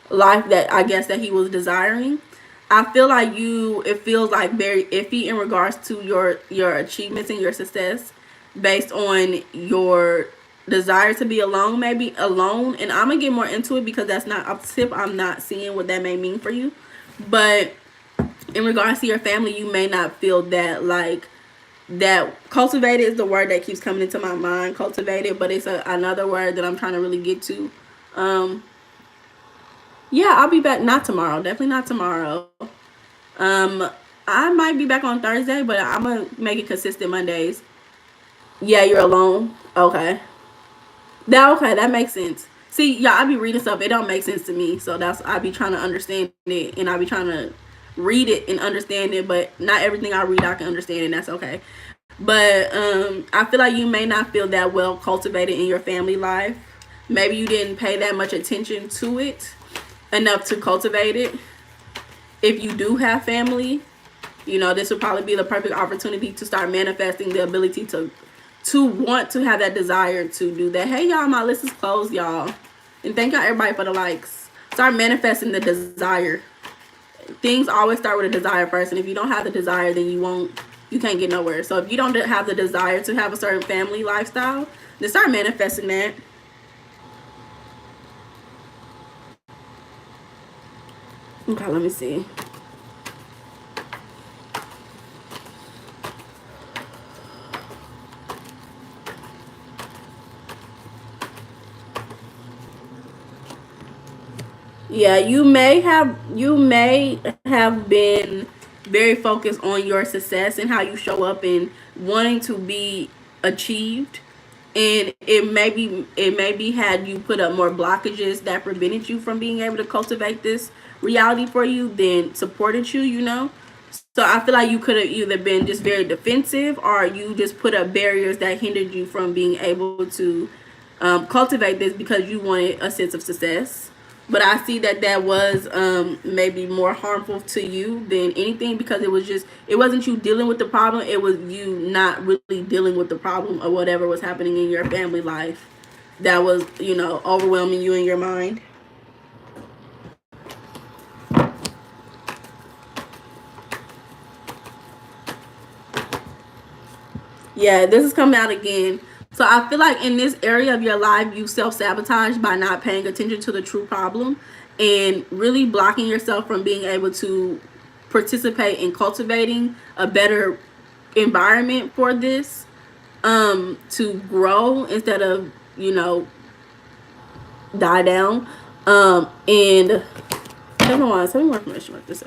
life that I guess that he was desiring. I feel like it feels like very iffy in regards to your achievements and your success based on your desire to be alone, maybe alone. And I'm gonna get more into it because that's not up to tip. I'm not seeing what that may mean for you. But in regards to your family, you may not feel that like that. Cultivated is the word that keeps coming into my mind, cultivated, but it's another word that I'm trying to really get to. Yeah, I'll be back. Not tomorrow. Definitely not tomorrow. Um, I might be back on Thursday, but I'm gonna make it consistent Mondays. Yeah, you're alone. Okay. That makes sense. See, yeah, I be reading stuff. It don't make sense to me. So that's I be trying to understand it, and I be trying to read it and understand it. But not everything I read I can understand, and that's okay. But I feel like you may not feel that well cultivated in your family life. Maybe you didn't pay that much attention to it enough to cultivate it. If you do have family, you know, this would probably be the perfect opportunity to start manifesting the ability to want to have that desire to do that. Hey y'all, my list is closed, y'all. And thank y'all everybody for the likes. Start manifesting the desire. Things always start with a desire first, and if you don't have the desire, then you can't get nowhere. So if you don't have the desire to have a certain family lifestyle, then start manifesting that. Okay, let me see. Yeah, you may have been very focused on your success and how you show up and wanting to be achieved, and it maybe had you put up more blockages that prevented you from being able to cultivate this reality for you than supported you, you know. So I feel like you could have either been just very defensive, or you just put up barriers that hindered you from being able to cultivate this because you wanted a sense of success. But I see that that was maybe more harmful to you than anything, because it wasn't you dealing with the problem, it was you not really dealing with the problem or whatever was happening in your family life that was, you know, overwhelming you in your mind. Yeah, this is coming out again. So I feel like in this area of your life, you self sabotage by not paying attention to the true problem and really blocking yourself from being able to participate in cultivating a better environment for this, to grow instead of, you know, die down. And tell me why. Tell me more information about this.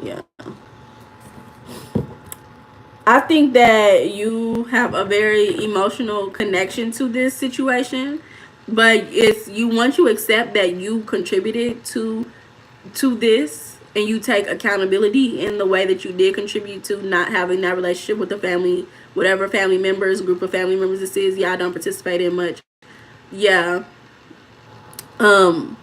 Yeah. I think that you have a very emotional connection to this situation, but it's you once you accept that you contributed to this, and you take accountability in the way that you did contribute to not having that relationship with the family, whatever family members, group of family members this is. Yeah, I don't participate in much. Yeah. Um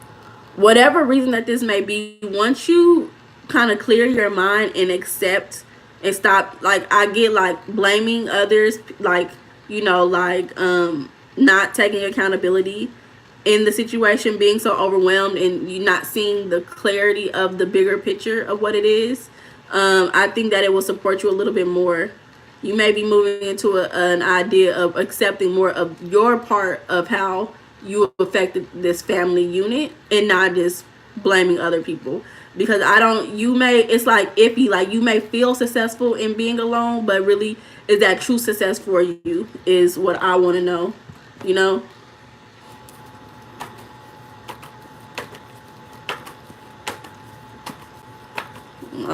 whatever reason that this may be, once you kind of clear your mind and accept and stop, like, I get like blaming others, like, you know, like not taking accountability in the situation, being so overwhelmed and you not seeing the clarity of the bigger picture of what it is. I think that it will support you a little bit more. You may be moving into an idea of accepting more of your part of how you affected this family unit and not just blaming other people. Because I don't, you may, it's like iffy, like you may feel successful in being alone, but really, is that true success for you, is what I want to know, you know.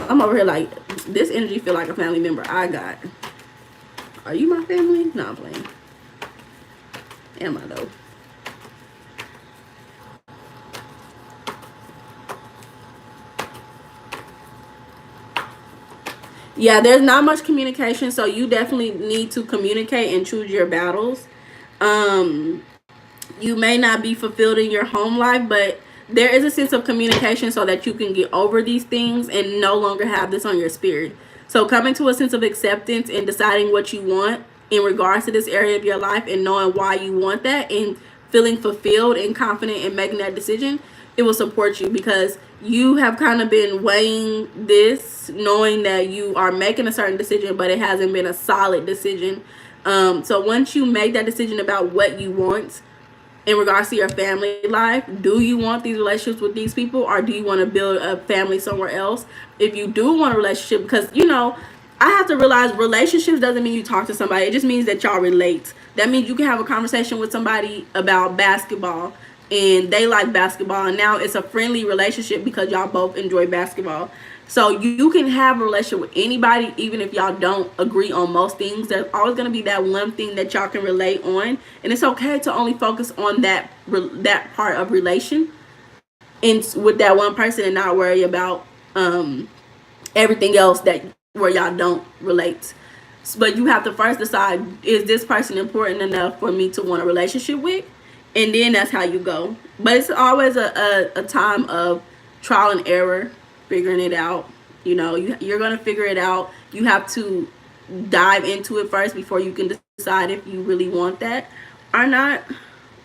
I'm over here like, this energy feel like a family member I got. Are you my family? No, I'm playing. Am I though? Yeah, there's not much communication, so you definitely need to communicate and choose your battles. Um, you may not be fulfilled in your home life, but there is a sense of communication so that you can get over these things and no longer have this on your spirit. So coming to a sense of acceptance and deciding what you want in regards to this area of your life and knowing why you want that and feeling fulfilled and confident in making that decision, it will support you, because you have kind of been weighing this, knowing that you are making a certain decision, but it hasn't been a solid decision. So once you make that decision about what you want, in regards to your family life. Do you want these relationships with these people, or do you want to build a family somewhere else? If you do want a relationship, because I have to realize relationships doesn't mean you talk to somebody. It just means that y'all relate. That means you can have a conversation with somebody about basketball and they like basketball, and now it's a friendly relationship because y'all both enjoy basketball. So you can have a relationship with anybody, even if y'all don't agree on most things. There's always going to be that one thing that y'all can relate on, and it's okay to only focus on that part of relation and with that one person, and not worry about everything else that where y'all don't relate. But you have to first decide, is this person important enough for me to want a relationship with? And then that's how you go. But it's always a time of trial and error, figuring it out. You're going to figure it out. You have to dive into it first before you can decide if you really want that or not.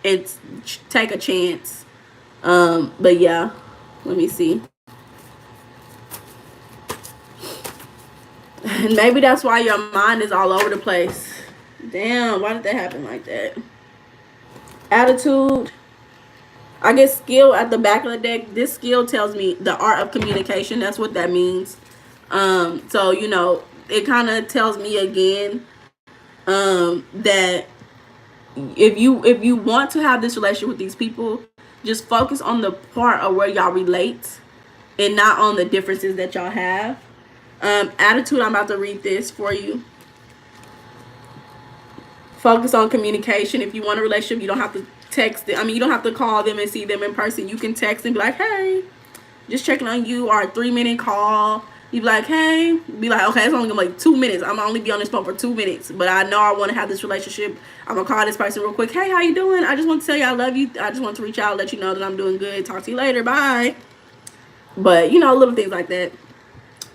And take a chance. But yeah, let me see. And maybe that's why your mind is all over the place. Damn, why did that happen like that? Attitude. I get skill at the back of the deck. This skill tells me the art of communication. That's what that means. So it kind of tells me again that if you want to have this relationship with these people, just focus on the part of where y'all relate and not on the differences that y'all have. Attitude, I'm about to read this for you. Focus on communication. If you want a relationship, you don't have to text them. You don't have to call them and see them in person. You can text and be like, hey, just checking on you, or a 3-minute call. You be like, hey, be like, okay, it's only gonna be like 2 minutes. I'm gonna only be on this phone for 2 minutes, but I know I want to have this relationship. I'm gonna call this person real quick. Hey, how you doing? I just want to tell you I love you. I just want to reach out, let you know that I'm doing good. Talk to you later. Bye. But little things like that.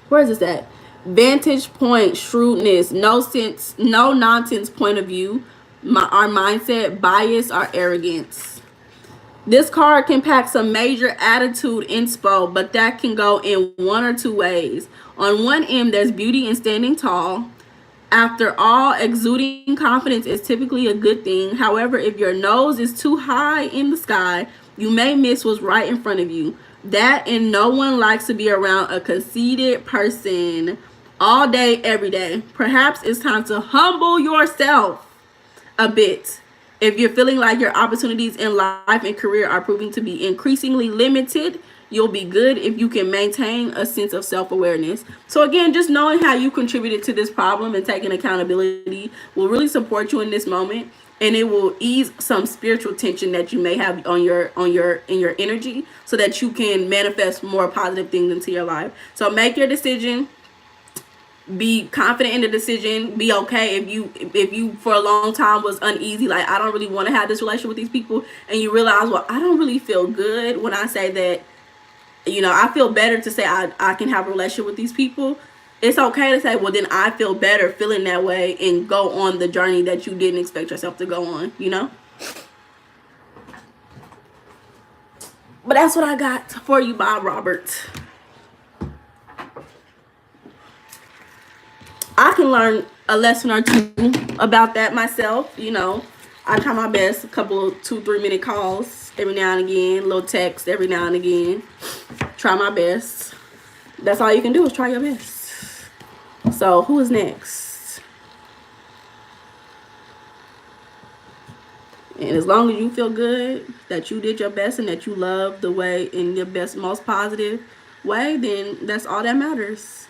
Where is this at? Vantage point, shrewdness, no nonsense point of view, our mindset, bias, or arrogance. This card can pack some major attitude inspo, but that can go in one or two ways. On one end, there's beauty in standing tall. After all, exuding confidence is typically a good thing. However, if your nose is too high in the sky, you may miss what's right in front of you. That, and no one likes to be around a conceited person all day, every day. Perhaps it's time to humble yourself a bit. If you're feeling like your opportunities in life and career are proving to be increasingly limited, you'll be good if you can maintain a sense of self-awareness. So again, just knowing how you contributed to this problem and taking accountability will really support you in this moment, and it will ease some spiritual tension that you may have in your energy, so that you can manifest more positive things into your life. So make your decision. Be confident in the decision. Be okay if you for a long time was uneasy, like I don't really want to have this relationship with these people, and you realize, well, I don't really feel good when I say that. I feel better to say I can have a relationship with these people. It's okay to say, well, then I feel better feeling that way, and go on the journey that you didn't expect yourself to go on. But that's what I got for you, Bob Roberts. I can learn a lesson or two about that myself. I try my best. A couple of 2-3 minute calls every now and again, little text every now and again. Try my best. That's all you can do, is try your best. So who is next? And as long as you feel good that you did your best and that you love the way in your best, most positive way, then that's all that matters.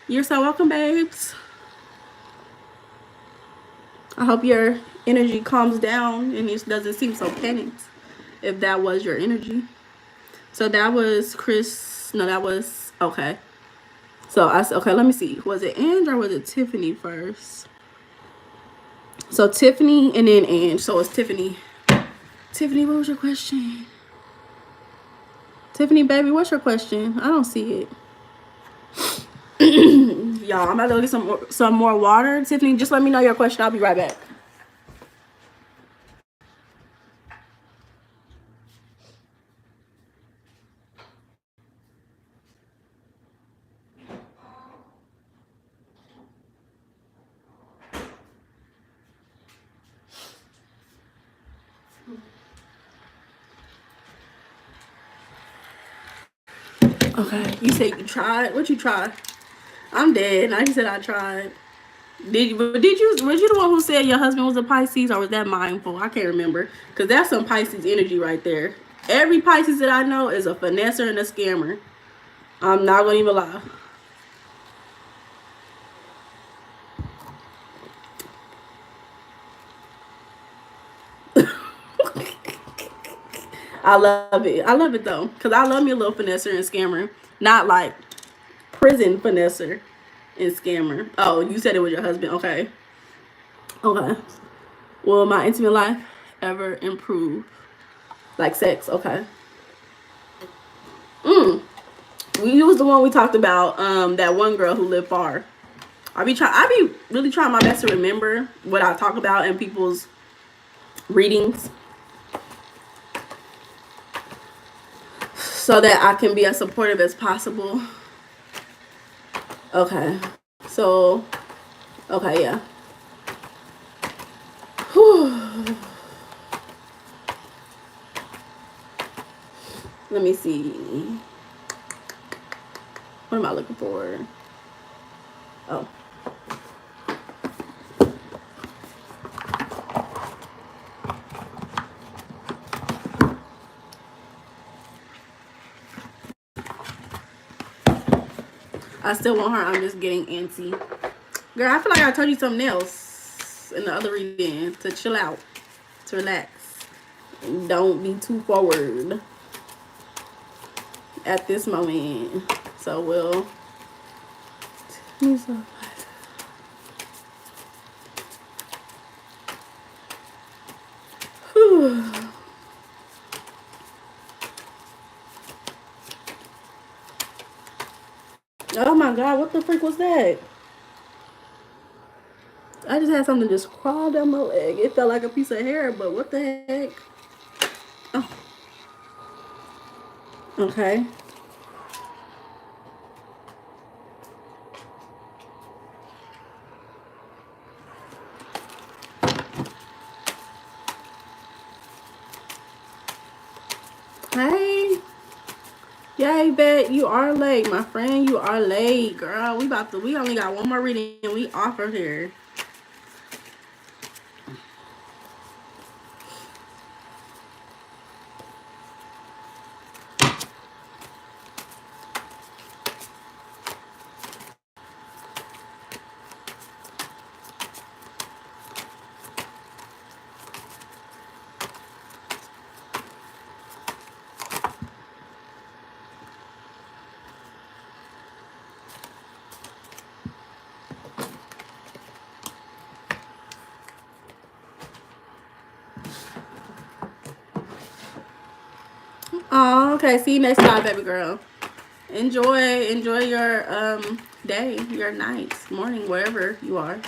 You're so welcome, babes. I hope your energy calms down and it doesn't seem so panicked, if that was your energy. So that was Chris. No, that was okay. So I said, okay, let me see. Was it Ange or was it Tiffany first? So Tiffany and then Ange. So it's Tiffany. Tiffany, what was your question? Tiffany, baby, what's your question? I don't see it. Y'all, I'm about to go get some more water. Tiffany, just let me know your question. I'll be right back. Okay, you said you tried. What you tried? I'm dead. I said I tried. Was you the one who said your husband was a Pisces, or was that mindful? I can't remember, because that's some Pisces energy right there. Every Pisces that I know is a finesser and a scammer. I'm not gonna even lie. I love it. I love it though, because I love me a little finesser and scammer. Not like prison finesser and scammer. Oh, you said it was your husband. Okay. Okay. Will my intimate life ever improve? Like sex? Okay. You was the one we talked about. That one girl who lived far. I be really trying my best to remember what I talk about in people's readings, so that I can be as supportive as possible. Okay. So, okay, yeah. Whew. Let me see. What am I looking for? Oh. I still want her. I'm just getting antsy. Girl, I feel like I told you something else in the other reading. To chill out. To relax. Don't be too forward at this moment. So we'll... Oh my god, what the freak was that? I just had something just crawl down my leg. It felt like a piece of hair, but what the heck? Oh. Okay. Hey. Yay, bet you are late, my friend. You are late, girl. We only got one more reading and we offer here. Oh, okay. See you next time, baby girl. Enjoy your day, your night, morning, wherever you are.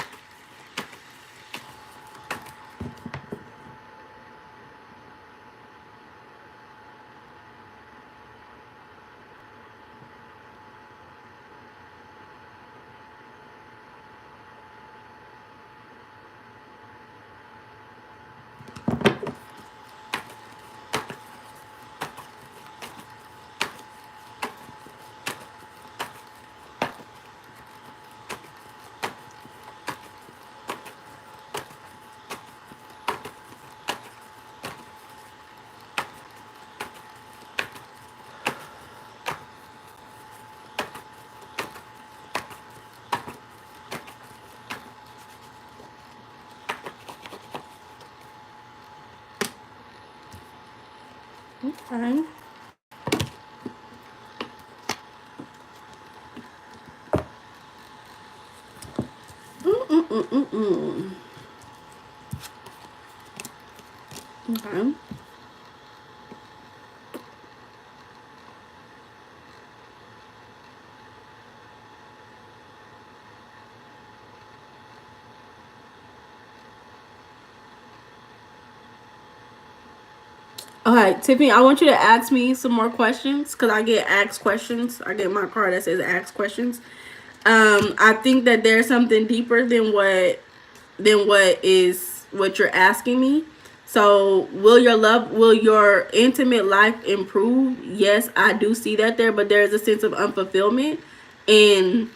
Okay. Okay. All right, Tiffany, I want you to ask me some more questions, because I get asked questions. I get my card that says ask questions. I think that there's something deeper than what you're asking me. So will your intimate life improve? Yes, I do see that there, but there's a sense of unfulfillment. And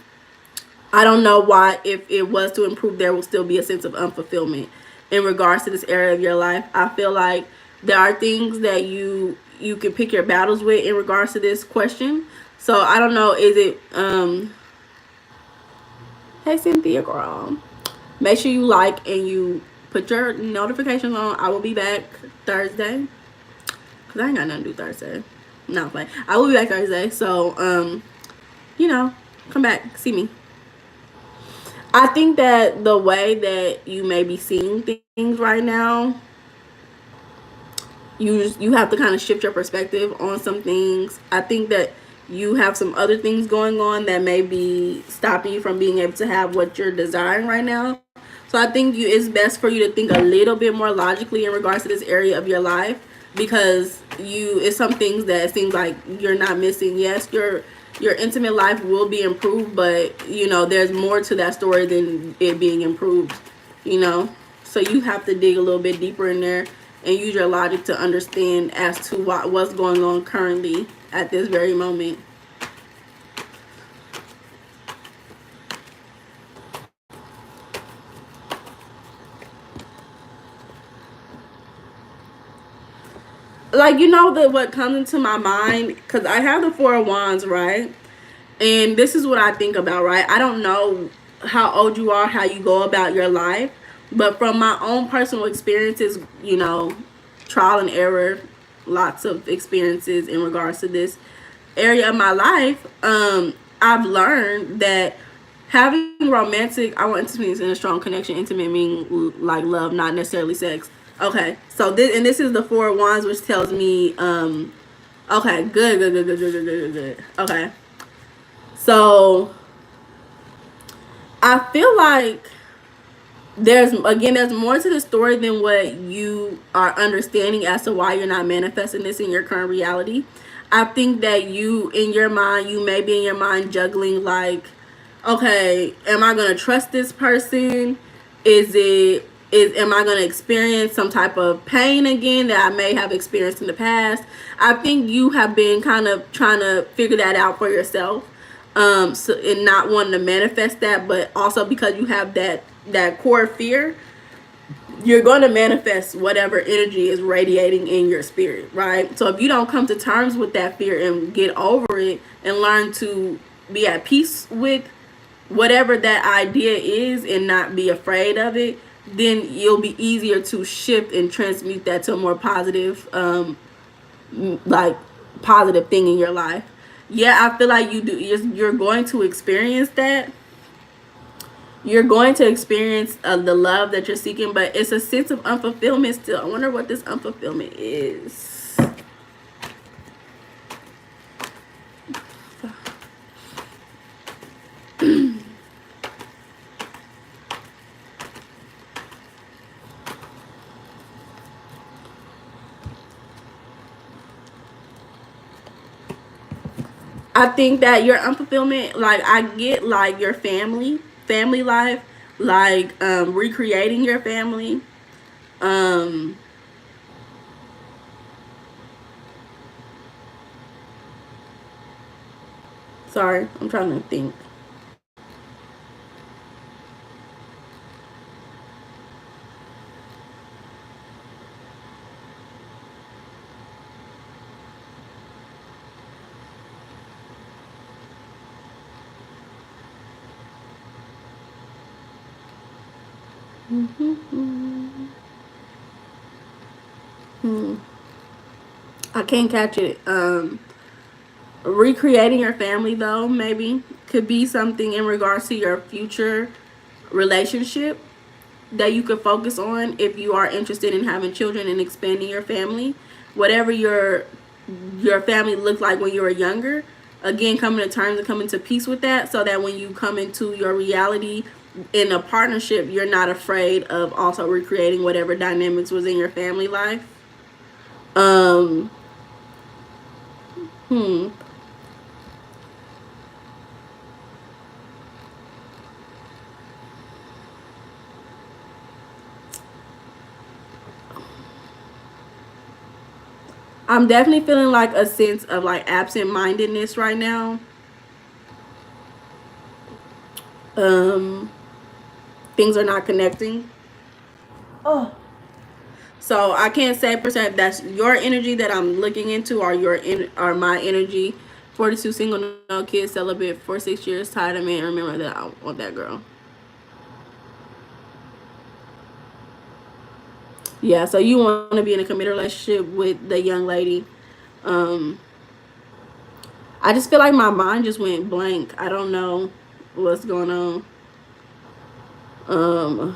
I don't know why, if it was to improve, there will still be a sense of unfulfillment in regards to this area of your life. I feel like there are things that you can pick your battles with in regards to this question. So I don't know, is it hey Cynthia girl. Make sure you like and you put your notifications on. I will be back Thursday. Cause I ain't got nothing to do Thursday. No, play. I will be back Thursday. So you know, come back, see me. I think that the way that you may be seeing things right now, you have to kind of shift your perspective on some things. I think that you have some other things going on that may be stopping you from being able to have what you're desiring right now. So I think it's best for you to think a little bit more logically in regards to this area of your life, because it's some things that seems like you're not missing. Yes, your intimate life will be improved, but there's more to that story than it being improved. you know so you have to dig a little bit deeper in there and use your logic to understand as to what's going on currently at this very moment. Like, what comes into my mind, because I have the Four of Wands, right? And this is what I think about, right? I don't know how old you are, how you go about your life, but from my own personal experiences, trial and error, lots of experiences in regards to this area of my life, I've learned that having romantic, I want intimacy in a strong connection. Intimate meaning like love, not necessarily sex. Okay, so this is the Four of Wands, which tells me, okay, good. Okay, so I feel like there's more to the story than what you are understanding as to why you're not manifesting this in your current reality. I think that you may be in your mind juggling, like, okay, am I gonna trust this person? Am I gonna experience some type of pain again that I may have experienced in the past? I think you have been kind of trying to figure that out for yourself, so, and not wanting to manifest that, but also because you have that core fear, you're going to manifest whatever energy is radiating in your spirit, right? So if you don't come to terms with that fear and get over it and learn to be at peace with whatever that idea is and not be afraid of it, then you'll be easier to shift and transmute that to a more positive, like positive thing in your life. Yeah, I feel like you're going to experience that. You're going to experience the love that you're seeking, but it's a sense of unfulfillment still. I wonder what this unfulfillment is. I think that your unfulfillment, like, I get like your family life, like recreating your family. Um Sorry, I'm trying to think. Hmm. I can't catch it. Recreating your family, though, maybe could be something in regards to your future relationship that you could focus on if you are interested in having children and expanding your family. Whatever your family looked like when you were younger, again, coming to terms and coming to peace with that, so that when you come into your reality in a partnership, you're not afraid of also recreating whatever dynamics was in your family life. um hmm I'm definitely feeling like a sense of like absent-mindedness right now. Things are not connecting. Oh. So I can't say per se if that's your energy that I'm looking into, or or my energy. 42 single, no kids, celibate for 6 years, tired of man. Remember that I want that girl. Yeah, so you want to be in a committed relationship with the young lady. Um, I just feel like my mind just went blank. I don't know what's going on. Um,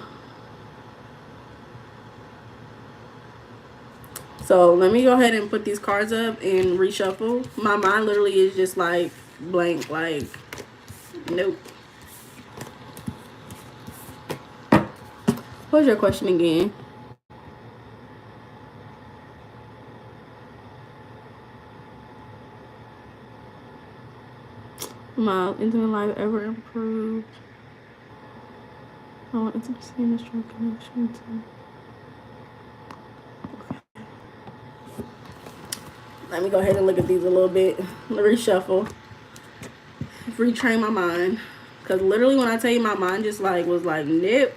so let me go ahead and put these cards up and reshuffle. My mind literally is just like blank, like nope. What's your question again? My intimate life ever improved? I want intimacy and a strong connection to. Let me go ahead and look at these a little bit. Reshuffle. Retrain my mind. Because literally when I tell you, my mind just like was like, nope,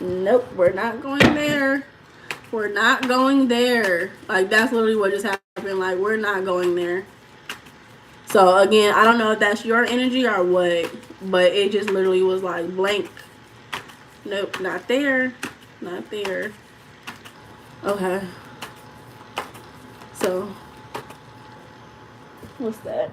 we're not going there. We're not going there. Like that's literally what just happened. Like we're not going there. So again, I don't know if that's your energy or what, but it just literally was like blank. Nope, not there. Not there. Okay. So what's that?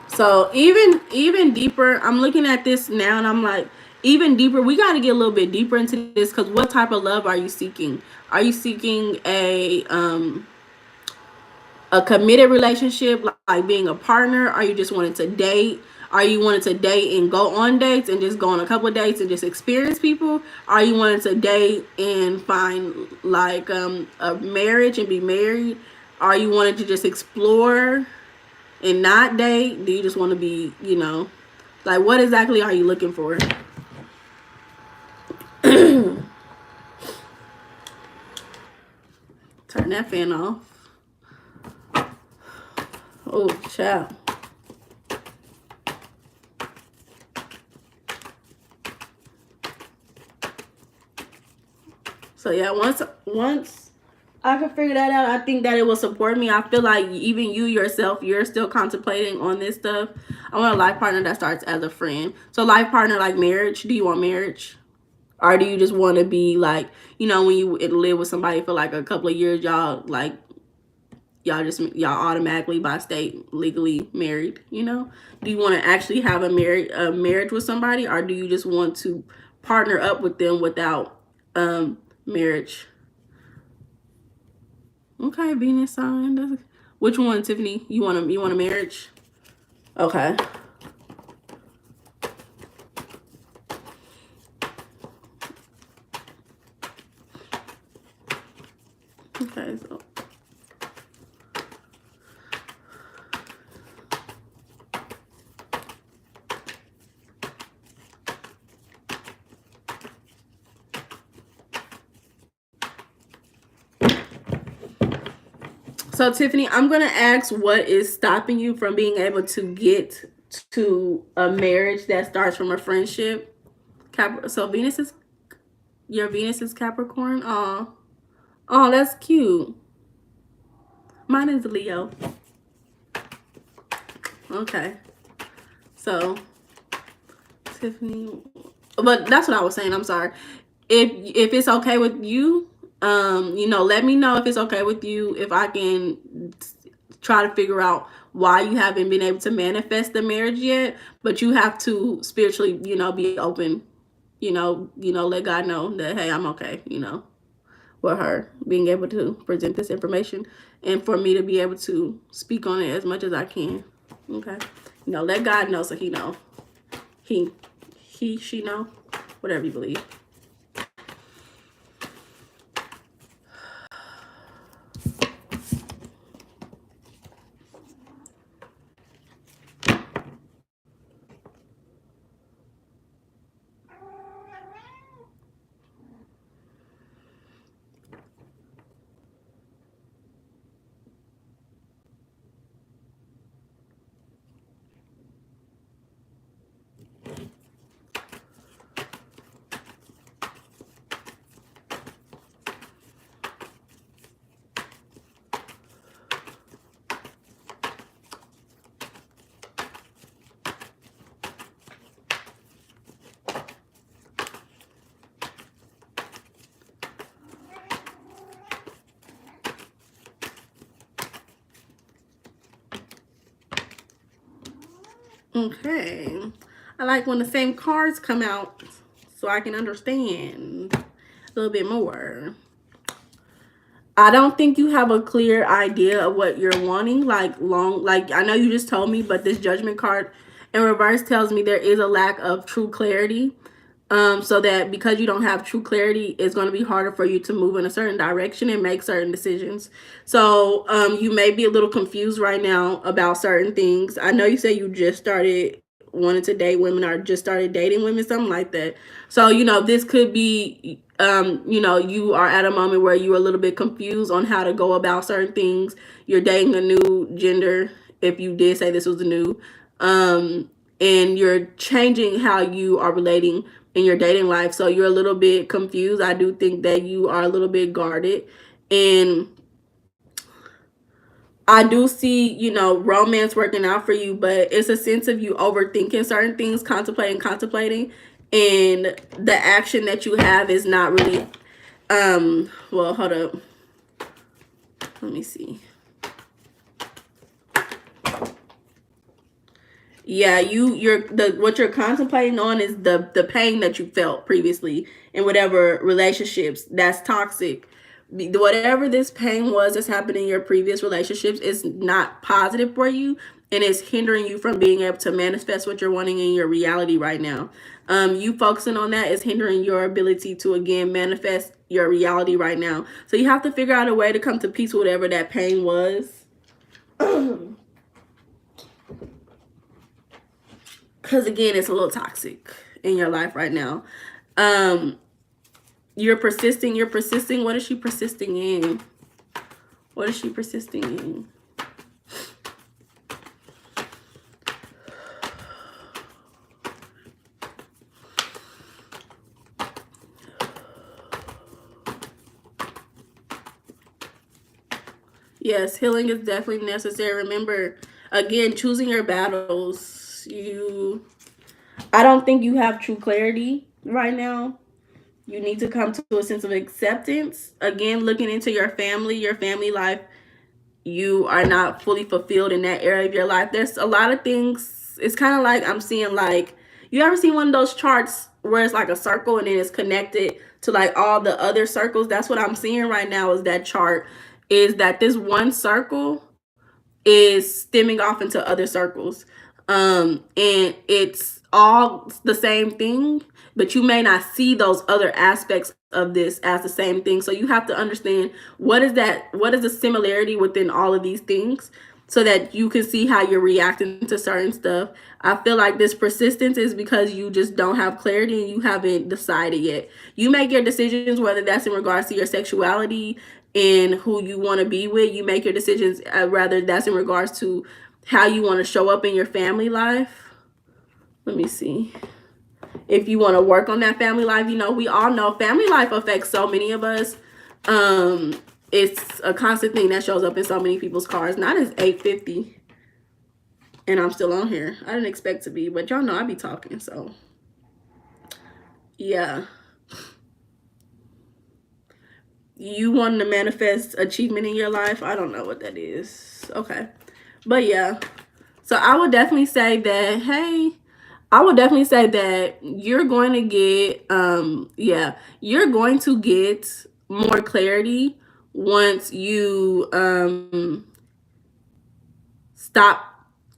So even deeper, I'm looking at this now and I'm like, even deeper, we got to get a little bit deeper into this, because what type of love are you seeking? Are you seeking a committed relationship, like being a partner? Are you just wanting to date? Are you wanting to date and go on dates and just go on a couple of dates and just experience people? Are you wanting to date and find like a marriage and be married? Are you wanting to just explore and not date? Do you just want to be, like what exactly are you looking for? Turn that fan off. Oh, child. So yeah, once I can figure that out, I think that it will support me. I feel like even you yourself, you're still contemplating on this stuff. I want a life partner that starts as a friend. So life partner, like marriage. Do you want marriage? Or do you just want to be like, when you live with somebody for like a couple of years, y'all automatically by state legally married, Do you want to actually have a marriage with somebody, or do you just want to partner up with them without marriage? Okay, Venus sign. Which one, Tiffany? You want a marriage? Okay. Okay, so Tiffany, I'm gonna ask what is stopping you from being able to get to a marriage that starts from a friendship. So your Venus is Capricorn. Oh, that's cute. Mine is Leo. Okay. So Tiffany, but that's what I was saying. I'm sorry. If it's okay with you, let me know if it's okay with you, if I can try to figure out why you haven't been able to manifest the marriage yet. But you have to spiritually, be open, let God know that, hey, I'm okay, with her being able to present this information, and for me to be able to speak on it as much as I can. Okay. Let God know, so he know. She know, whatever you believe. Okay. I like when the same cards come out so I can understand a little bit more. I don't think you have a clear idea of what you're wanting. Like I know you just told me, but this Judgment card in reverse tells me there is a lack of true clarity. So that because you don't have true clarity, it's going to be harder for you to move in a certain direction and make certain decisions. So you may be a little confused right now about certain things. I know you say you just started wanting to date women or just started dating women, something like that. So, you know, this could be, you know, you are at a moment where you're a little bit confused on how to go about certain things. You're dating a new gender, if you did say this was a new, and you're changing how you are relating in your dating life. So you're a little bit confused. I do think that you are a little bit guarded. And I do see, you know, romance working out for you, but it's a sense of you overthinking certain things, contemplating. And the action that you have is not really, well, hold up. Let me see. Yeah, what you're contemplating on is the pain that you felt previously in whatever relationships that's toxic. Whatever this pain was that's happened in your previous relationships is not positive for you, and it's hindering you from being able to manifest what you're wanting in your reality right now. You focusing on that is hindering your ability to again manifest your reality right now. So you have to figure out a way to come to peace with whatever that pain was. Because again, it's a little toxic in your life right now. You're persisting. What is she persisting in? What is she persisting in? Yes, healing is definitely necessary. Remember, again, choosing your battles. I don't think you have true clarity right now. You need to come to a sense of acceptance. Again, looking into your family life. You are not fully fulfilled in that area of your life. There's a lot of things. It's kind of like I'm seeing, like, you ever seen one of those charts where it's like a circle and then it's connected to like all the other circles? That's what I'm seeing right now is that chart, is that this one circle is stemming off into other circles. And it's all the same thing, but you may not see those other aspects of this as the same thing. So you have to understand what is the similarity within all of these things so that you can see how you're reacting to certain stuff. I feel like this persistence is because you just don't have clarity and you haven't decided yet. You make your decisions, whether that's in regards to your sexuality and who you want to be with. You make your decisions, rather that's in regards to how you want to show up in your family life. Let me see. If you want to work on that family life, you know, we all know family life affects so many of us. It's a constant thing that shows up in so many people's cards. Not as 850. And I'm still on here. I didn't expect to be, but y'all know I be talking, so yeah. You want to manifest achievement in your life? I don't know what that is. Okay. But yeah. So I would definitely say that, hey, you're going to get, you're going to get more clarity once you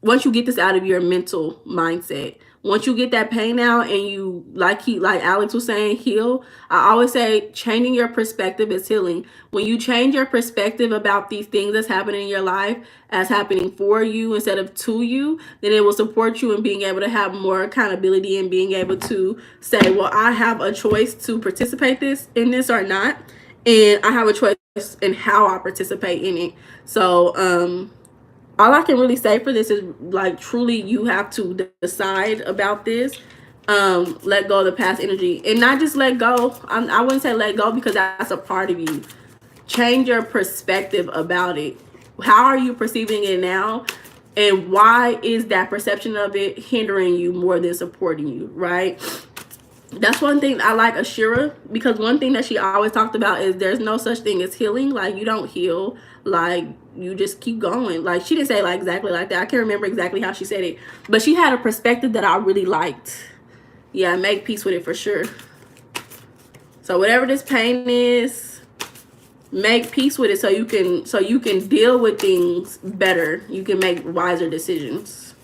once you get this out of your mental mindset. Once you get that pain out and you, like Alex was saying, heal. I always say changing your perspective is healing. When you change your perspective about these things that's happening in your life as happening for you instead of to you, then it will support you in being able to have more accountability and being able to say, well, I have a choice to participate in this or not. And I have a choice in how I participate in it. So, all I can really say for this is, like, truly you have to decide about this. Let go of the past energy, and not just let go. I wouldn't say let go because that's a part of you. Change your perspective about it. How are you perceiving it now? And why is that perception of it hindering you more than supporting you, right? That's one thing I like Ashira, because one thing that she always talked about is there's no such thing as healing. Like, you don't heal, like, you just keep going. Like, she didn't say like exactly like that. I can't remember exactly how she said it, but she had a perspective that I really liked. Yeah, make peace with it for sure. So whatever this pain is, make peace with it so you can deal with things better. You can make wiser decisions.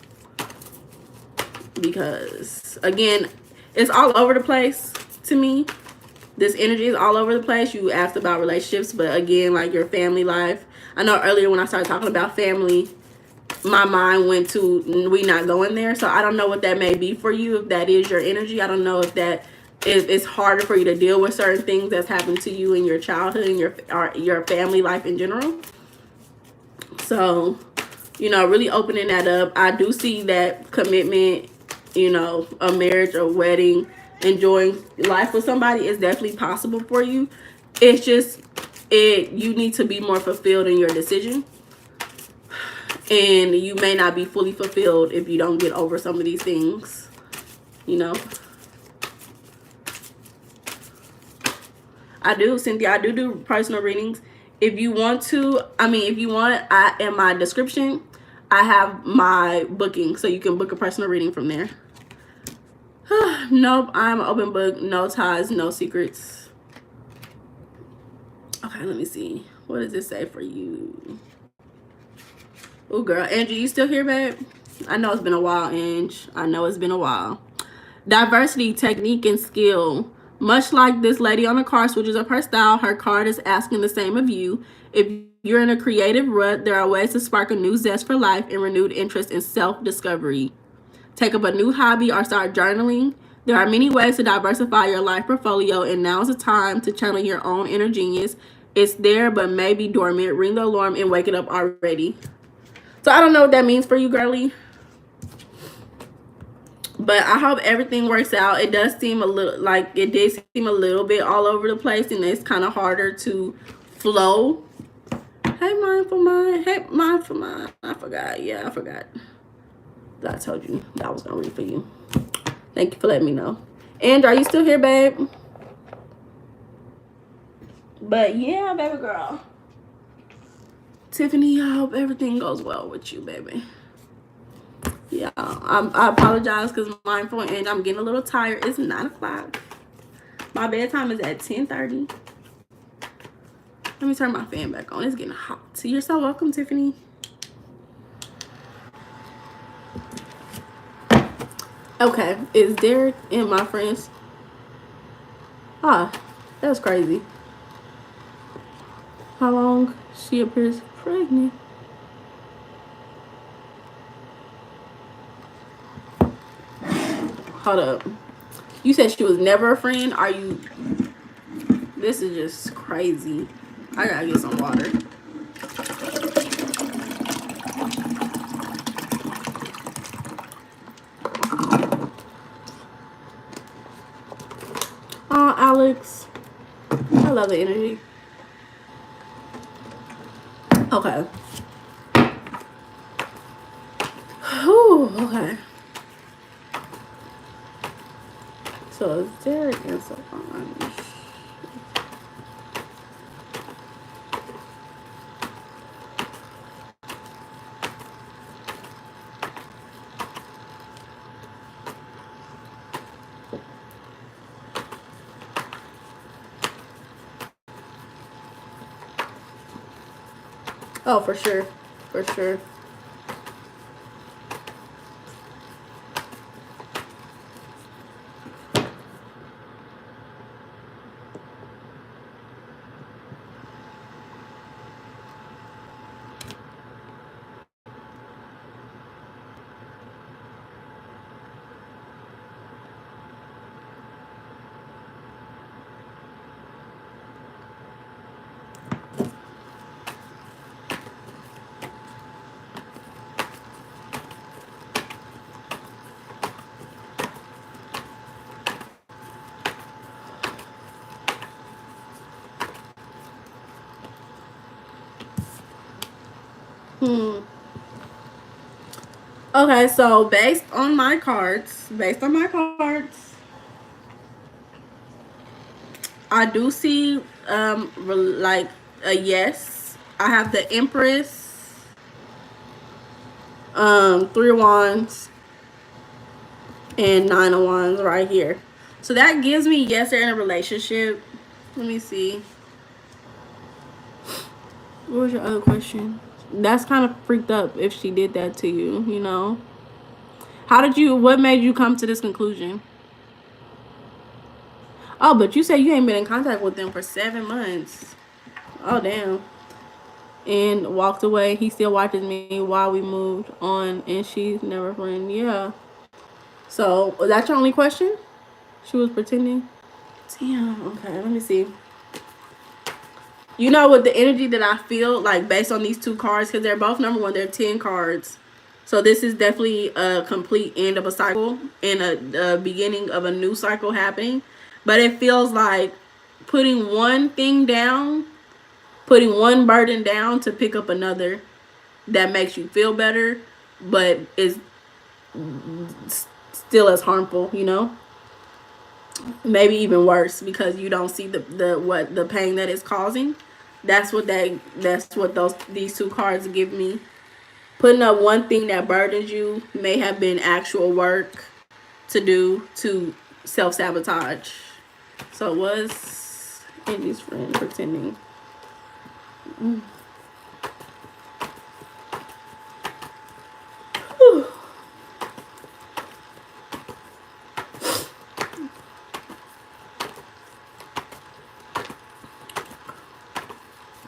Because again, it's all over the place to me. This energy is all over the place. You asked about relationships, but again, like your family life. I know earlier when I started talking about family, my mind went to we not going there. So I don't know what that may be for you, if that is your energy. I don't know if that if it's harder for you to deal with certain things that's happened to you in your childhood and your family life in general. So, you know, really opening that up. I do see that commitment, you know, a marriage, a wedding, enjoying life with somebody is definitely possible for you. It's just you need to be more fulfilled in your decision. And you may not be fully fulfilled if you don't get over some of these things, you know. I do, Cynthia, I do personal readings. If you want to, if you want, in my description, I have my booking, so you can book a personal reading from there. Nope, I'm an open book, no ties, no secrets. Okay, let me see. What does this say for you? Oh, girl. Angie, you still here, babe? I know it's been a while, Ange. I know it's been a while. Diversity, technique, and skill. Much like this lady on the card switches up her style, her card is asking the same of you. If you're in a creative rut, there are ways to spark a new zest for life and renewed interest in self-discovery. Take up a new hobby or start journaling. There are many ways to diversify your life portfolio, and now's the time to channel your own inner genius. It's there, but maybe dormant. Ring the alarm and wake it up already. So I don't know what that means for you, girly. But I hope everything works out. It does seem a little like it did seem a little bit all over the place, and it's kind of harder to flow. Hey, mindful mind. Hey, mindful mind. I forgot. Yeah, I forgot. I told you that I was gonna read for you. Thank you for letting me know. And are you still here, babe? But yeah, baby girl. Tiffany, I hope everything goes well with you, baby. Yeah, I apologize because mindful and I'm getting a little tired. It's 9 o'clock. My bedtime is at 10:30. Let me turn my fan back on. It's getting hot. You're so welcome, Tiffany. Okay, is Derek and my friends? Ah, that was crazy. How long she appears pregnant? Hold up. You said she was never a friend? Are you... This is just crazy. I gotta get some water. Oh, Alex. I love the energy. Okay. Whew, okay. So is Derek and Solange? Oh, for sure. For sure. Okay, so based on my cards, I do see like a yes. I have the Empress, 3 of Wands, and 9 of Wands right here. So that gives me yes, they're in a relationship. Let me see. What was your other question? That's kind of freaked up if she did that to you, you know? What made you come to this conclusion? Oh, but you said you ain't been in contact with them for 7 months. Oh, damn. And walked away. He still watches me while we moved on, and she's never friend. Yeah. So, was that your only question? She was pretending? Damn. Okay, let me see. You know, with the energy that I feel, like, based on these 2 cards, because they're both, number one, they're 10 cards. So this is definitely a complete end of a cycle and a beginning of a new cycle happening. But it feels like putting one thing down, putting one burden down to pick up another that makes you feel better, but is still as harmful, you know? Maybe even worse because you don't see the pain that it's causing. That's what these 2 cards give me. Putting up one thing that burdens you may have been actual work to do to self-sabotage. So it was Andy's friend pretending.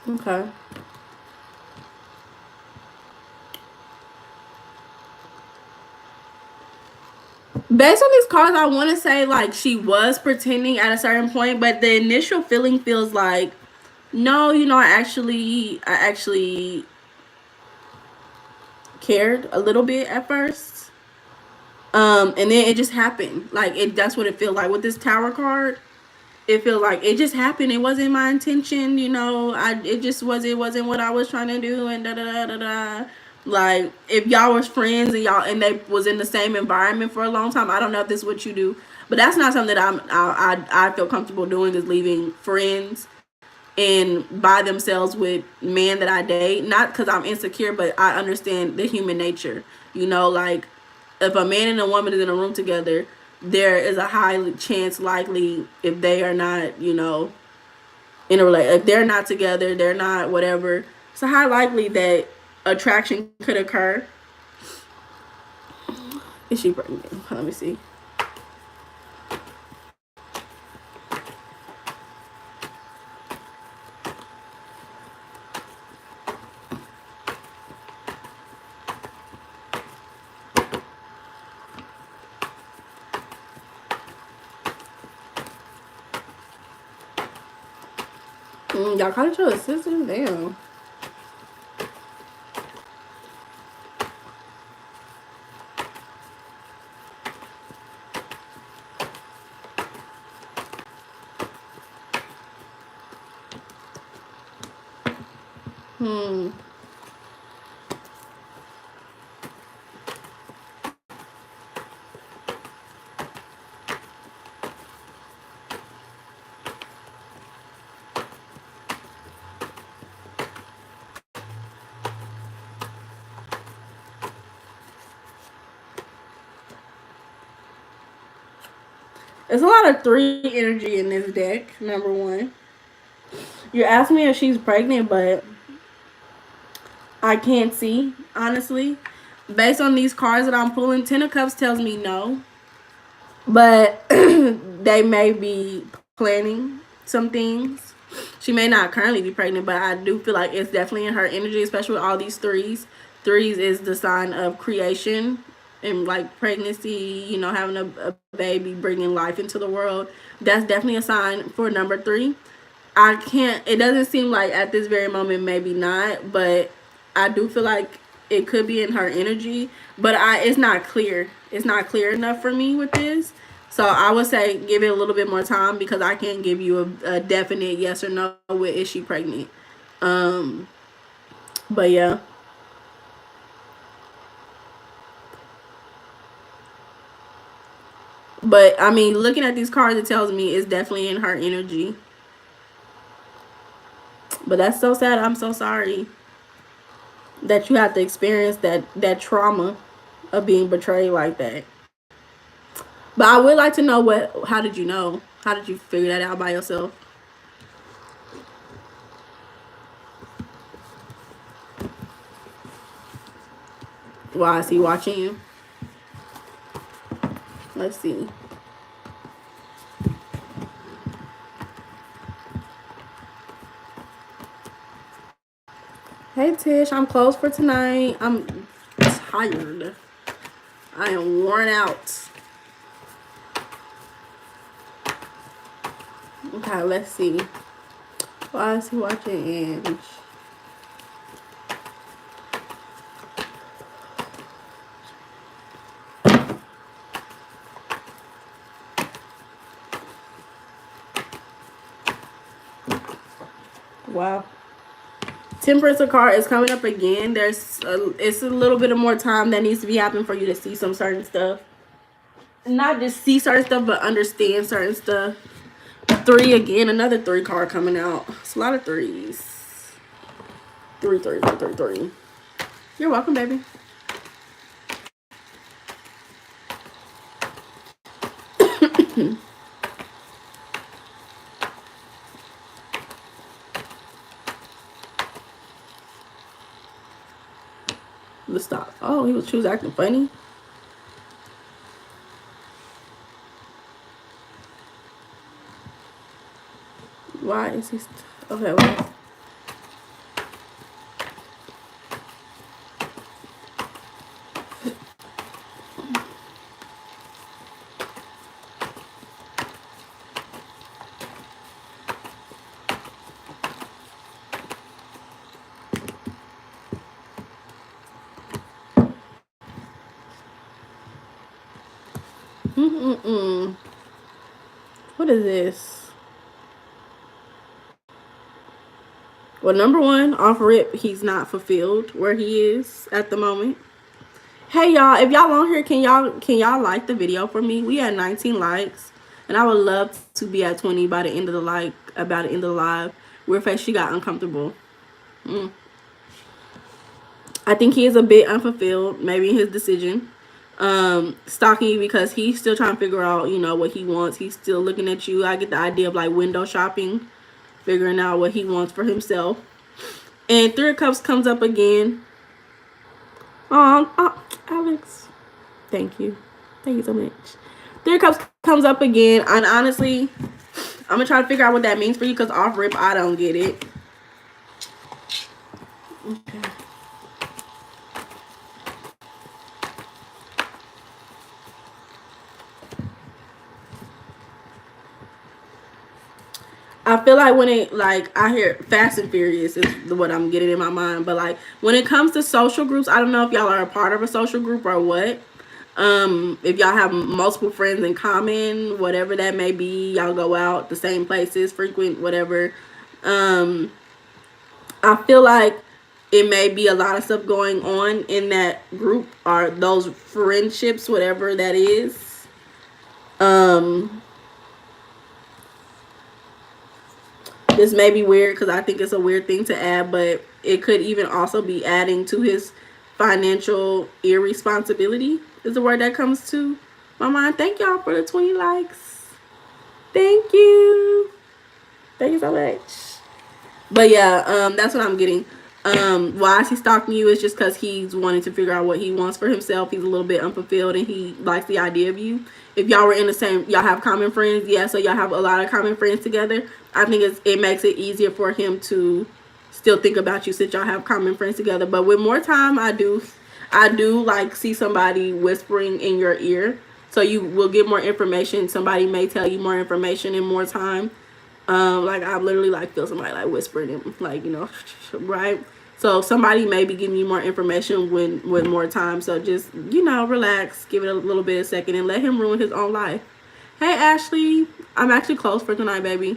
Okay. Based on these cards, I want to say like she was pretending at a certain point, but the initial feeling feels like, no, you know, I actually cared a little bit at first. And then it just happened. Like that's what it feels like with this Tower card. It feels like it just happened. It wasn't my intention, you know. It wasn't what I was trying to do, and da da da da da. Like if y'all was friends and they was in the same environment for a long time, I don't know if this is what you do, but that's not something that I feel comfortable doing, is leaving friends and by themselves with men that I date. Not because I'm insecure, but I understand the human nature. You know, like if a man and a woman is in a room together, there is a high chance likely, if they are not, you know, in a relationship, if they're not together, they're not whatever, it's a high likely that attraction could occur. Is she pregnant? Let me see. Y'all caught each other's sisters? Damn. There's a lot of 3 energy in this deck, number one. You're asking me if she's pregnant, but I can't see, honestly. Based on these cards that I'm pulling, 10 of Cups tells me no. But they may be planning some things. She may not currently be pregnant, but I do feel like it's definitely in her energy, especially with all these threes. Threes is the sign of creation and like pregnancy, you know, having a baby, bringing life into the world. That's definitely a sign for number 3. It doesn't seem like at this very moment, maybe not, but I do feel like it could be in her energy, but it's not clear. It's not clear enough for me with this. So I would say give it a little bit more time, because I can't give you a definite yes or no with is she pregnant. But yeah. But I mean, looking at these cards, it tells me it's definitely in her energy. But that's so sad. I'm so sorry that you have to experience that trauma of being betrayed like that. But I would like to know how did you know? How did you figure that out by yourself? Why is he watching you? Let's see. Hey Tish, I'm closed for tonight. I'm tired. I am worn out. Okay, let's see. Why is he watching Ange? Wow. Temperance card is coming up again. It's a little bit of more time that needs to be happening for you to see some certain stuff. Not just see certain stuff, but understand certain stuff. 3 again, another 3 card coming out. It's a lot of 3s. 3, 3, 3, 3, 3. You're welcome, baby. Let's stop. Oh, she was acting funny. Why is he? Okay, well. What is this? Well, number one, off rip, he's not fulfilled where he is at the moment. Hey y'all, if y'all on here, can y'all like the video for me? We had 19 likes, and I would love to be at 20 by the end of the live. Weird face, she got uncomfortable. I think he is a bit unfulfilled, maybe in his decision. Stalking you because he's still trying to figure out, what he wants. He's still looking at you. I get the idea of like window shopping, figuring out what he wants for himself. And 3 of Cups comes up again. Oh, Alex, thank you so much. 3 of Cups comes up again, and honestly, I'm gonna try to figure out what that means for you, because off rip, I don't get it. Okay. I feel like when I hear Fast and Furious is what I'm getting in my mind. But like when it comes to social groups, I don't know if y'all are a part of a social group or what. If y'all have multiple friends in common, whatever that may be, y'all go out the same places, frequent, whatever. I feel like it may be a lot of stuff going on in that group or those friendships, whatever that is. This may be weird because I think it's a weird thing to add, but it could even also be adding to his financial irresponsibility is the word that comes to my mind. Thank y'all for the 20 likes. Thank you. Thank you so much. But yeah, that's what I'm getting. Why is he stalking you? Is just because he's wanting to figure out what he wants for himself. He's a little bit unfulfilled and he likes the idea of you. If y'all were in the same, y'all have common friends, yeah, so y'all have a lot of common friends together. I think it makes it easier for him to still think about you since y'all have common friends together. But with more time, I do like see somebody whispering in your ear, so you will get more information. Somebody may tell you more information in more time. Like I literally like feel somebody like whispering in, like, right? So somebody may be giving you more information with more time. So just, relax, give it a little bit of a second and let him ruin his own life. Hey Ashley, I'm actually closed for tonight, baby.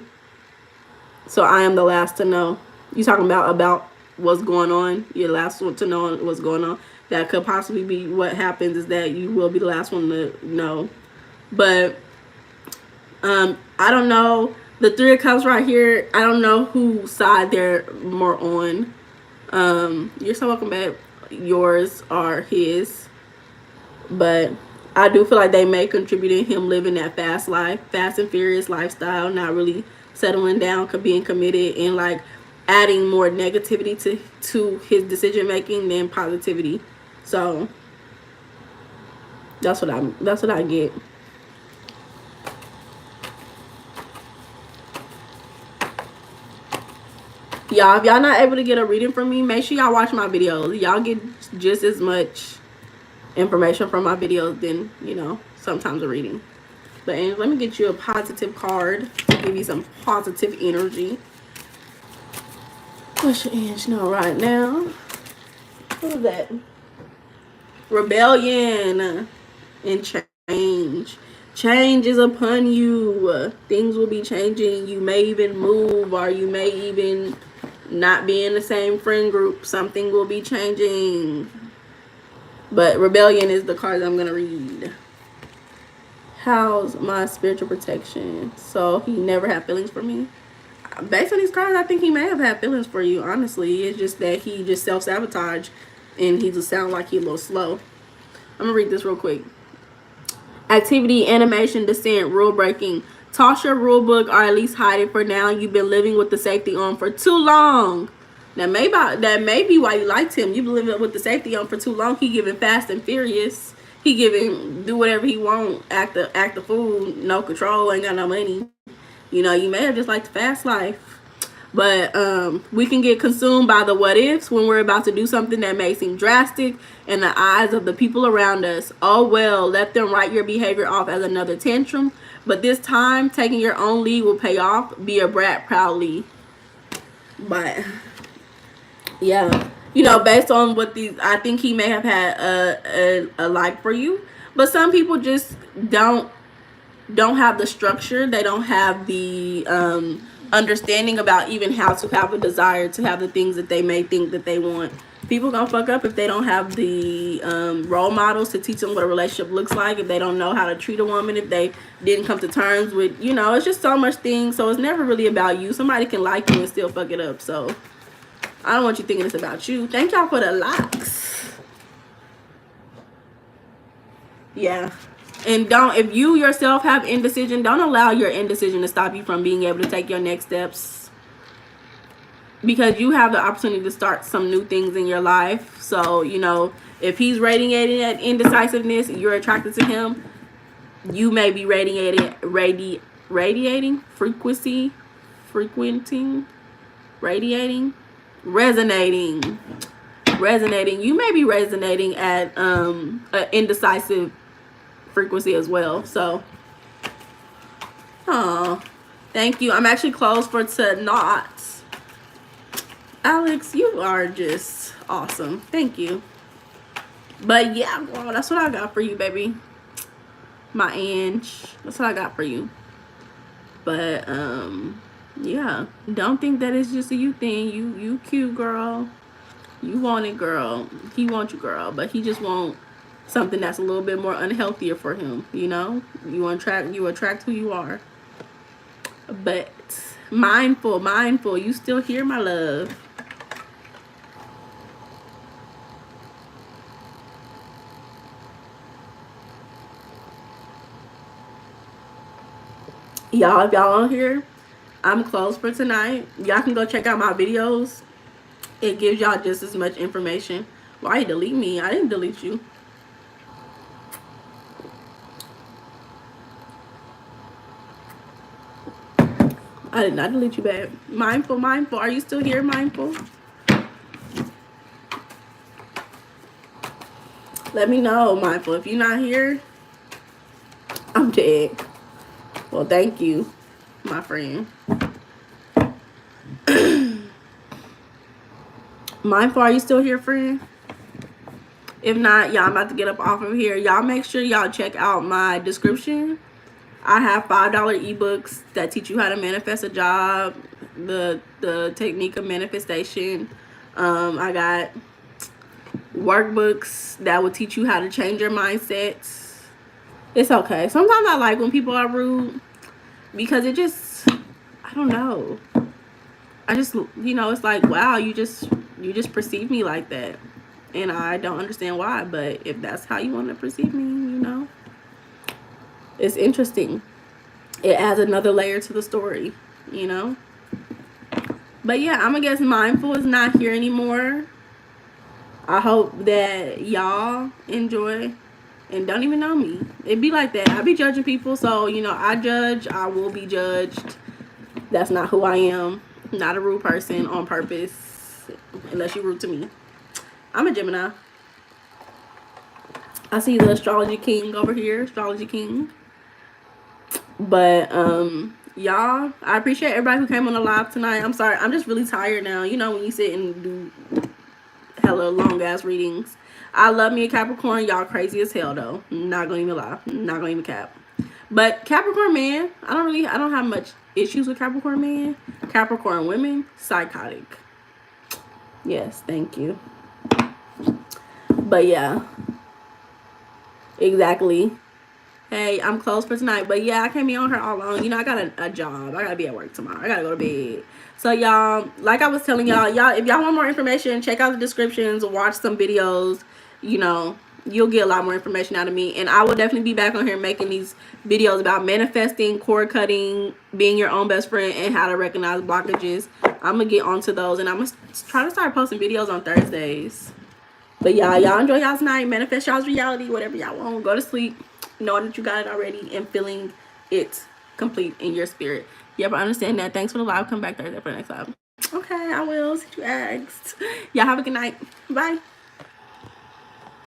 So I am the last to know. You talking about what's going on? You're the last one to know what's going on. That could possibly be what happens, is that you will be the last one to know. But I don't know The Three of Cups right here, I don't know whose side they're more on. You're so welcome back. Yours or his. But I do feel like they may contribute in him living that fast life, fast and furious lifestyle, not really settling down, being committed, and like adding more negativity to his decision making than positivity. So that's what I get. Y'all, if y'all not able to get a reading from me, make sure y'all watch my videos. Y'all get just as much information from my videos than, you know, sometimes a reading. But let me get you a positive card to give you some positive energy. What's your Ange know right now? What is that? Rebellion and change. Change is upon you. Things will be changing. You may even move, or you may even not be in the same friend group. Something will be changing. But rebellion is the card that I'm going to read. How's my spiritual protection? So he never had feelings for me. Based on these cards, I think he may have had feelings for you, honestly. It's just that he just self-sabotaged and he just sounds like he's a little slow. I'm going to read this real quick. Activity, animation, dissent, rule breaking. Toss your rule book or at least hide it for now. You've been living with the safety on for too long. That may be why you liked him. You've been living with the safety on for too long. He giving fast and furious. He giving do whatever he want. Act the fool. No control. Ain't got no money. You know, you may have just liked the fast life. But we can get consumed by the what ifs when we're about to do something that may seem drastic in the eyes of the people around us. Oh well, let them write your behavior off as another tantrum. But this time, taking your own lead will pay off. Be a brat proudly. But yeah, you know, based on what these, I think he may have had a like for you. But some people just don't have the structure. They don't have the understanding about even how to have a desire to have the things that they may think that they want. People gonna fuck up if they don't have the role models to teach them what a relationship looks like, if they don't know how to treat a woman, if they didn't come to terms with, you know, it's just so much things. So it's never really about you. Somebody can like you and still fuck it up. So I don't want you thinking it's about you. Thank y'all for the likes. Yeah. And if you yourself have indecision, don't allow your indecision to stop you from being able to take your next steps. Because you have the opportunity to start some new things in your life. So, you know, if he's radiating that indecisiveness and you're attracted to him, you may be radiating, resonating. You may be resonating at an indecisive frequency as well. So, thank you. I'm actually closed for tonight. Alex, you are just awesome. Thank you. But yeah, well, that's what I got for you, baby. My Ange. That's what I got for you. But yeah, don't think that it's just a you thing. You cute, girl. You want it, girl. He wants you, girl. But he just want something that's a little bit more unhealthier for him. You know, you attract who you are. But mindful. You still here, my love. Y'all, if y'all on here, I'm closed for tonight. Y'all can go check out my videos. It gives y'all just as much information. Why you delete me? I didn't delete you. I did not delete you, babe. Mindful. Are you still here, mindful? Let me know, mindful. If you're not here, I'm dead. Well, thank you, my friend. Mindful, are you still here, friend? If not, y'all, I'm about to get up off of here. Y'all make sure y'all check out my description. I have $5 ebooks that teach you how to manifest a job, the technique of manifestation. I got workbooks that will teach you how to change your mindsets. It's okay. Sometimes I like when people are rude because it just don't know. I just, you know, it's like, wow, you just perceive me like that. And I don't understand why, but if that's how you want to perceive me, you know, it's interesting. It adds another layer to the story, you know. But yeah, I'm gonna guess Mindful is not here anymore. I hope that y'all enjoy and don't even know me. It be like that. I be judging people, so you know, I judge, I will be judged. That's not who I am. Not a rude person on purpose, unless you're rude to me. I'm a Gemini. I see the astrology king over here, astrology king. But y'all, I appreciate everybody who came on the live tonight. I'm sorry, I'm just really tired now. You know, when you sit and do hella long ass readings. I love me a Capricorn. Y'all crazy as hell though. Not gonna even lie. Not gonna even cap. But Capricorn man, I don't have much issues with Capricorn man. Capricorn women, psychotic. Yes, thank you. But yeah, exactly. Hey, I'm closed for tonight. But yeah, I can't be on her all alone. You know, I got a job. I gotta be at work tomorrow. I gotta go to bed. So y'all, like I was telling y'all, if y'all want more information, check out the descriptions, watch some videos. You know, you'll get a lot more information out of me. And I will definitely be back on here making these videos about manifesting, cord cutting, being your own best friend, and how to recognize blockages. I'm gonna get onto those, and I'm gonna try to start posting videos on Thursdays. But y'all enjoy y'all's night. Manifest y'all's reality, whatever y'all want. Go to sleep knowing that you got it already and feeling it complete in your spirit. Yeah, but I understand that. Thanks for the live. Come back Thursday for the next live. Okay, I will. Since you asked. Y'all have a good night. Bye.